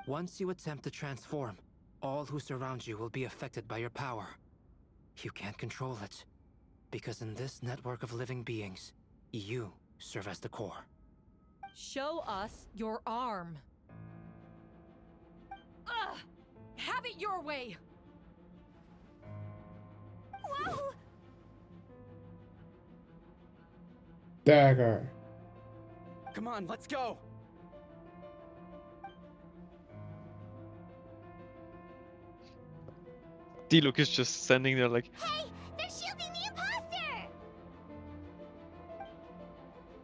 Once you attempt to transform, all who surround you will be affected by your power. You can't control it, because in this network of living beings, you serve as the core. Show us your arm. Ugh! Have it your way! Whoa! Dagger. Come on, let's go! D-Look is just standing there like, Hey, they're shielding the imposter!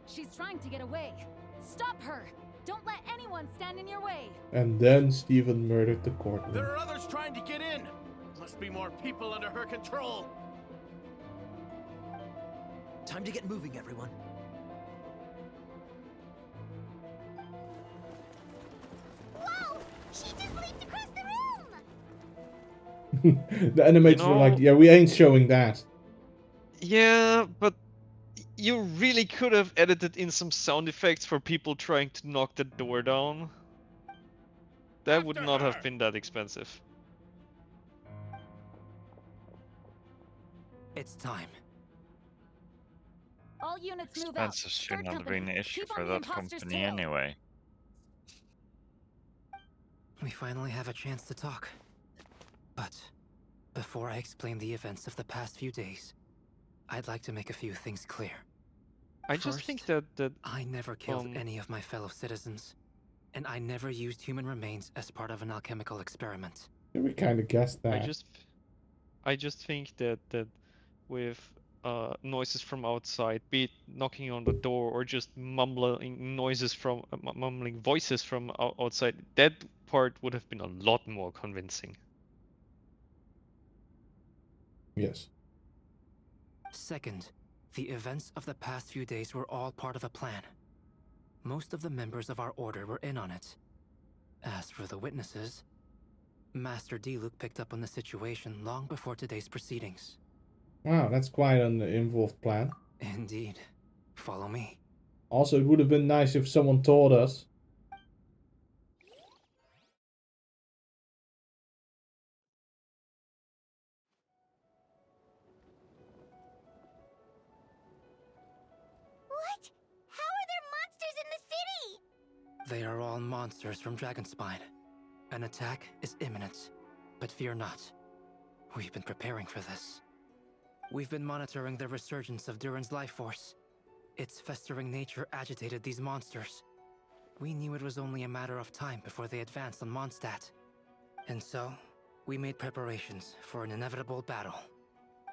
She's trying to get away. Stop her! Don't let anyone stand in your way. And then Steven murdered the courtroom. There are others trying to get in. Must be more people under her control. Time to get moving, everyone. Whoa! She just leaped across the room! The animators were like, yeah, we ain't showing that. yeah, but you really could have edited in some sound effects for people trying to knock the door down. That would not have been that expensive. It's time. All units move out. Expenses should Third not be an company, issue keep for on the that imposter's company tail. anyway. We finally have a chance to talk. But before I explain the events of the past few days, I'd like to make a few things clear. I just think that I never killed any of my fellow citizens, and I never used human remains as part of an alchemical experiment. Yeah, we kind of guessed that. I just think that with noises from outside, be it knocking on the door or just mumbling noises from mumbling voices from outside, that part would have been a lot more convincing. Yes. Second, the events of the past few days were all part of a plan. Most of the members of our order were in on it. As for the witnesses, Master D-Luke picked up on the situation long before today's proceedings. Wow, that's quite an involved plan. Indeed. Follow me. Also, it would have been nice if someone told us. What? How are there monsters in the city? They are all monsters from Dragonspine. An attack is imminent, but fear not. We've been preparing for this. We've been monitoring the resurgence of Durin's life force. Its festering nature agitated these monsters. We knew it was only a matter of time before they advanced on Mondstadt. And so, we made preparations for an inevitable battle.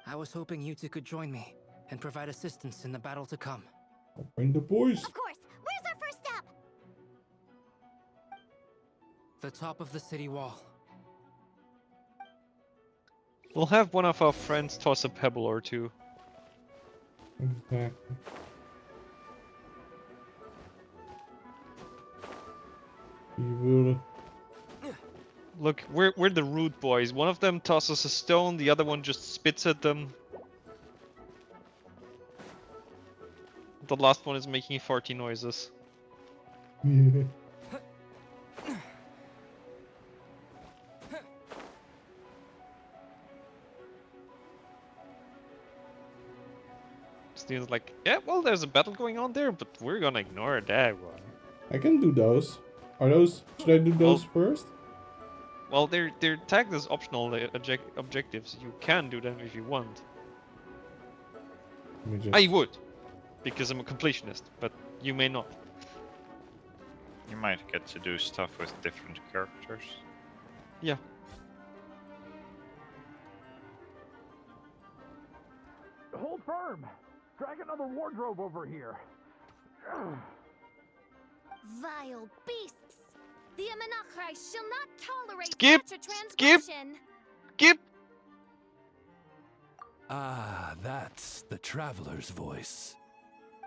I was hoping you two could join me and provide assistance in the battle to come. I'll bring the boys. Of course. Where's our first step? The top of the city wall. We'll have one of our friends toss a pebble or two. Exactly. You will. Look, we're the rude boys. One of them tosses a stone, the other one just spits at them. The last one is making farty noises. Yeah. Steven's like, yeah, well, there's a battle going on there, but we're gonna ignore that one. I can do those. Are those? Should I do those first? Well, they're tagged as optional objectives. You can do them if you want. Let me just... I would, because I'm a completionist, but you may not. You might get to do stuff with different characters. Yeah. Hold firm! Drag another wardrobe over here. Vile beasts! The Amenachrai shall not tolerate Skip! such a Skip! transgression! Skip! Ah, that's the traveler's voice.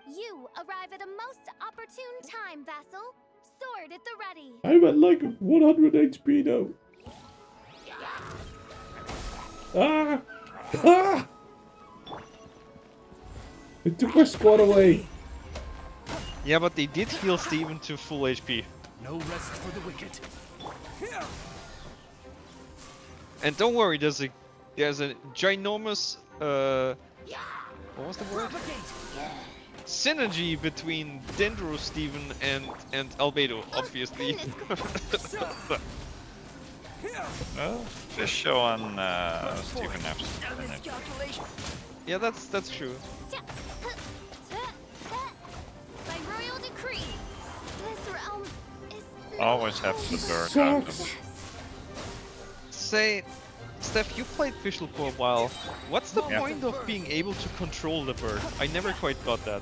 You arrive at a most opportune time, vassal. Sword at the ready. I'm at like 100 HP though. Ah! Ah! It took my squad away. Yeah, but they did heal Steven to full HP. No rest for the wicked. And don't worry, there's a ginormous what was the word? synergy between Dendro Steven and Albedo, obviously. Fish show on Steven have synergy. Yeah, that's true. By royal decree, this realm is Always have the bird Sucks. out of Say, Steph, you played Fischl for a while. What's the Yeah. point of being able to control the bird? I never quite got that.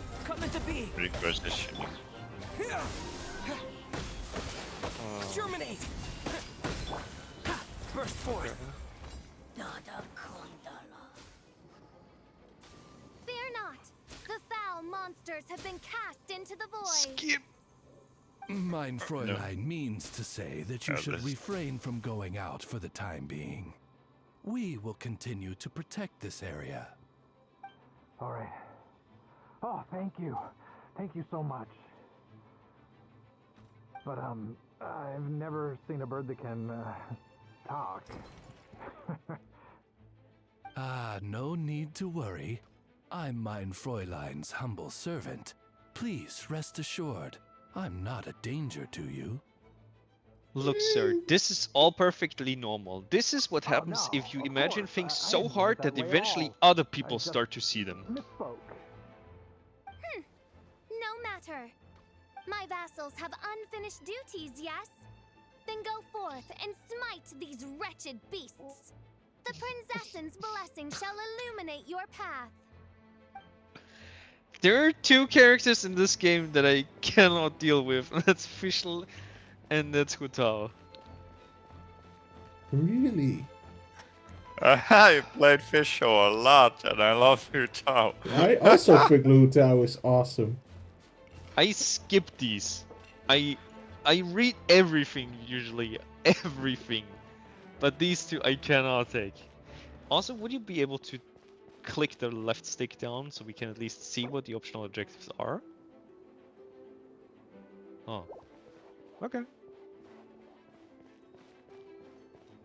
requisitioning. Germinate! Burst forth! Fear not! The foul monsters have been cast into the void! Skip! Mein Fräulein means to say that you should this- refrain from going out for the time being. We will continue to protect this area. All right. Oh, thank you. Thank you so much. But, I've never seen a bird that can, talk. No need to worry. I'm Mein Fräulein's humble servant. Please rest assured, I'm not a danger to you. Look, sir, this is all perfectly normal. This is what happens no, if you of imagine course. things I so didn't hard mean it that that way at eventually all. other people just start to see them. Misspoke. No matter. My vassals have unfinished duties, yes? Then go forth and smite these wretched beasts. The princess's blessing shall illuminate your path. There are two characters in this game that I cannot deal with. That's Fischl and that's Hutao. Really? I played Fish Show a lot, and I love Hutao. I also think Lutao is awesome. I skip these. I read everything usually, everything. But these two I cannot take. Also, would you be able to click the left stick down so we can at least see what the optional objectives are? Oh. Okay.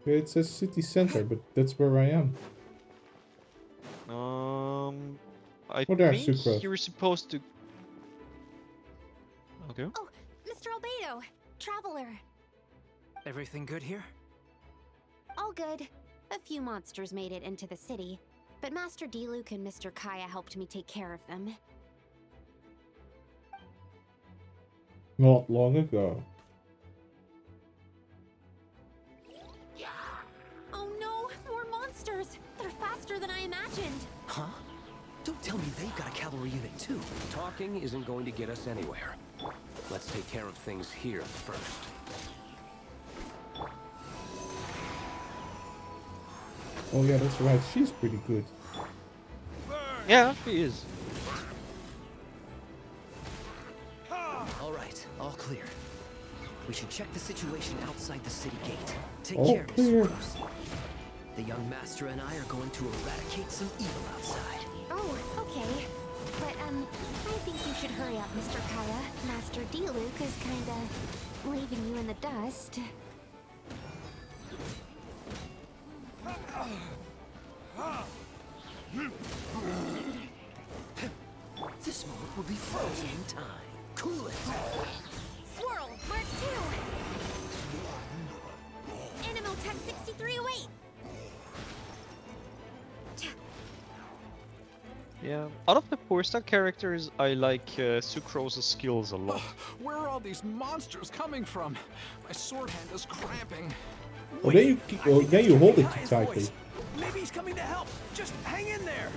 It says city center, but that's where I am. I Oh, there's think Sucrose. you're supposed to... Okay. Oh, Mr. Albedo, traveler. Everything good here? All good. A few monsters made it into the city, but Master Diluc and Mr. Kaya helped me take care of them. Not long ago. Oh no, more monsters! They're faster than I imagined! Huh? Don't tell me they've got a cavalry unit too. Talking isn't going to get us anywhere. Let's take care of things here first. Oh yeah, that's right. She's pretty good. Yeah, she is. All right, all clear. We should check the situation outside the city gate. Take All care, Miss clear. Rose. The young master and I are going to eradicate some evil outside. Oh, okay. But, I think you should hurry up, Mr. Kaya. Master Diluc is kinda leaving you in the dust. This moment will be frozen in time. Cool it. Swirl, Mark 2. Animo Tech 6308. Yeah. Out of the 4-star characters, I like Sucrose's skills a lot. Where are all these monsters coming from? My sword hand is cramping. Oh, then you keep, oh, then you hold it too tightly. Maybe he's coming to help. Just hang in there.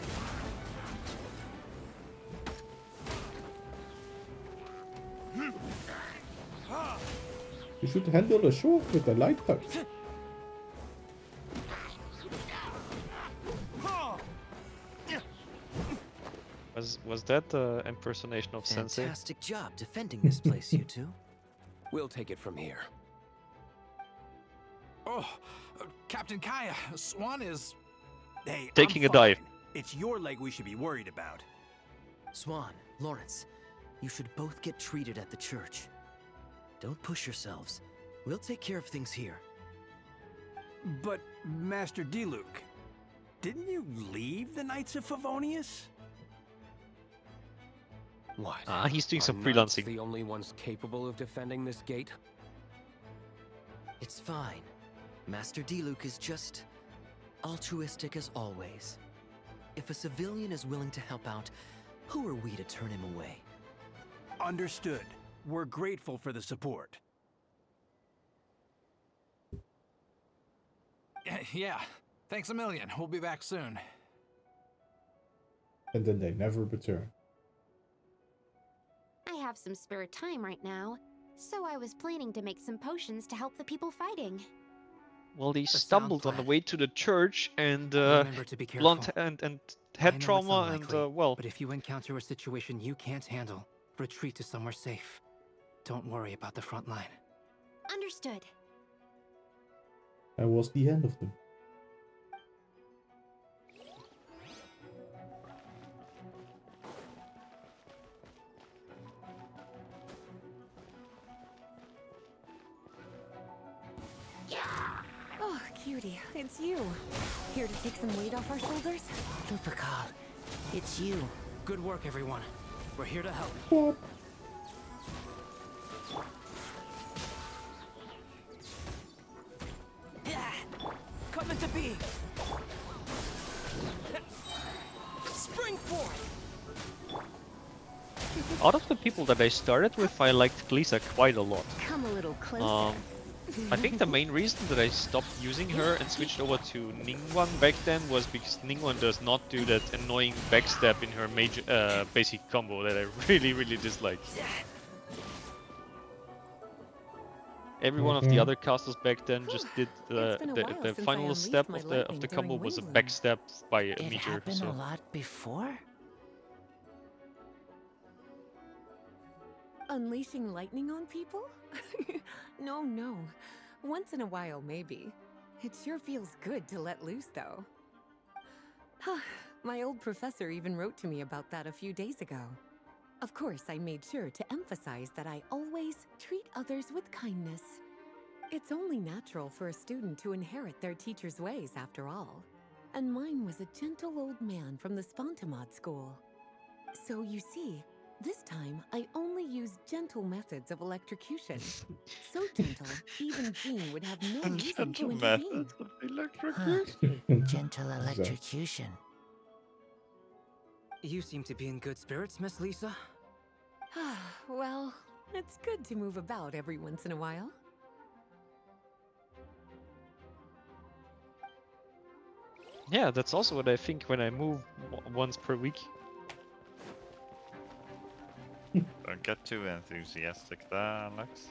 You should handle the sword with a light touch. Was that the impersonation of Sensei? Fantastic job defending this place, you two. We'll take it from here. Oh, Captain Kaya, Swan is... Hey, Taking I'm a dive. fine. It's your leg we should be worried about. Swan, Lawrence, you should both get treated at the church. Don't push yourselves. We'll take care of things here. But, Master Diluc, didn't you leave the Knights of Favonius? What? He's doing some Are knights freelancing. the only ones capable of defending this gate? It's fine. Master Diluc is just altruistic as always. If a civilian is willing to help out, who are we to turn him away? Understood. We're grateful for the support. Yeah, thanks a million. We'll be back soon. And then they never return. I have some spare time right now, so I was planning to make some potions to help the people fighting. Well, they sound stumbled on the plan. way to the church and Remember to be blunt careful. and I know head it's trauma and unlikely, well. But if you encounter a situation you can't handle, retreat to somewhere safe. Don't worry about the front line. Understood. That was the end of them. Oh, cutie, it's you. Here to take some weight off our shoulders? Lupercal, it's you. Good work, everyone. We're here to help. What? Come into being. Spring forth. Out of the people that I started with, I liked Glisa quite a lot. Come a little closer. I think the main reason that I stopped using her and switched over to Ningguang back then was because Ningguang does not do that annoying backstab in her major basic combo that I really dislike. Every one of the other casters back then just did the final step of the combo was a backstab by a It meteor. happened So a lot before? Unleashing lightning on people? No. Once in a while, maybe. It sure feels good to let loose, though. My old professor even wrote to me about that a few days ago. Of course, I made sure to emphasize that I always treat others with kindness. It's only natural for a student to inherit their teacher's ways, after all. And mine was a gentle old man from the Spontamod school. So you see, this time I only used gentle methods of electrocution. So gentle, even Jean would have no reason to intervene. Gentle electrocution. You seem to be in good spirits, Miss Lisa. Well, it's good to move about every once in a while. yeah, that's also what I think when I move once per week. Don't get too enthusiastic there, Alex.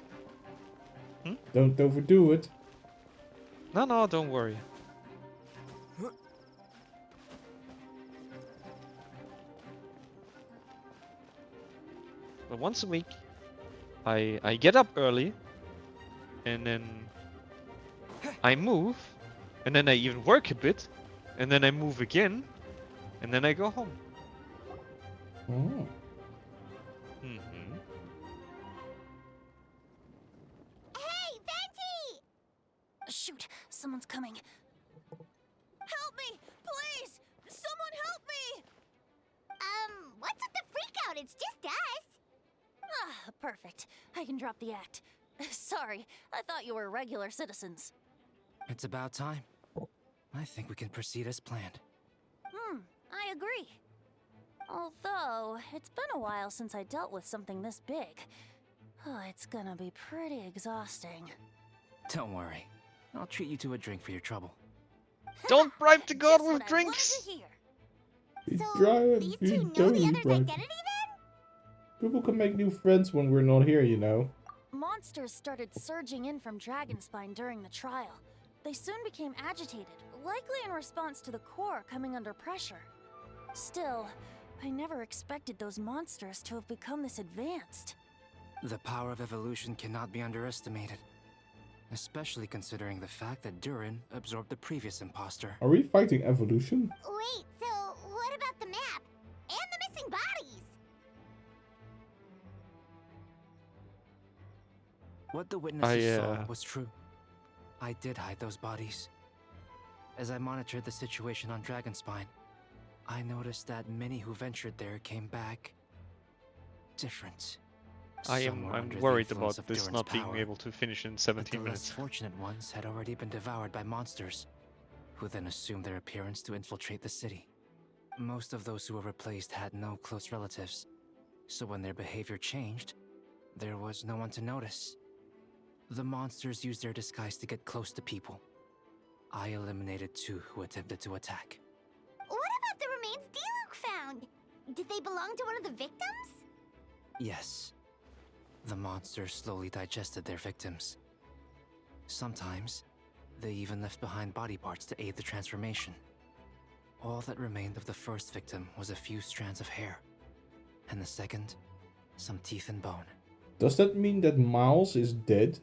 Don't overdo it. No, don't worry. But once a week, I get up early, and then I move, and then I even work a bit, and then I move again, and then I go home. Oh. Hey, Venti! Shoot, someone's coming. Help me, please! Someone help me! What's with the freak out? It's just us. Ah, perfect. I can drop the act. Sorry, I thought you were regular citizens. It's about time. I think we can proceed as planned. I agree. Although, it's been a while since I dealt with something this big. Oh, it's gonna be pretty exhausting. Don't worry. I'll treat you to a drink for your trouble. Don't bribe the god Just with what I drinks! wanted to hear. These two know the other's identity then? People can make new friends when we're not here, you know. Monsters started surging in from Dragonspine during the trial. They soon became agitated, likely in response to the core coming under pressure. Still, I never expected those monsters to have become this advanced. The power of evolution cannot be underestimated. Especially considering the fact that Durin absorbed the previous imposter. Are we fighting evolution? Wait, so what about the map? And the missing bodies? What the witnesses saw was true. I did hide those bodies. As I monitored the situation on Dragonspine, I noticed that many who ventured there came back different. I'm Somewhere under the worried influence about of this Durin's not being power. able to finish in But 17 the less minutes. fortunate ones had already been devoured by monsters, who then assumed their appearance to infiltrate the city. Most of those who were replaced had no close relatives, so when their behavior changed, there was no one to notice. The monsters used their disguise to get close to people. I eliminated 2 who attempted to attack. What about the remains Diluc found? Did they belong to one of the victims? Yes. The monsters slowly digested their victims. Sometimes, they even left behind body parts to aid the transformation. All that remained of the first victim was a few strands of hair, and the second, some teeth and bone. Does that mean that Miles is dead?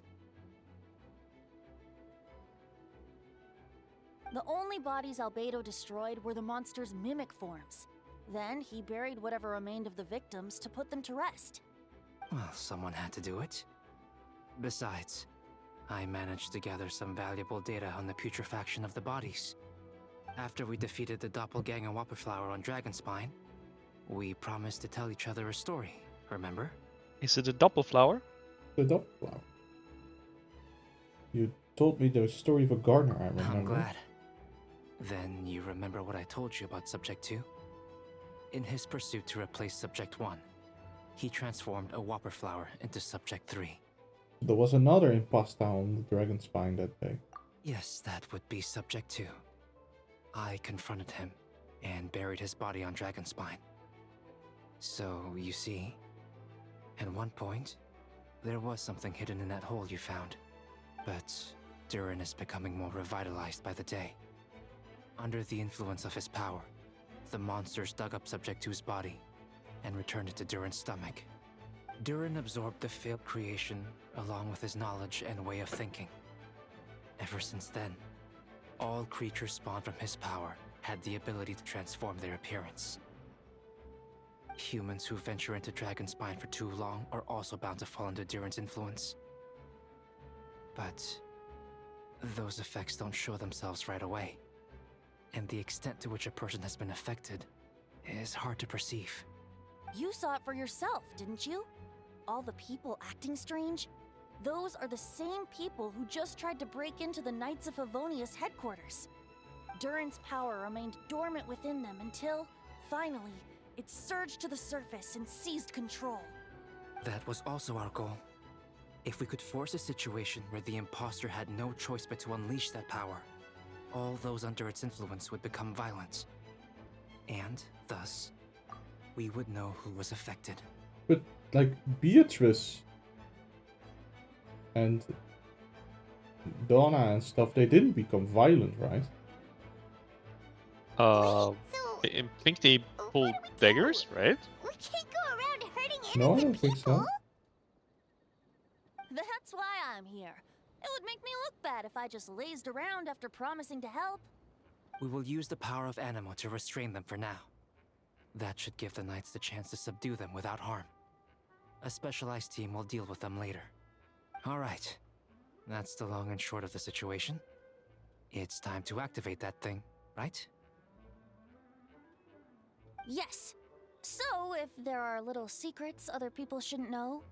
The only bodies Albedo destroyed were the monster's mimic forms. Then he buried whatever remained of the victims to put them to rest. Well, someone had to do it. Besides, I managed to gather some valuable data on the putrefaction of the bodies. After we defeated the doppelganger Whopperflower on Dragonspine, we promised to tell each other a story, remember? Is it a doppelflower? The Doppelflower. You told me the story of a gardener, I remember. I'm glad. Then you remember what I told you about Subject 2? In his pursuit to replace Subject 1, he transformed a Whopperflower into Subject 3. There was another imposter on the Dragonspine that day. Yes, that would be Subject 2. I confronted him and buried his body on Dragonspine. So, you see, at one point, there was something hidden in that hole you found. But Durin is becoming more revitalized by the day. Under the influence of his power, the monsters dug up Subject 2's body and returned it to Durin's stomach. Durin absorbed the failed creation along with his knowledge and way of thinking. Ever since then, all creatures spawned from his power had the ability to transform their appearance. Humans who venture into Dragonspine for too long are also bound to fall under Durin's influence. But those effects don't show themselves right away, and the extent to which a person has been affected is hard to perceive. You saw it for yourself, didn't you? All the people acting strange? Those are the same people who just tried to break into the Knights of Favonius headquarters. Durin's power remained dormant within them until, finally, it surged to the surface and seized control. That was also our goal. If we could force a situation where the imposter had no choice but to unleash that power, all those under its influence would become violent. And, thus, we would know who was affected. But, like, Beatrice and Donna and stuff, they didn't become violent, right? I think they pulled daggers, right? We can't go around hurting innocent No, I don't think people. so. That's why I'm here. It would make me look bad if I just lazed around after promising to help. We will use the power of Animo to restrain them for now. That should give the Knights the chance to subdue them without harm. A specialized team will deal with them later. Alright. That's the long and short of the situation. It's time to activate that thing, right? Yes. So, if there are little secrets other people shouldn't know,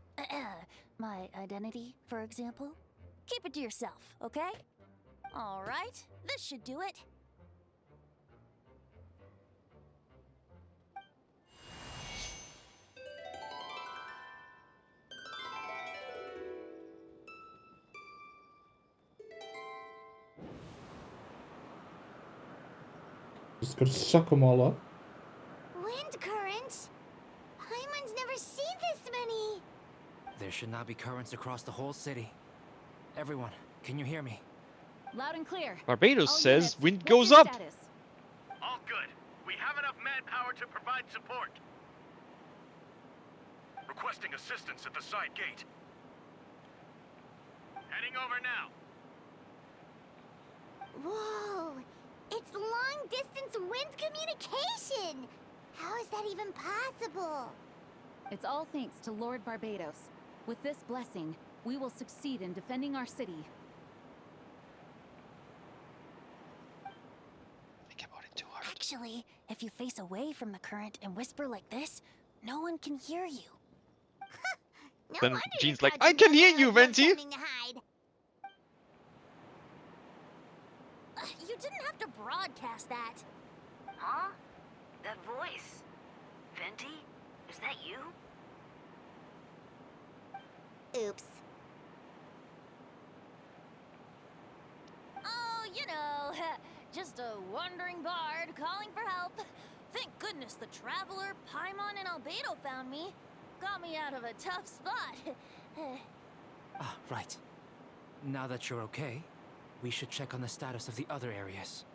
my identity, for example, keep it to yourself, okay? Alright, this should do it. Just gotta suck them all up. Wind currents? Paimon's never seen this many. There should now be currents across the whole city. Everyone, can you hear me? Loud and clear. Barbados All says units, wind what's goes your up. status? All good. We have enough manpower to provide support. Requesting assistance at the side gate. Heading over now. Whoa! It's long-distance wind communication! How is that even possible? It's all thanks to Lord Barbados. With this blessing, we will succeed in defending our city. Think about it too hard. Actually, if you face away from the current and whisper like this, no one can hear you. No Then wonder Jean's you're like, I can hear you, Venti! pretending to hide. You didn't have to broadcast that. Huh? That voice. Venti? Is that you? Oops. Oh, you know, just a wandering bard calling for help. Thank goodness the traveler, Paimon, and Albedo found me. Got me out of a tough spot. Ah, right. Now that you're okay, we should check on the status of the other areas.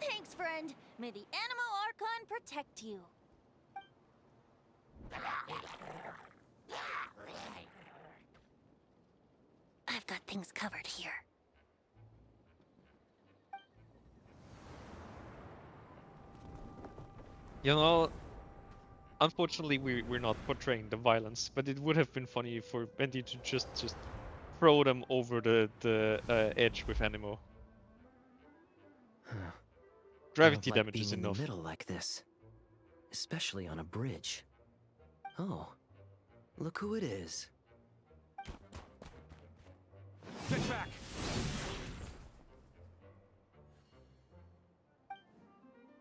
Thanks, friend. May the Animo Archon protect you. I've got things covered here. You know, unfortunately we're not portraying the violence, but it would have been funny for Venti to just throw them over the edge with Animo. Gravity I don't like damage is being in enough. the middle like this, especially on a bridge. Oh, look who it is. Get back!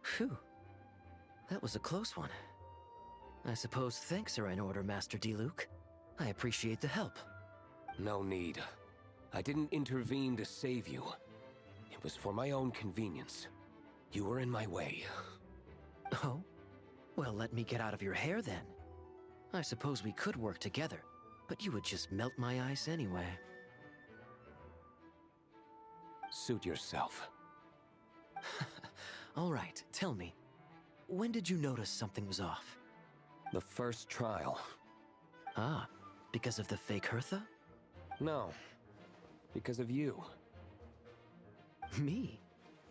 Phew. That was a close one. I suppose thanks are in order, Master Diluc. I appreciate the help. No need. I didn't intervene to save you. It was for my own convenience. You were in my way. Oh? Well, let me get out of your hair then. I suppose we could work together, but you would just melt my ice anyway. Suit yourself. All right, tell me. When did you notice something was off? The first trial. Ah, because of the fake Hertha? No. Because of you. Me?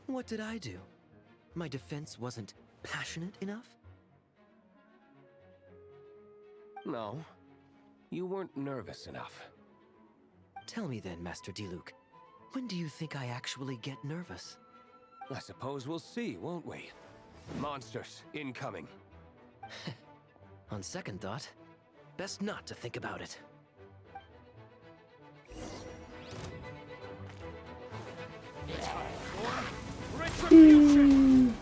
What did I do? My defense wasn't passionate enough? No. You weren't nervous enough. Tell me then, Master Diluc. When do you think I actually get nervous? I suppose we'll see, won't we? Monsters, incoming. On second thought, best not to think about it. Retribution!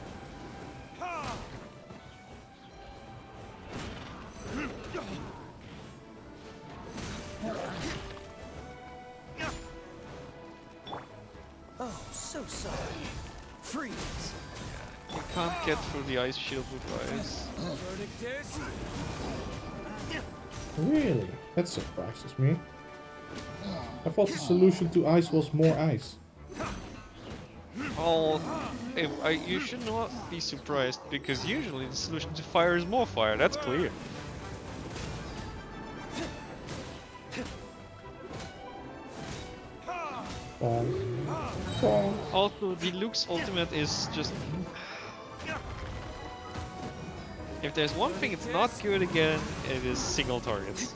Oh, so sorry. Freeze! You can't get through the ice shield with ice. Really? That surprises me. I thought the solution to ice was more ice. Oh, you should not be surprised, because usually the solution to fire is more fire, that's clear. Also, Diluc's ultimate is just... If there's one thing it's not good again, it is single targets.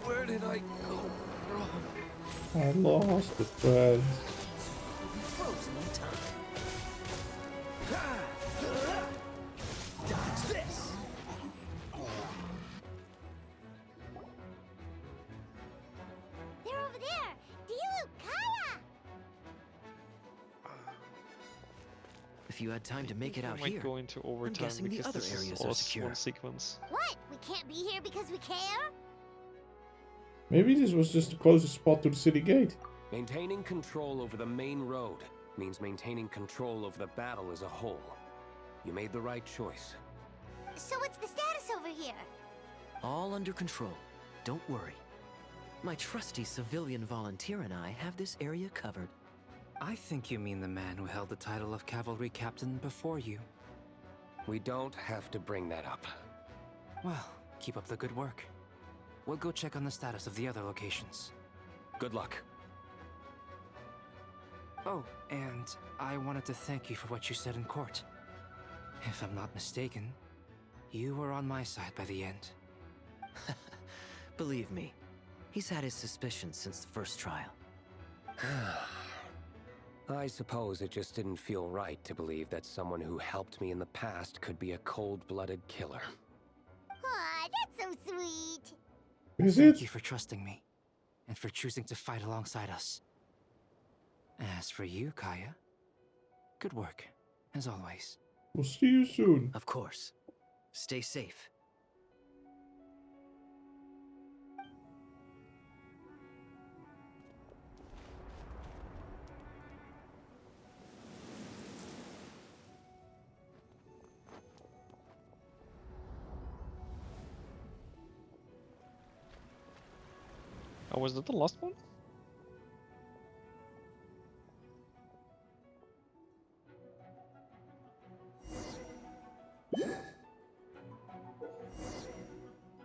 Where did I go wrong? I lost the thread. Frozen in time. Dodge this! They're over there! Diluc, Kaya! If you had time to make it out might here, go into I'm overtime guessing the because other this areas is are all secure. one sequence. What? We can't be here because we care? Maybe this was just the closest spot to the city gate. Maintaining control over the main road means maintaining control over the battle as a whole. You made the right choice. So what's the status over here? All under control. Don't worry. My trusty civilian volunteer and I have this area covered. I think you mean the man who held the title of cavalry captain before you. We don't have to bring that up. Well, keep up the good work. We'll go check on the status of the other locations. Good luck. Oh, and I wanted to thank you for what you said in court. If I'm not mistaken, you were on my side by the end. Believe me, he's had his suspicions since the first trial. I suppose it just didn't feel right to believe that someone who helped me in the past could be a cold-blooded killer. Aw, that's so sweet. Thank you for trusting me, and for choosing to fight alongside us. As for you, Kaya, good work, as always. We'll see you soon. Of course. Stay safe. Oh, was that the last one?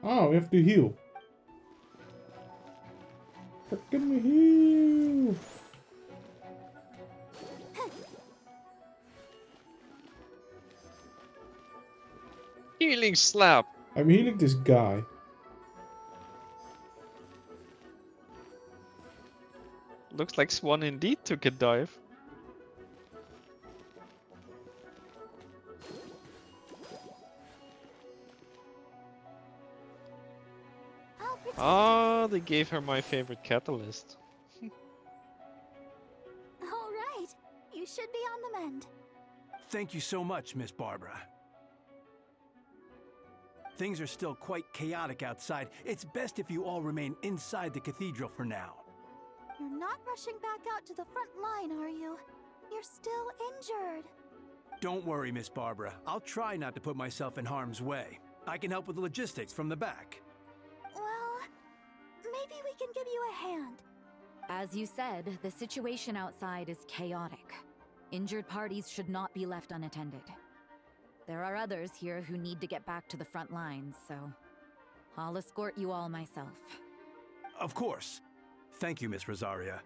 Oh, we have to heal. Freaking heal. Healing slap. I'm healing this guy. Looks like Swan indeed took a dive. Ah, they gave her my favorite catalyst. All right, you should be on the mend. Thank you so much, Miss Barbara. Things are still quite chaotic outside. It's best if you all remain inside the cathedral for now. You're not rushing back out to the front line, are you? You're still injured. Don't worry, Miss Barbara. I'll try not to put myself in harm's way. I can help with the logistics from the back. Well, maybe we can give you a hand. As you said, the situation outside is chaotic. Injured parties should not be left unattended. There are others here who need to get back to the front lines, so I'll escort you all myself. Of course. Thank you, Miss Rosaria.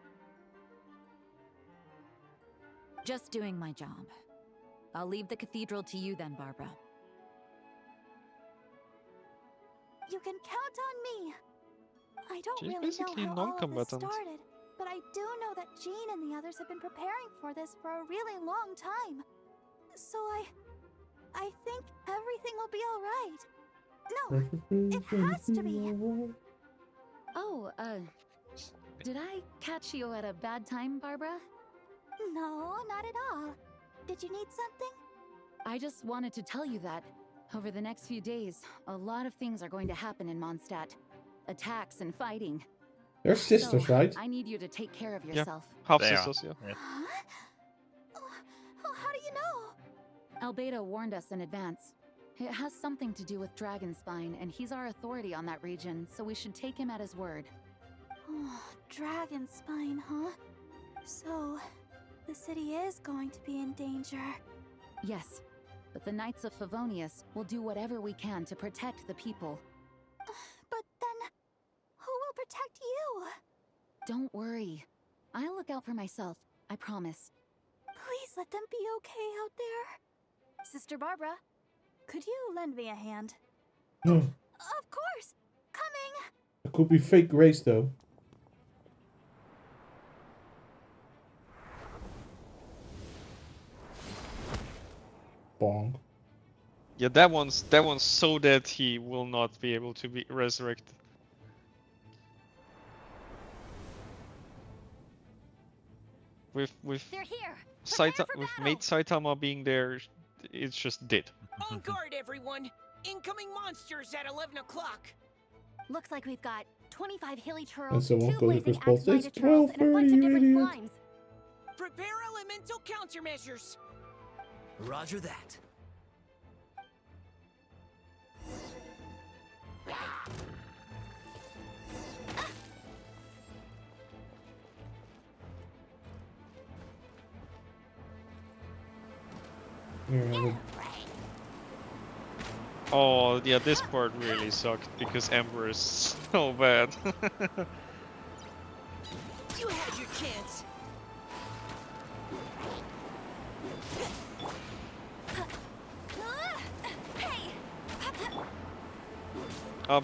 Just doing my job. I'll leave the cathedral to you then, Barbara. You can count on me. I don't She's really basically know how all of this non-combatant. started, but I do know that Jean and the others have been preparing for this for a really long time. So I think everything will be all right. No, it has to be. Oh, did I catch you at a bad time, Barbara? No, not at all. Did you need something? I just wanted to tell you that over the next few days, a lot of things are going to happen in Mondstadt. Attacks and fighting. They're sisters, So, right? I need you to take care of yourself. Half They are. sisters, yeah. Huh? Oh, how do you know? Albedo warned us in advance. It has something to do with Dragonspine, and he's our authority on that region, so we should take him at his word. Oh, Dragonspine, huh? So, the city is going to be in danger. Yes, but the Knights of Favonius will do whatever we can to protect the people. But then, who will protect you? Don't worry. I'll look out for myself, I promise. Please let them be okay out there. Sister Barbara, could you lend me a hand? No, Of course! Coming! it could be fake grace though. Bong. Yeah, that one's so dead he will not be able to be resurrected. With They're here! Mate Saitama being there, it's just dead. On guard, everyone! Incoming monsters at 11 o'clock! Looks like we've got 25 hilly And churls, someone 2 told us blazing response. axe It's churls, and a bunch 12:30, of you different idiot. slimes. Prepare elemental countermeasures! Roger that. Yeah, Oh, yeah, this part really sucked because Ember is so bad. You had your chance!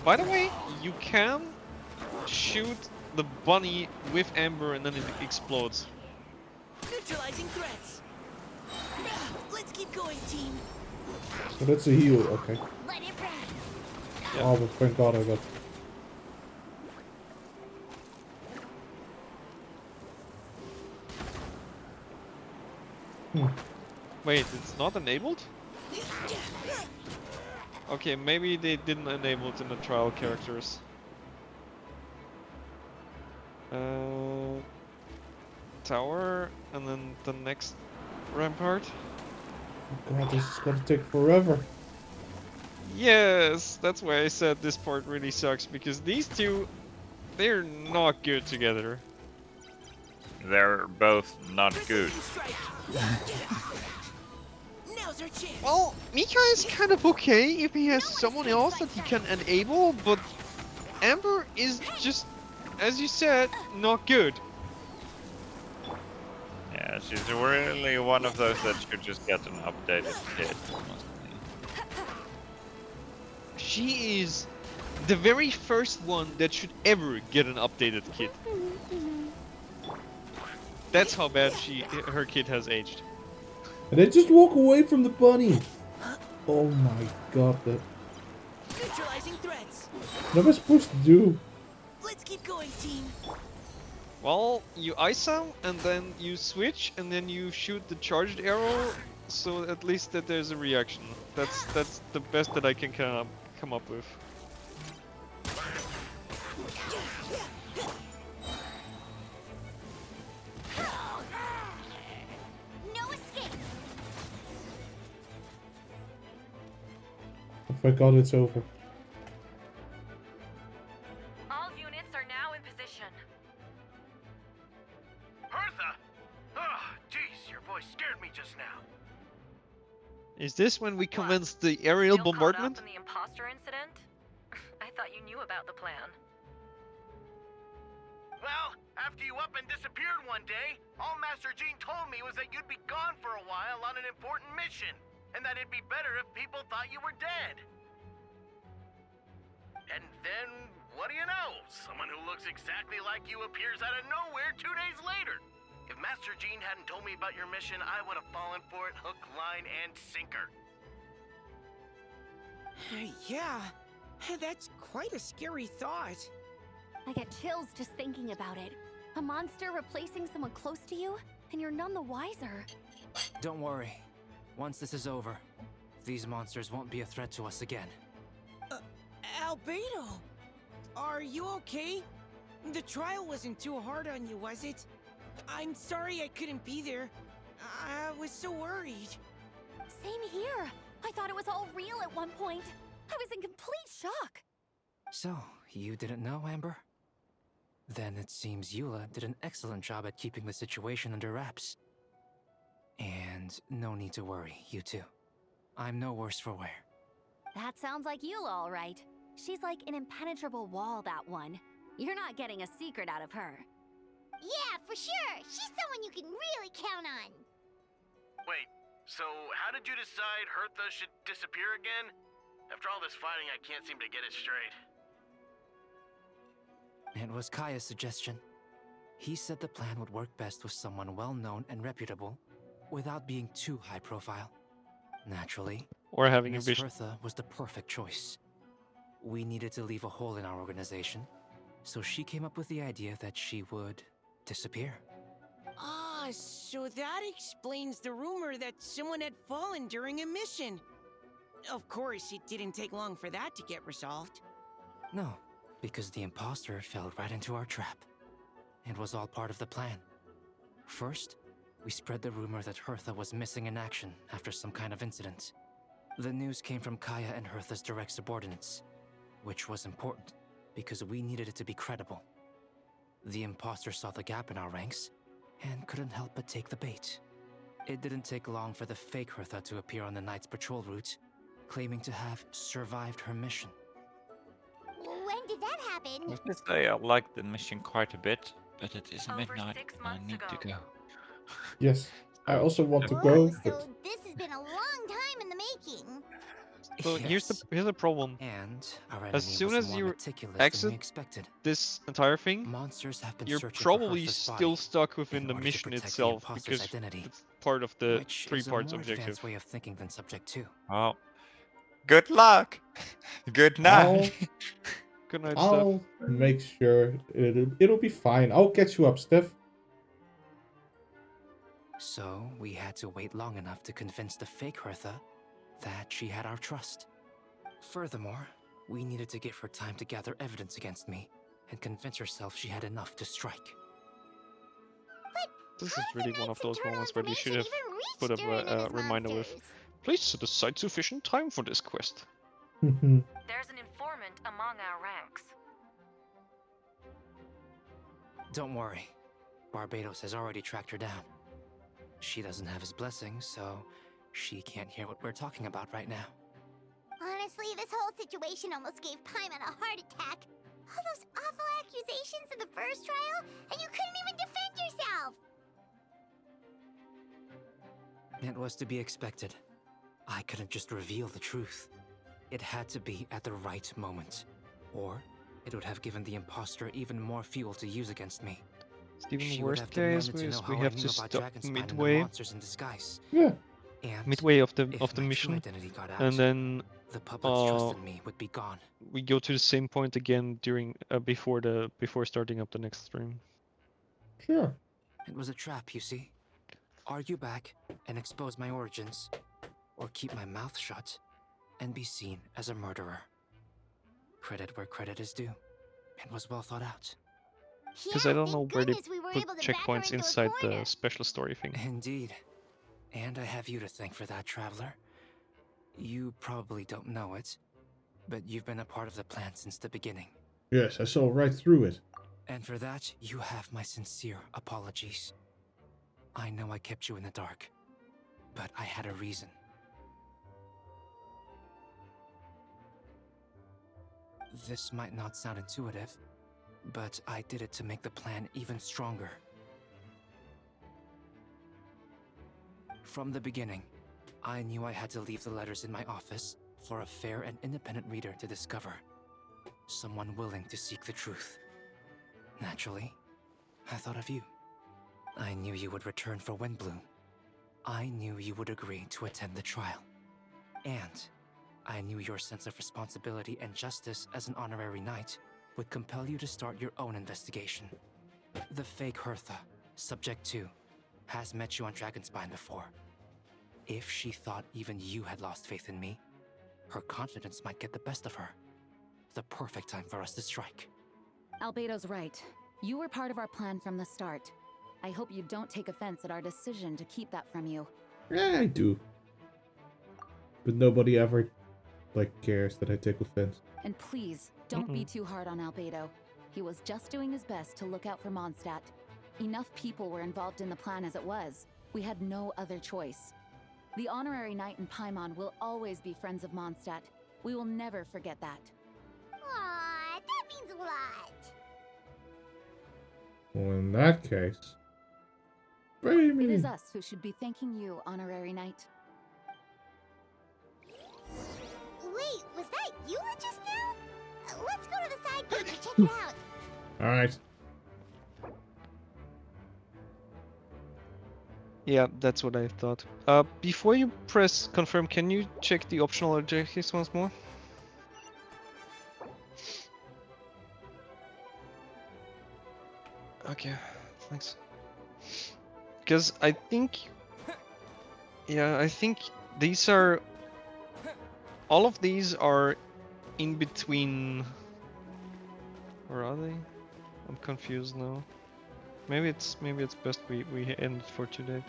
By the way, you can shoot the bunny with Ember and then it explodes. Good Neutralizing threats. Let's keep going, team. So that's a heal, okay. Let it ride. Oh, but thank God I got... Wait, it's not enabled? Okay, maybe they didn't enable it in the trial characters. Tower, and then the next rampart. Oh God, this is gonna take forever. Yes, that's why I said this part really sucks, because these two, they're not good together. They're both not good. Now's our chance. Well, Mika is kind of okay if he has someone else that he can enable, but Amber is just, as you said, not good. Yeah, she's really one of those that should just get an updated kit. She is the very first one that should ever get an updated kit. That's how bad her kit has aged. And then just walk away from the bunny. Oh my God, that... Neutralizing threats. What am I supposed to do? Let's keep going, team. Well, you ice them, and then you switch, and then you shoot the charged arrow, so at least that there's a reaction. That's the best that I can come up with. No escape. Oh, thank God it's over. All units are now in position. Hertha! Oh, jeez, your voice scared me just now. Is this when we commence the aerial Still bombardment? caught up in the imposter incident? I thought you knew about the plan. Well, after you up and disappeared one day, all Master Jean told me was that you'd be gone for a while on an important mission, and that it'd be better if people thought you were dead. And then, what do you know? Someone who looks exactly like you appears out of nowhere 2 days later. If Master Jean hadn't told me about your mission, I would have fallen for it hook, line, and sinker. Yeah, that's quite a scary thought. I get chills just thinking about it. A monster replacing someone close to you, and you're none the wiser. Don't worry. Once this is over, these monsters won't be a threat to us again. Albedo, are you okay? The trial wasn't too hard on you, was it? I'm sorry I couldn't be there. I was so worried. Same here. I thought it was all real at one point. I was in complete shock. So, you didn't know, Amber? Then it seems Eula did an excellent job at keeping the situation under wraps. And no need to worry, you two. I'm no worse for wear. That sounds like Eula, all right. She's like an impenetrable wall, that one. You're not getting a secret out of her. Yeah, for sure. She's someone you can really count on. Wait, so how did you decide Hertha should disappear again? After all this fighting, I can't seem to get it straight. It was Kaya's suggestion. He said the plan would work best with someone well-known and reputable, without being too high-profile. Naturally, Or having a Miss vision. Hertha was the perfect choice. We needed to leave a hole in our organization, so she came up with the idea that she would disappear. Ah, so that explains the rumor that someone had fallen during a mission. Of course, it didn't take long for that to get resolved. No, because the imposter fell right into our trap. It was all part of the plan. First, we spread the rumor that Hertha was missing in action after some kind of incident. The news came from Kaya and Hertha's direct subordinates, which was important because we needed it to be credible. The imposter saw the gap in our ranks and couldn't help but take the bait. It didn't take long for the fake Hertha to appear on the Knight's patrol route, claiming to have survived her mission. When did that happen? Let's just say I like the mission quite a bit, but it is midnight and I need to go. Yes, I also want to Whoa, go, so but this has been a long time in the making. So here's the problem. And our As enemy soon was as more you meticulous than we exit expected. this entire thing, Monsters have been you're searching probably for Hertha's still body stuck within in the order to mission protect the itself imposter's because identity, it's part of the which three is a parts more objective. advanced way of thinking than Subject 2. Oh. Good luck. Good night. Good night, I'll Steph. make sure it'll be fine. I'll catch you up, Steph. So we had to wait long enough to convince the fake Hertha that she had our trust. Furthermore, we needed to give her time to gather evidence against me and convince herself she had enough to strike. This is really one of those moments where they should have put up a reminder with, please set aside sufficient time for this quest. There's an informant among our ranks. Don't worry, Barbados has already tracked her down. She doesn't have his blessing, so she can't hear what we're talking about right now. Honestly, this whole situation almost gave Paimon a heart attack. All those awful accusations in the first trial, and you couldn't even defend yourself! It was to be expected. I couldn't just reveal the truth. It had to be at the right moment. Or it would have given the imposter even more fuel to use against me. Even worst case is we have to stop midway. Monsters in disguise. Yeah. And midway of the if mission, identity got out, and then the puppet's trust in me would be gone. we go to the same point again during before starting up the next stream. Sure. It was a trap, you see. Argue back and expose my origins, or keep my mouth shut and be seen as a murderer. Credit where credit is due. It was well thought out. Because I don't know where they put checkpoints inside the special story thing. Indeed. And I have you to thank for that, Traveler. You probably don't know it, but you've been a part of the plan since the beginning. Yes, I saw right through it. And for that, you have my sincere apologies. I know I kept you in the dark, but I had a reason. This might not sound intuitive, but I did it to make the plan even stronger. From the beginning, I knew I had to leave the letters in my office for a fair and independent reader to discover. Someone willing to seek the truth. Naturally, I thought of you. I knew you would return for Windbloom. I knew you would agree to attend the trial. And I knew your sense of responsibility and justice as an honorary knight would compel you to start your own investigation. The fake Hertha, Subject 2, has met you on Dragonspine before. If she thought even you had lost faith in me, her confidence might get the best of her. The perfect time for us to strike. Albedo's right. You were part of our plan from the start. I hope you don't take offense at our decision to keep that from you. Yeah, I do. But nobody ever, cares that I take offense. And please, don't be too hard on Albedo. He was just doing his best to look out for Mondstadt. Enough people were involved in the plan as it was. We had no other choice. The honorary knight and Paimon will always be friends of Mondstadt. We will never forget that. Aww, that means a lot. Well, in that case... It is us who should be thanking you, honorary knight. Wait, was that you just now? Let's go to the side gate to check it out. Alright. Yeah, that's what I thought. Before you press confirm, can you check the optional objectives once more? Okay, thanks. Because I think... Yeah, I think these are... All of these are in between... Or are they? I'm confused now. Maybe it's best we end for today.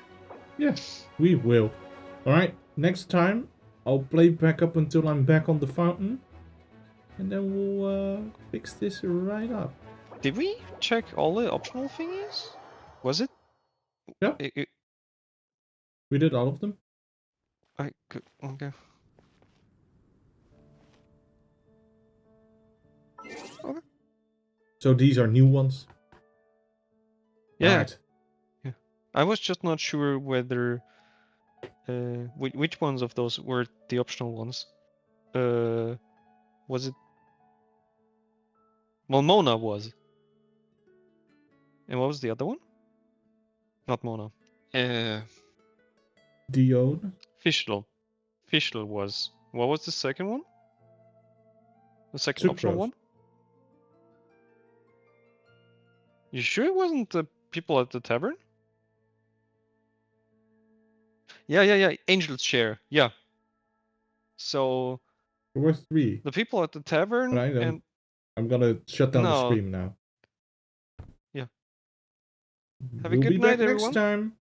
Yes, we will. Alright, next time I'll play back up until I'm back on the fountain. And then we'll fix this right up. Did we check all the optional thingies? Was it? Yeah. We did all of them. Okay. Okay. So these are new ones? Yeah. Right. Yeah. I was just not sure whether which ones of those were the optional ones. Was it? Well, Mona was. And what was the other one? Not Mona. Dione? Fischl. Fischl was. What was the second one? The second optional Sucrose. one? You sure it wasn't the people at the tavern? Yeah. Angel's share. Yeah. So There were 3. the people at the tavern But I don't. and I'm gonna shut down the No. stream now. Yeah. Have a We'll good be night, back everyone. next time.